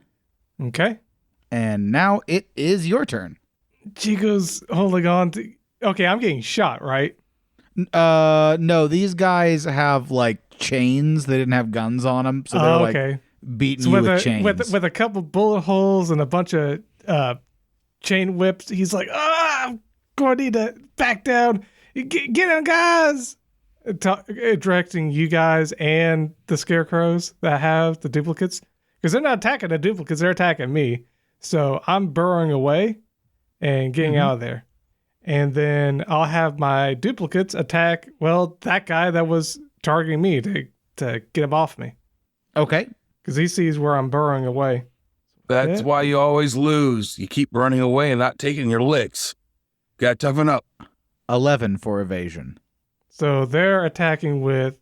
Okay. And now it is your turn. Chico's holding on to... Okay, I'm getting shot, right? No, these guys have like chains. They didn't have guns on them, so they're like beating you with chains. With a couple bullet holes and a bunch of chain whips, he's like, I'm going to need to back down. Get him, guys! Directing you guys and the scarecrows that have the duplicates. Because they're not attacking the duplicates, they're attacking me. So I'm burrowing away and getting out of there. And then I'll have my duplicates attack, that guy that was targeting me to get him off me. Okay. Because he sees where I'm burrowing away. That's why you always lose. You keep running away and not taking your licks. Gotta toughen up. 11 for evasion. So they're attacking with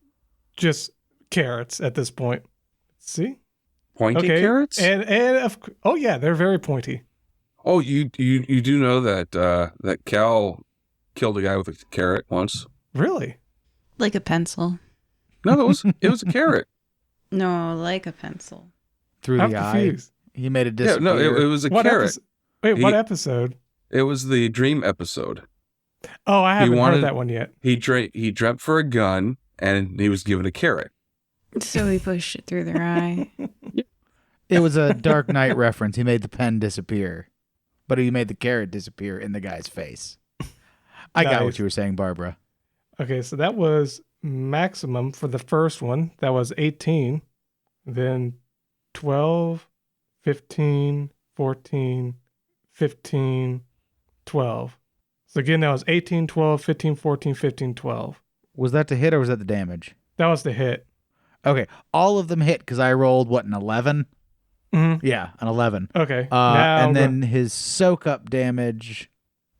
just carrots at this point. See? Pointy carrots? And they're very pointy. Oh, you do know that that Cal killed a guy with a carrot once? Really? Like a pencil. No, it was a carrot. No, like a pencil. Through I'm the confused. eye. He made it disappear. Yeah, no, it was a carrot. What episode? It was the dream episode. Oh, I haven't heard that one yet. He dreamt for a gun, and he was given a carrot. So he pushed it through their eye. It was a Dark Knight reference. He made the pen disappear, but he made the carrot disappear in the guy's face. I got what you were saying, Barbara. Okay, so that was maximum for the first one. That was 18. Then 12, 15, 14, 15, 12. So again, that was 18, 12, 15, 14, 15, 12. Was that the hit or was that the damage? That was the hit. Okay, all of them hit because I rolled, an 11? Mm-hmm. Yeah, an 11. Okay. And then his soak-up damage,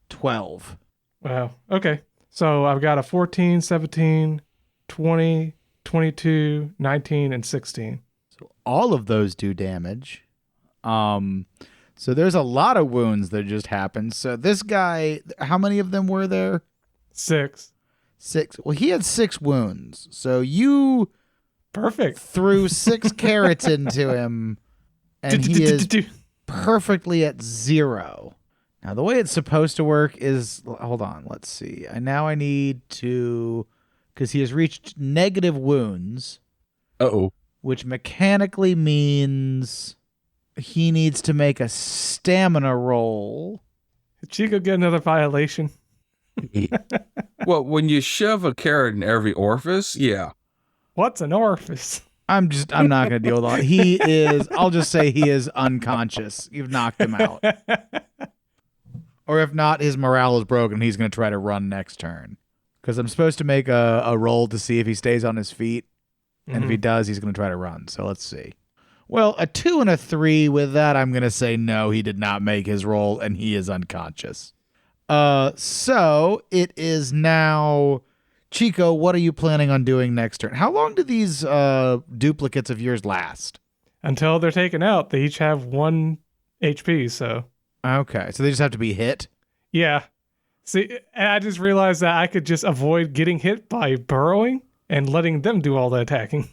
12. Wow. Okay. So I've got a 14, 17, 20, 22, 19, and 16. So all of those do damage. So there's a lot of wounds that just happened. So this guy, how many of them were there? 6. 6. Well, he had 6 wounds. So you Perfect. threw 6 carrots into him, and he is perfectly at 0. Now, the way it's supposed to work is, hold on, let's see. I need to, because he has reached negative wounds. Uh-oh. Which mechanically means he needs to make a stamina roll. Did Chico get another violation? Well, when you shove a carrot in every orifice, yeah. What's an orifice? I'm not going to deal with all. He is, I'll just say he is unconscious. You've knocked him out. Or if not, his morale is broken. He's going to try to run next turn. Because I'm supposed to make a roll to see if he stays on his feet. And if he does, he's going to try to run. So let's see. Well, a 2 and a 3. With that, I'm going to say no, he did not make his roll, and he is unconscious. So it is now... Chico, what are you planning on doing next turn? How long do these duplicates of yours last? Until they're taken out, they each have 1 HP, so... Okay, so they just have to be hit? Yeah. See, and I just realized that I could just avoid getting hit by burrowing and letting them do all the attacking.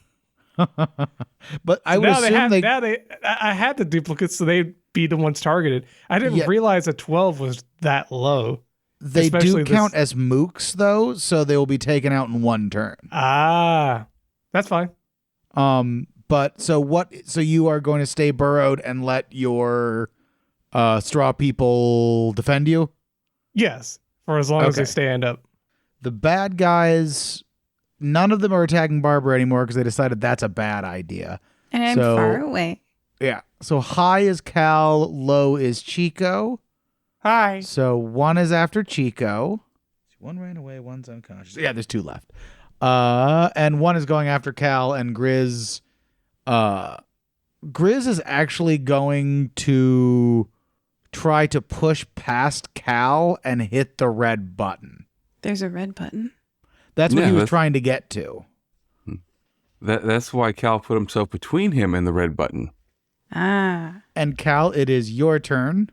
But I would assume I had the duplicates, so they'd be the ones targeted. I didn't realize that 12 was that low. They do count as mooks, though, so they will be taken out in 1 turn. Ah, that's fine. But so you are going to stay burrowed and let your straw people defend you? Yes, for as long as they stand up. The bad guys, none of them are attacking Barbara anymore because they decided that's a bad idea. And I'm So- far away. Yeah. So high is Cal, low is Chico. Hi. So 1 is after Chico. 1 ran away, 1's unconscious. Yeah, there's 2 left. And 1 is going after Cal, and Grizz. Grizz is actually going to try to push past Cal and hit the red button. There's a red button. That's what Yeah, he was that's- trying to get to. That's why Cal put himself between him and the red button. Ah. And Cal, it is your turn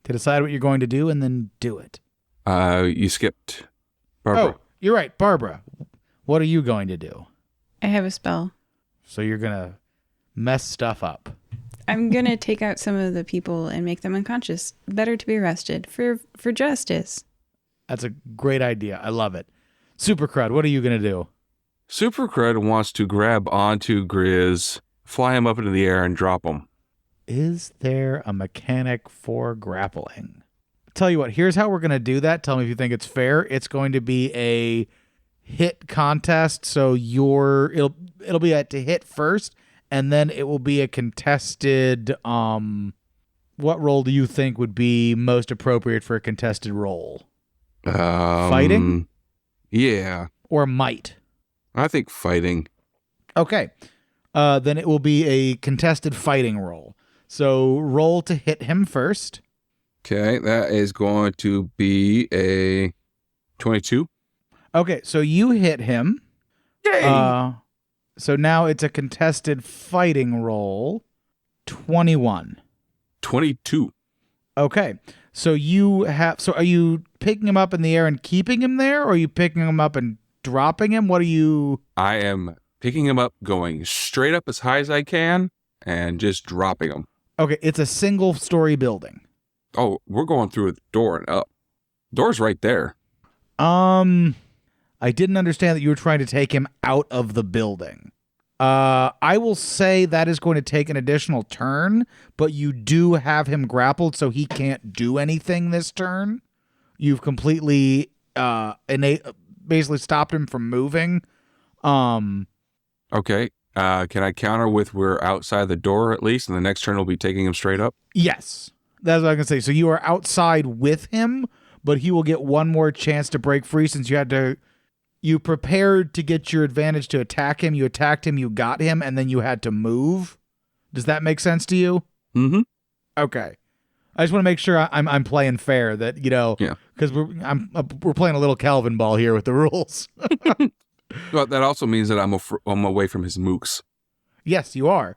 to decide what you're going to do and then do it. You skipped Barbara. Oh, you're right, Barbara. What are you going to do? I have a spell. So you're going to mess stuff up. I'm going to take out some of the people and make them unconscious. Better to be arrested for justice. That's a great idea. I love it. Super Crud, what are you going to do? Super Crud wants to grab onto Grizz, fly him up into the air, and drop him. Is there a mechanic for grappling? Tell you what, here's how we're going to do that. Tell me if you think it's fair. It's going to be a hit contest. So it'll be to hit first, and then it will be a contested what role do you think would be most appropriate for a contested role? Fighting? Yeah. Or might? I think fighting. Okay. Then it will be a contested fighting roll. So roll to hit him first. Okay, that is going to be a 22. Okay, so you hit him. So now it's a contested fighting roll. 21. 22. Okay. So are you picking him up in the air and keeping him there, or are you picking him up and dropping him? What are you? I am picking him up, going straight up as high as I can, and just dropping him. Okay, it's a single-story building. Oh, we're going through the door and up. Door's right there. I didn't understand that you were trying to take him out of the building. I will say that is going to take an additional turn, but you do have him grappled, so he can't do anything this turn. You've completely basically stopped him from moving. Okay. Can I counter with we're outside the door at least, and the next turn will be taking him straight up? Yes, that's what I can say. So you are outside with him, but he will get one more chance to break free since you prepared to get your advantage to attack him. You attacked him, you got him, and then you had to move. Does that make sense to you? Mm-hmm. Okay. I just want to make sure I'm playing fair. That because we're playing a little Calvin ball here with the rules. But that also means that I'm away from his mooks. Yes, you are.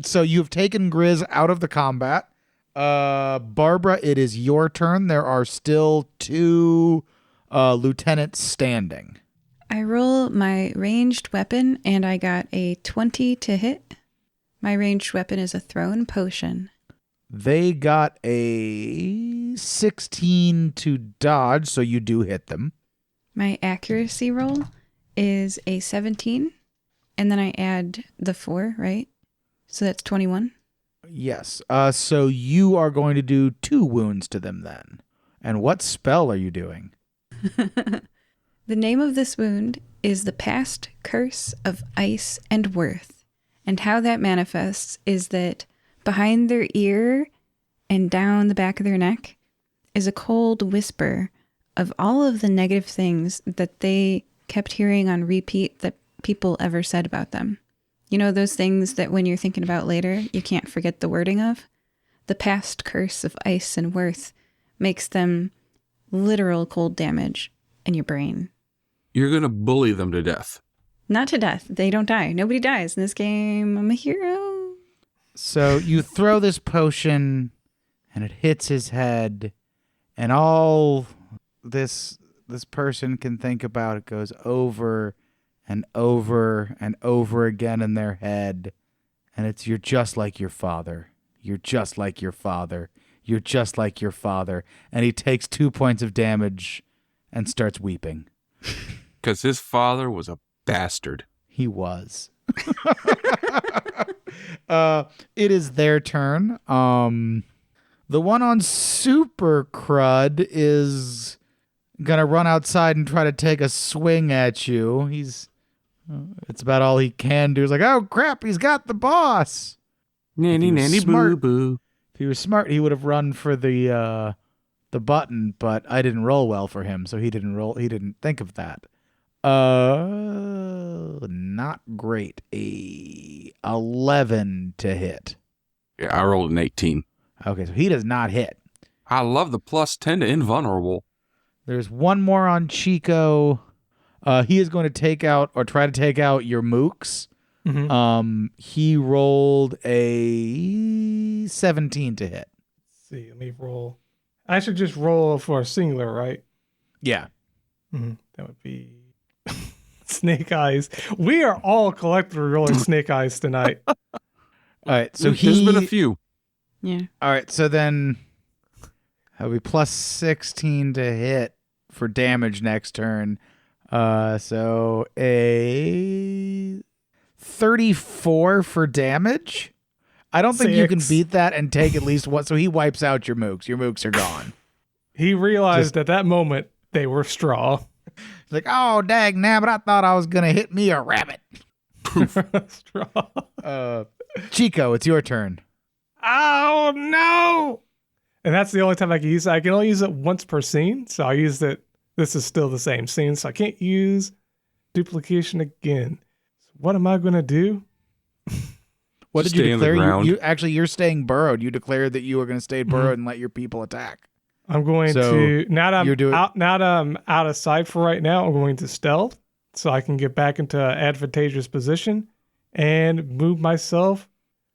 So you've taken Grizz out of the combat. Barbara, it is your turn. There are still 2 lieutenants standing. I roll my ranged weapon, and I got a 20 to hit. My ranged weapon is a thrown potion. They got a 16 to dodge, so you do hit them. My accuracy roll is a 17, and then I add the 4, right? So that's 21. Yes. So you are going to do 2 wounds to them then. And what spell are you doing? The name of this wound is the Past Curse of Ice and Worth. And how that manifests is that behind their ear and down the back of their neck is a cold whisper of all of the negative things that they kept hearing on repeat that people ever said about them. You know, those things that when you're thinking about later, you can't forget the wording of? The Past Curse of Ice and Worth makes them literal cold damage in your brain. You're going to bully them to death. Not to death. They don't die. Nobody dies in this game. I'm a hero. So you throw this potion, and it hits his head, and all this person can think about it goes over and over and over again in their head, and it's "You're just like your father. You're just like your father. You're just like your father." And he takes 2 points of damage and starts weeping. Because his father was a bastard. He was. It is their turn. The one on Super Crud is gonna run outside and try to take a swing at you. He's It's about all he can do. He's like, oh crap, he's got the boss. Nanny, nanny, boo, boo. If he was smart, he would have run for the button, but I didn't roll well for him, so he didn't roll. He didn't think of that. Not great. A 11 to hit. Yeah, I rolled an 18. Okay, so he does not hit. I love the plus 10 to invulnerable. There's one more on Chico. He is going to take out or try to take out your mooks. Mm-hmm. He rolled a 17 to hit. Let's see, let me roll. I should just roll for a singular, right? Yeah. Mm-hmm. That would be Snake Eyes. We are all collectively rolling Snake Eyes tonight. All right. So There's been a few. Yeah. All right. So then that'll be plus 16 to hit for damage next turn. So a 34 for damage. I don't think you can 6. beat that and take at least one. So he wipes out your mooks. Your mooks are gone. He realized at that moment they were straw. It's like, oh, dag nabbit, I thought I was going to hit me a rabbit. Straw. Chico, it's your turn. Oh, no. And that's the only time I can use it. I can only use it once per scene. So I used it. This is still the same scene. So I can't use duplication again. So what am I going to do? What did Stay you in the declare? ground. You're staying burrowed. You declared that you were going to stay burrowed and let your people attack. I'm going So, to now that you're doing- I'm out of sight for right now. I'm going to stealth so I can get back into an advantageous position and move myself.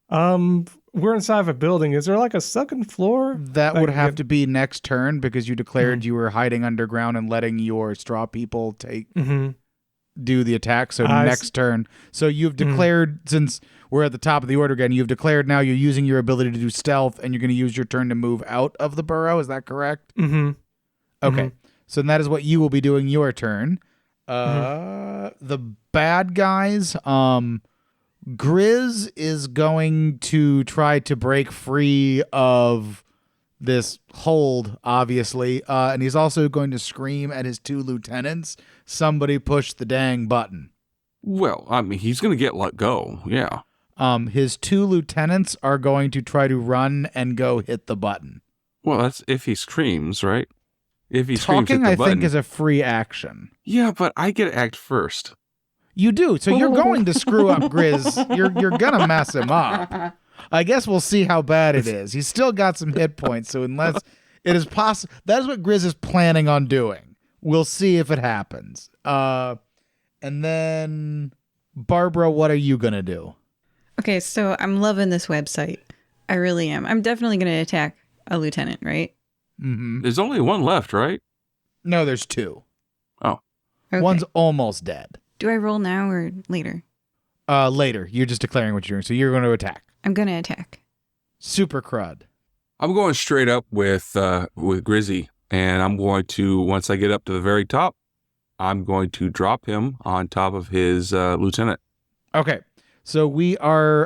We're inside of a building. Is there like a second floor? That I would can have get- to be next turn because you declared you were hiding underground and letting your straw people do the attack. So next turn. So you've declared, since we're at the top of the order again, you've declared now you're using your ability to do stealth and you're going to use your turn to move out of the burrow. Is that correct? Mm-hmm. Okay. So that is what you will be doing your turn. The bad guys, Grizz is going to try to break free of this hold, obviously, and he's also going to scream at his two lieutenants, somebody push the dang button. Well, I mean, he's going to get let go. Yeah. His two lieutenants are going to try to run and go hit the button. Well, that's if he screams, right? If he screams, hit Talking, the I button. think, is a free action. Yeah, but I get to act first. You do, so you're going to screw up Grizz. You're gonna mess him up. I guess we'll see how bad it is. He's still got some hit points, so unless it is possible, that is what Grizz is planning on doing. We'll see if it happens. And then, Barbara, what are you gonna do? Okay, so I'm loving this website. I really am. I'm definitely going to attack a lieutenant, right? Mm-hmm. There's only one left, right? No, there's two. Okay. One's almost dead. Do I roll now or later? Later. You're just declaring what you're doing, so you're going to attack. I'm going to attack. Super crud. I'm going straight up with Grizzy, and I'm going to, once I get up to the very top, I'm going to drop him on top of his lieutenant. Okay. So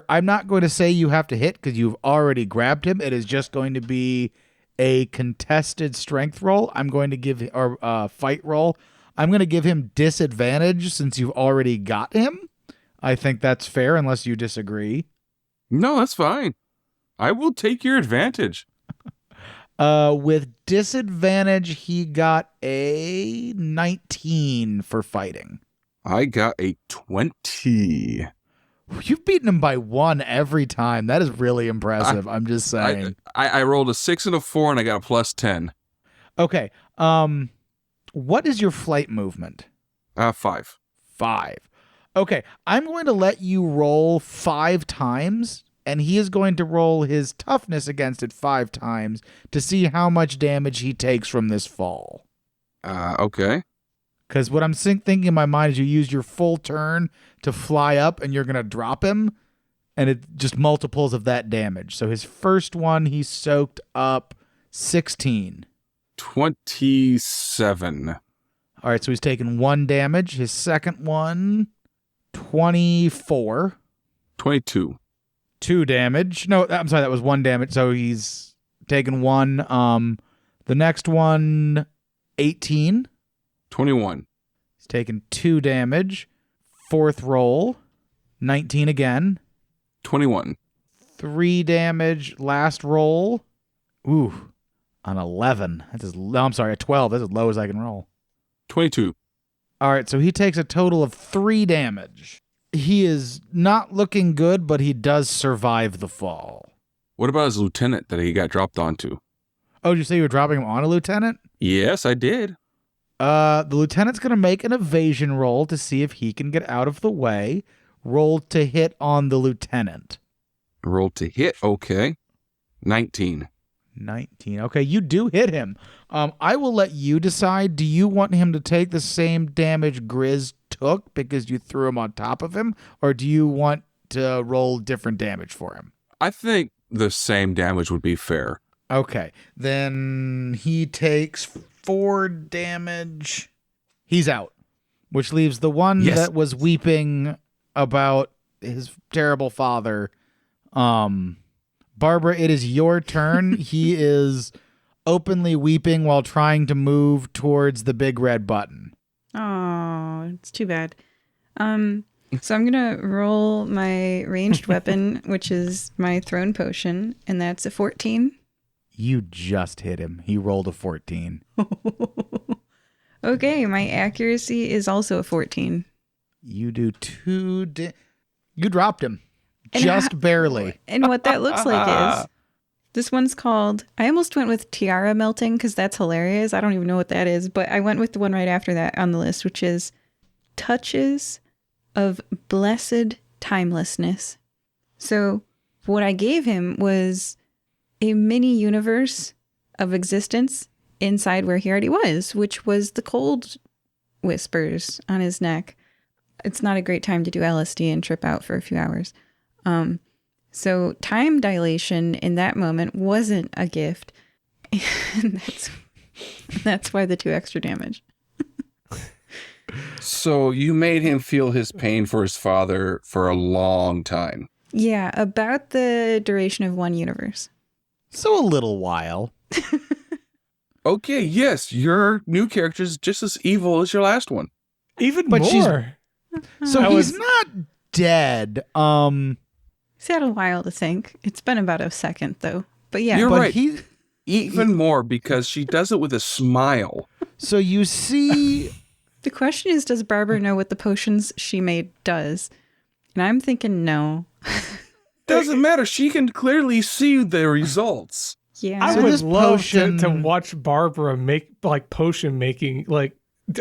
I'm not going to say you have to hit because you've already grabbed him. It is just going to be a contested strength roll. I'm going to give, or fight roll. I'm going to give him disadvantage since you've already got him. I think that's fair unless you disagree. No, that's fine. I will take your advantage. With disadvantage, he got a 19 for fighting. I got a 20. You've beaten him by one every time. That is really impressive. I'm just saying. I rolled a 6 and a 4, and I got a plus 10. Okay. What is your flight movement? 5. 5. Okay. I'm going to let you roll 5 times, and he is going to roll his toughness against it 5 times to see how much damage he takes from this fall. Okay. Because what I'm thinking in my mind is you use your full turn to fly up and you're going to drop him, and it just multiples of that damage. So his first one, he soaked up 16. 27. All right, so he's taken 1 damage. His second one, 24. 22. 2 damage. No, I'm sorry, that was 1 damage. So he's taken 1. The next one, 18. 21. He's taken 2 damage. Fourth roll, 19 again. 21. 3 damage. Last roll. Ooh, an 11. I'm sorry, a 12. That's as low as I can roll. 22. All right, so he takes a total of 3 damage. He is not looking good, but he does survive the fall. What about his lieutenant that he got dropped onto? Oh, did you say you were dropping him on a lieutenant? Yes, I did. The lieutenant's going to make an evasion roll to see if he can get out of the way. Roll to hit on the lieutenant. Roll to hit. Okay. 19. 19. Okay, you do hit him. I will let you decide. Do you want him to take the same damage Grizz took because you threw him on top of him? Or do you want to roll different damage for him? I think the same damage would be fair. Okay, then he takes 4 damage. He's out, which leaves the one that was weeping about his terrible father. Barbara, it is your turn. He is openly weeping while trying to move towards the big red button. Oh, it's too bad. So I'm going to roll my ranged weapon, which is my thrown potion, and that's a 14. You just hit him. He rolled a 14. Okay, my accuracy is also a 14. You do 2 You dropped him. Just barely. And what that looks like is, this one's called, I almost went with Tiara Melting because that's hilarious. I don't even know what that is, but I went with the one right after that on the list, which is Touches of Blessed Timelessness. So what I gave him was a mini universe of existence inside where he already was, which was the cold whispers on his neck. It's not a great time to do LSD and trip out for a few hours. So time dilation in that moment wasn't a gift. And that's why the 2 extra damage. So you made him feel his pain for his father for a long time. Yeah, about the duration of one universe. So a little while. Okay, yes, your new character is just as evil as your last one. Even But she's- more. So I he's was- not dead. He's had a while to think. It's been about a second, though. But yeah. You're but right. he Even more because she does it with a smile. So you see The question is, does Barbara know what the potions she made does? And I'm thinking no. Doesn't matter. She can clearly see the results. Yeah. I So would this love potion- to watch Barbara make like potion making, like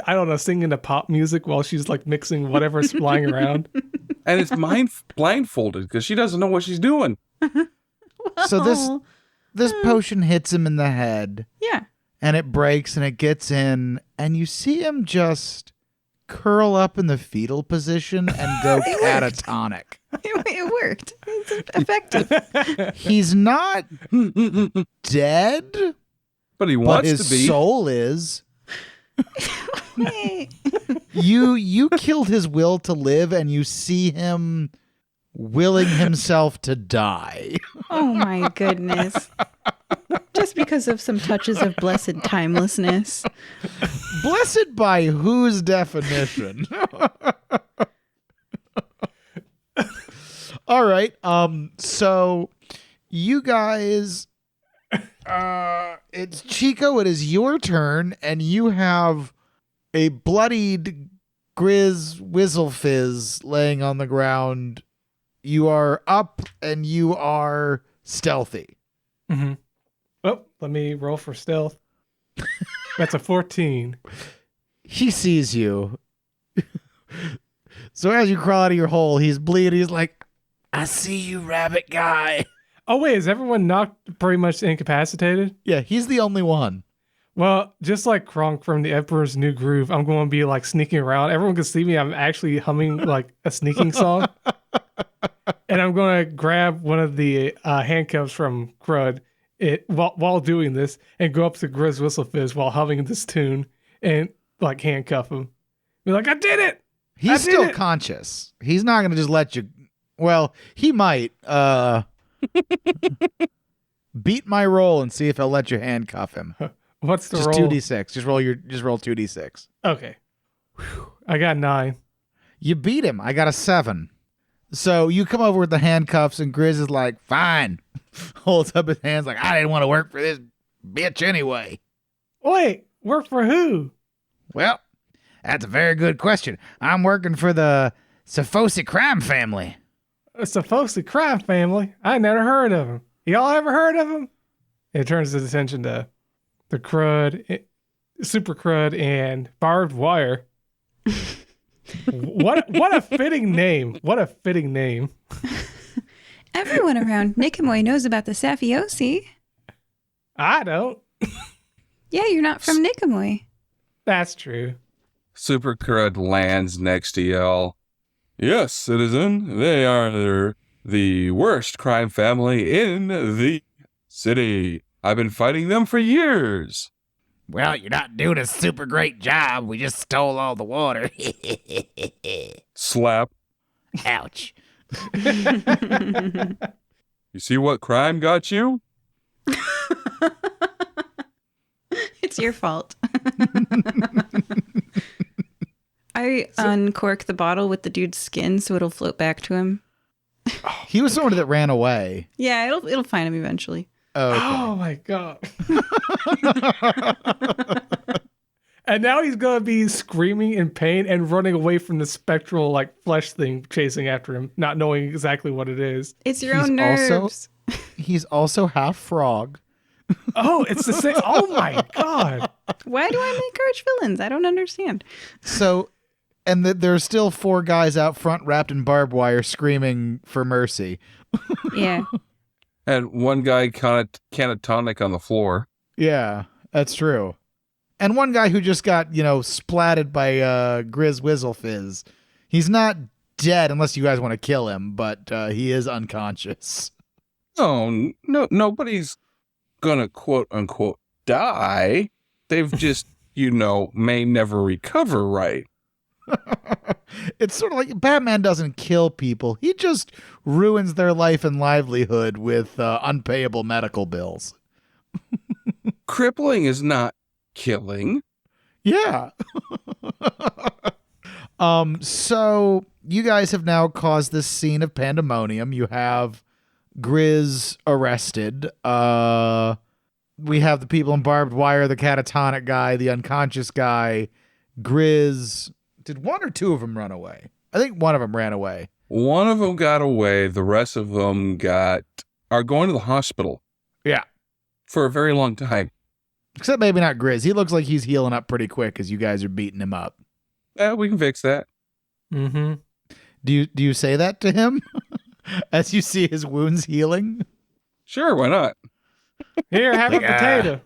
I don't know, singing the pop music while she's like mixing whatever's flying around. And it's blindfolded because she doesn't know what she's doing. so this potion hits him in the head Yeah. and it breaks and it gets in and you see him just curl up in the fetal position and go catatonic. It worked. It's effective. He's not dead, But he but wants his to be. soul is. Hey. You killed his will to live and you see him willing himself to die. Oh my goodness. Just because of some touches of blessed timelessness. Blessed by whose definition? All right. So you guys it's Chico, it is your turn, and you have a bloodied Grizz Whizzlefizz laying on the ground. You are up and you are stealthy. Mm-hmm. Oh, let me roll for stealth. That's a 14. He sees you. So as you crawl out of your hole, he's bleeding. He's like, I see you, rabbit guy. Oh wait, is everyone not pretty much incapacitated? Yeah, he's the only one. Well, just like Kronk from the Emperor's New Groove, I'm going to be like sneaking around. Everyone can see me. I'm actually humming like a sneaking song. And I'm going to grab one of the handcuffs from Crud while doing this and go up to Grizz Whistlefish while humming this tune and like handcuff him. Be like, I did it! He's still conscious. He's not going to just let you. Well, he might. Beat my roll and see if he'll let you handcuff him. What's the Just roll? 2d6. Just roll 2d6. Okay. Whew. I got 9. You beat him. I got a 7. So you come over with the handcuffs, and Grizz is like, fine. Holds up his hands like, I didn't want to work for this bitch anyway. Wait, work for who? Well, that's a very good question. I'm working for the Sephosi crime family. It's the Foxy crime family. I never heard of him. Y'all ever heard of him? It turns his attention to the crud, super crud, and barbed wire. What a fitting name. What a fitting name. Everyone around Nicomoy knows about the Safiosi. I don't. Yeah, you're not from Nicomoy. That's true. Super Crud lands next to y'all. Yes, citizen, they are the worst crime family in the city. I've been fighting them for years. Well, you're not doing a super great job. We just stole all the water. Slap. Ouch. You see what crime got you? It's your fault. I uncork the bottle with the dude's skin so it'll float back to him. He was somebody that ran away. Yeah, it'll find him eventually. Oh, okay. Oh my god. And now he's gonna be screaming in pain and running away from the spectral like flesh thing chasing after him, not knowing exactly what it is. It's your He's own nerves. He's also half frog. Oh, it's the same. Oh my god. Why do I make arch villains? I don't understand. So, and there's still 4 guys out front wrapped in barbed wire screaming for mercy. Yeah. And one guy catatonic on the floor. Yeah, that's true. And one guy who just got, splatted by Grizz Whizzle Fizz. He's not dead unless you guys want to kill him, but he is unconscious. Oh, no, nobody's gonna quote unquote die. They've just, may never recover right. It's sort of like Batman doesn't kill people. He just ruins their life and livelihood with unpayable medical bills. Crippling is not killing. Yeah. So you guys have now caused this scene of pandemonium. You have Grizz arrested. We have the people in barbed wire, the catatonic guy, the unconscious guy, Grizz. Did 1 or 2 of them run away? I think one of them ran away. One of them got away. The rest of them are going to the hospital Yeah. for a very long time. Except maybe not Grizz. He looks like he's healing up pretty quick as you guys are beating him up. We can fix that. Mm-hmm. Do you say that to him as you see his wounds healing? Sure, why not? Here, have a potato.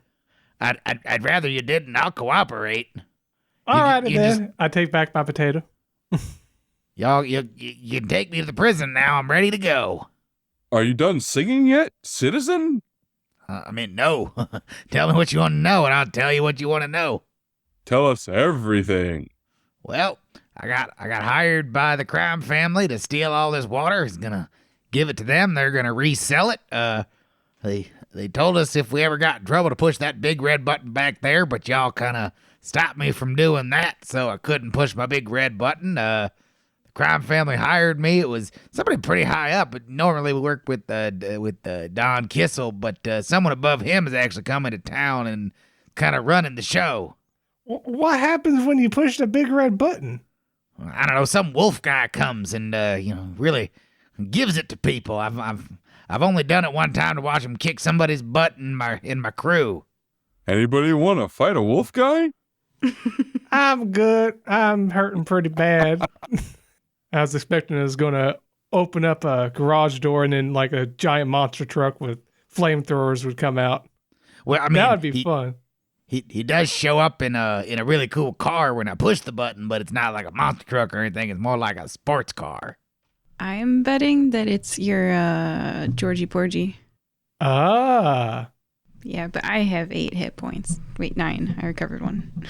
I'd rather you didn't. I'll cooperate. All right, you then. I take back my potato. Y'all, you can take me to the prison now. I'm ready to go. Are you done singing yet, citizen? No. Tell me what you want to know, and I'll tell you what you want to know. Tell us everything. Well, I got hired by the crime family to steal all this water. He's gonna give it to them. They're gonna resell it. They told us if we ever got in trouble to push that big red button back there, but y'all kind of stopped me from doing that, so I couldn't push my big red button. The crime family hired me. It was somebody pretty high up, but normally we work with Don Kissel, but someone above him is actually coming to town and kind of running the show. What happens when you push the big red button? I don't know. Some wolf guy comes and really gives it to people. I've only done it one time to watch him kick somebody's butt in my crew. Anybody want to fight a wolf guy? I'm good. I'm hurting pretty bad. I was expecting it was going to open up a garage door and then like a giant monster truck with flamethrowers would come out. Well, I mean, that would be fun. He does show up in a really cool car when I push the button, but it's not like a monster truck or anything. It's more like a sports car. I'm betting that it's your Georgie Porgy. Ah. Yeah, but I have 8 hit points. Wait, 9. I recovered 1.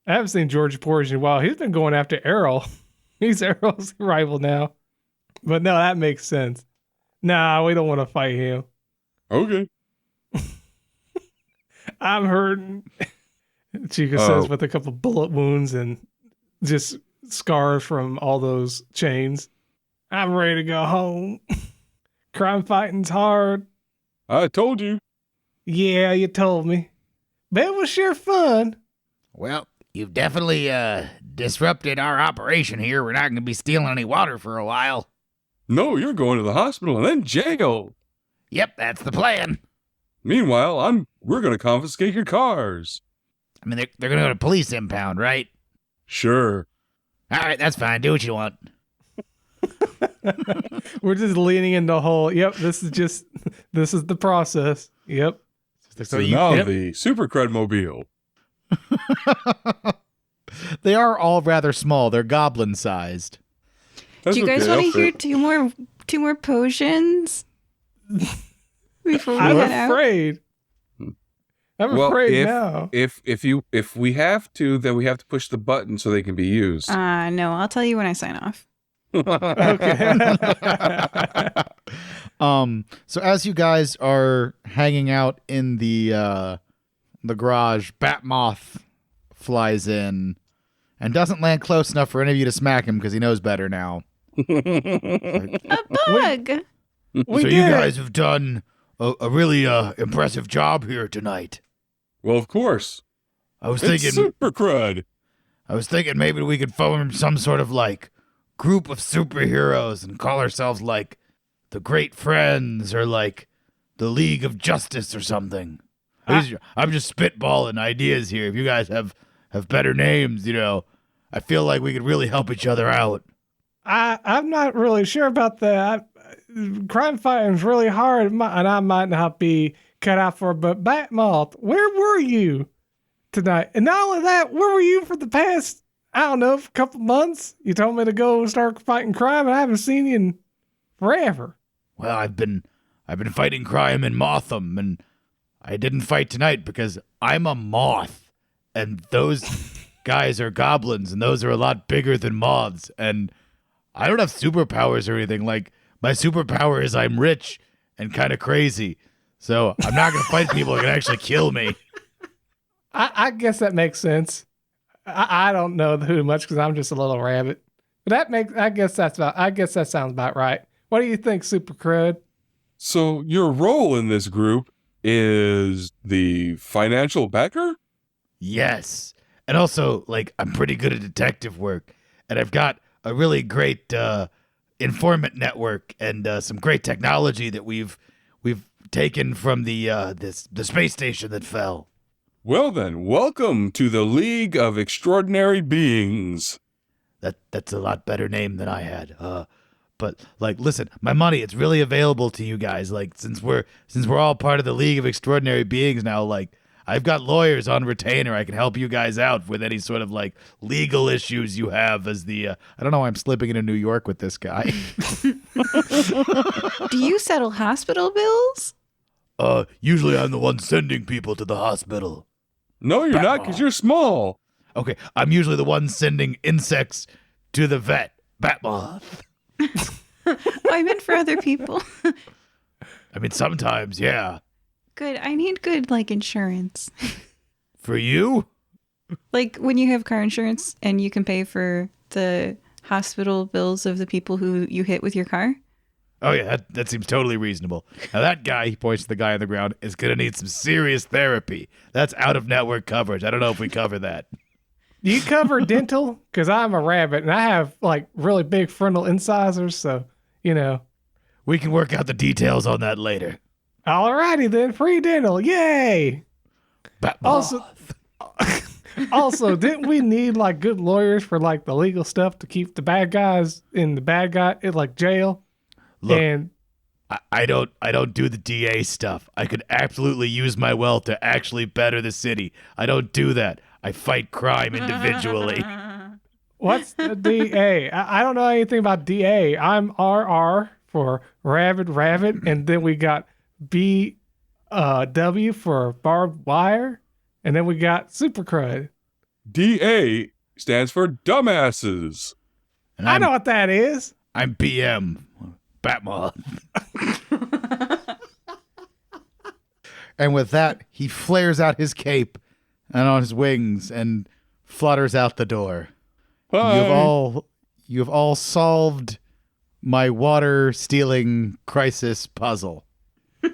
I haven't seen George Porge in a while. He's been going after Errol. He's Errol's rival now. But no, that makes sense. Nah, we don't want to fight him. Okay. I'm hurting. Chico says with a couple bullet wounds and just scars from all those chains. I'm ready to go home. Crime fighting's hard. I told you. Yeah, you told me. But it was sure fun. Well, you've definitely disrupted our operation here. We're not going to be stealing any water for a while. No, you're going to the hospital and then jail. Yep, that's the plan. Meanwhile, we're going to confiscate your cars. I mean, they're going to go to police impound, right? Sure. All right, that's fine. Do what you want. We're just leaning into the whole, yep, this is the process. Yep. So now the Super Crud Mobile. They are all rather small. They're goblin-sized. That's Do you guys okay, want I'll to hear fit. two more potions before we I'm head out? afraid. I'm Well, afraid now. if we have to, then we have to push the button so they can be used. No, I'll tell you when I sign off. Okay. So as you guys are hanging out in the garage, Batmoth flies in and doesn't land close enough for any of you to smack him because he knows better now. A bug! So you guys have done a really impressive job here tonight. Well, of course. I was It's thinking Super Crud. maybe we could form some sort of like group of superheroes and call ourselves like the Great Friends or like the League of Justice or something. I'm just spitballing ideas here. If you guys have better names, I feel like we could really help each other out. I'm not really sure about that. Crime fighting's really hard, and I might not be cut out for it. But Batmoth, where were you tonight? And not only that, where were you for the past, I don't know, a couple months? You told me to go start fighting crime, and I haven't seen you in forever. Well, I've been fighting crime in Motham, and I didn't fight tonight because I'm a moth, and those guys are goblins, and those are a lot bigger than moths, and I don't have superpowers or anything. Like, my superpower is I'm rich and kind of crazy, so I'm not going to fight people that can actually kill me. I guess that makes sense. I don't know too much because I'm just a little rabbit. But I guess that sounds about right. What do you think, Super Crud? So your role in this group is the financial backer? Yes. And also, like, I'm pretty good at detective work, and I've got a really great informant network and some great technology that we've taken from the space station that fell. Well then, welcome to the League of Extraordinary Beings. That's a lot better name than I had. But like, listen, my money, it's really available to you guys. Like, since we're all part of the League of Extraordinary Beings now, like, I've got lawyers on retainer. I can help you guys out with any sort of like legal issues you have as the I don't know why I'm slipping into New York with this guy. Do you settle hospital bills? Usually I'm the one sending people to the hospital. No, you're not, because you're small. Okay, I'm usually the one sending insects to the vet. Batmoth. I meant for other people. I mean, sometimes, yeah. Good. I need good, like, insurance. For you? Like, when you have car insurance and you can pay for the hospital bills of the people who you hit with your car. Oh, yeah, that seems totally reasonable. Now, that guy, he points to the guy on the ground, is going to need some serious therapy. That's out-of-network coverage. I don't know if we cover that. Do you cover dental? Because I'm a rabbit, and I have, like, really big frontal incisors, so, We can work out the details on that later. Alrighty then, free dental, yay! Batmoth. Also, didn't we need like good lawyers for like the legal stuff to keep the bad guys in like jail? Look, and I don't do the DA stuff. I could absolutely use my wealth to actually better the city. I don't do that. I fight crime individually. what's the DA? I don't know anything about DA. I'm RR for Rabbit, and then we got BW for barbed wire, and then we got Super Crud. DA stands for dumbasses. And I know what that is. I'm BM, Batmoth. And with that, he flares out his cape and on his wings and flutters out the door. Bye. You have all solved my water stealing crisis puzzle.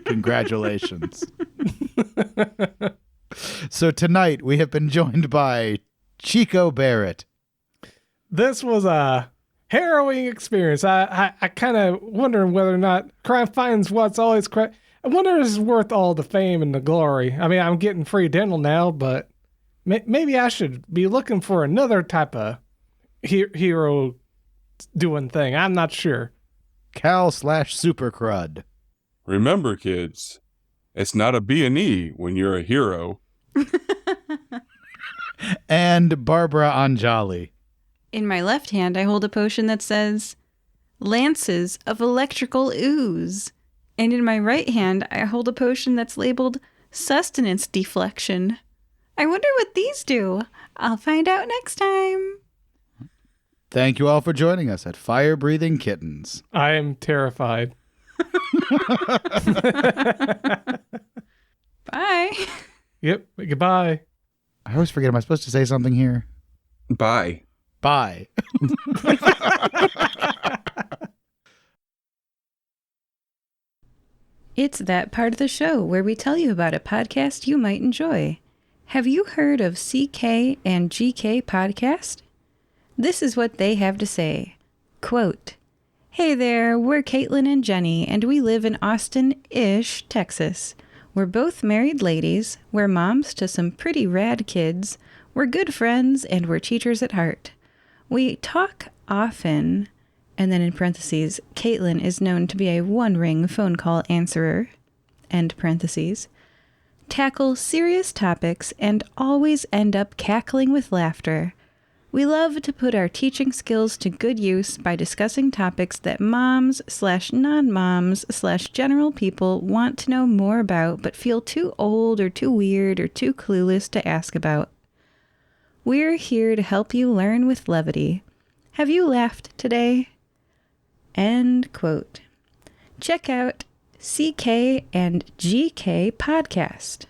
Congratulations. So tonight we have been joined by Chico Barrett. This was a harrowing experience. I kind of wondering whether or not Crime Finds What's Always I wonder if it's worth all the fame and the glory. I mean, I'm getting free dental now, but maybe I should be looking for another type of hero doing thing. I'm not sure. Cal/Super Crud. Remember, kids, it's not a B&E when you're a hero. And Barbara Anjali. In my left hand, I hold a potion that says Lances of Electrical Ooze. And in my right hand, I hold a potion that's labeled Sustenance Deflection. I wonder what these do. I'll find out next time. Thank you all for joining us at Fire Breathing Kittens. I am terrified. Bye. Yep. Goodbye. I always forget, am I supposed to say something here? Bye. Bye. It's that part of the show where we tell you about a podcast you might enjoy. Have you heard of CK and GK podcast? This is what they have to say. Quote, "Hey there, we're Caitlin and Jenny, and we live in Austin-ish, Texas. We're both married ladies, we're moms to some pretty rad kids, we're good friends, and we're teachers at heart. We talk often," and then in parentheses, Caitlin is known to be a one-ring phone call answerer, end parentheses, "tackle serious topics, and always end up cackling with laughter. We love to put our teaching skills to good use by discussing topics that moms/non-moms/general people want to know more about but feel too old or too weird or too clueless to ask about. We're here to help you learn with levity. Have you laughed today?" End quote. Check out CK and GK podcast.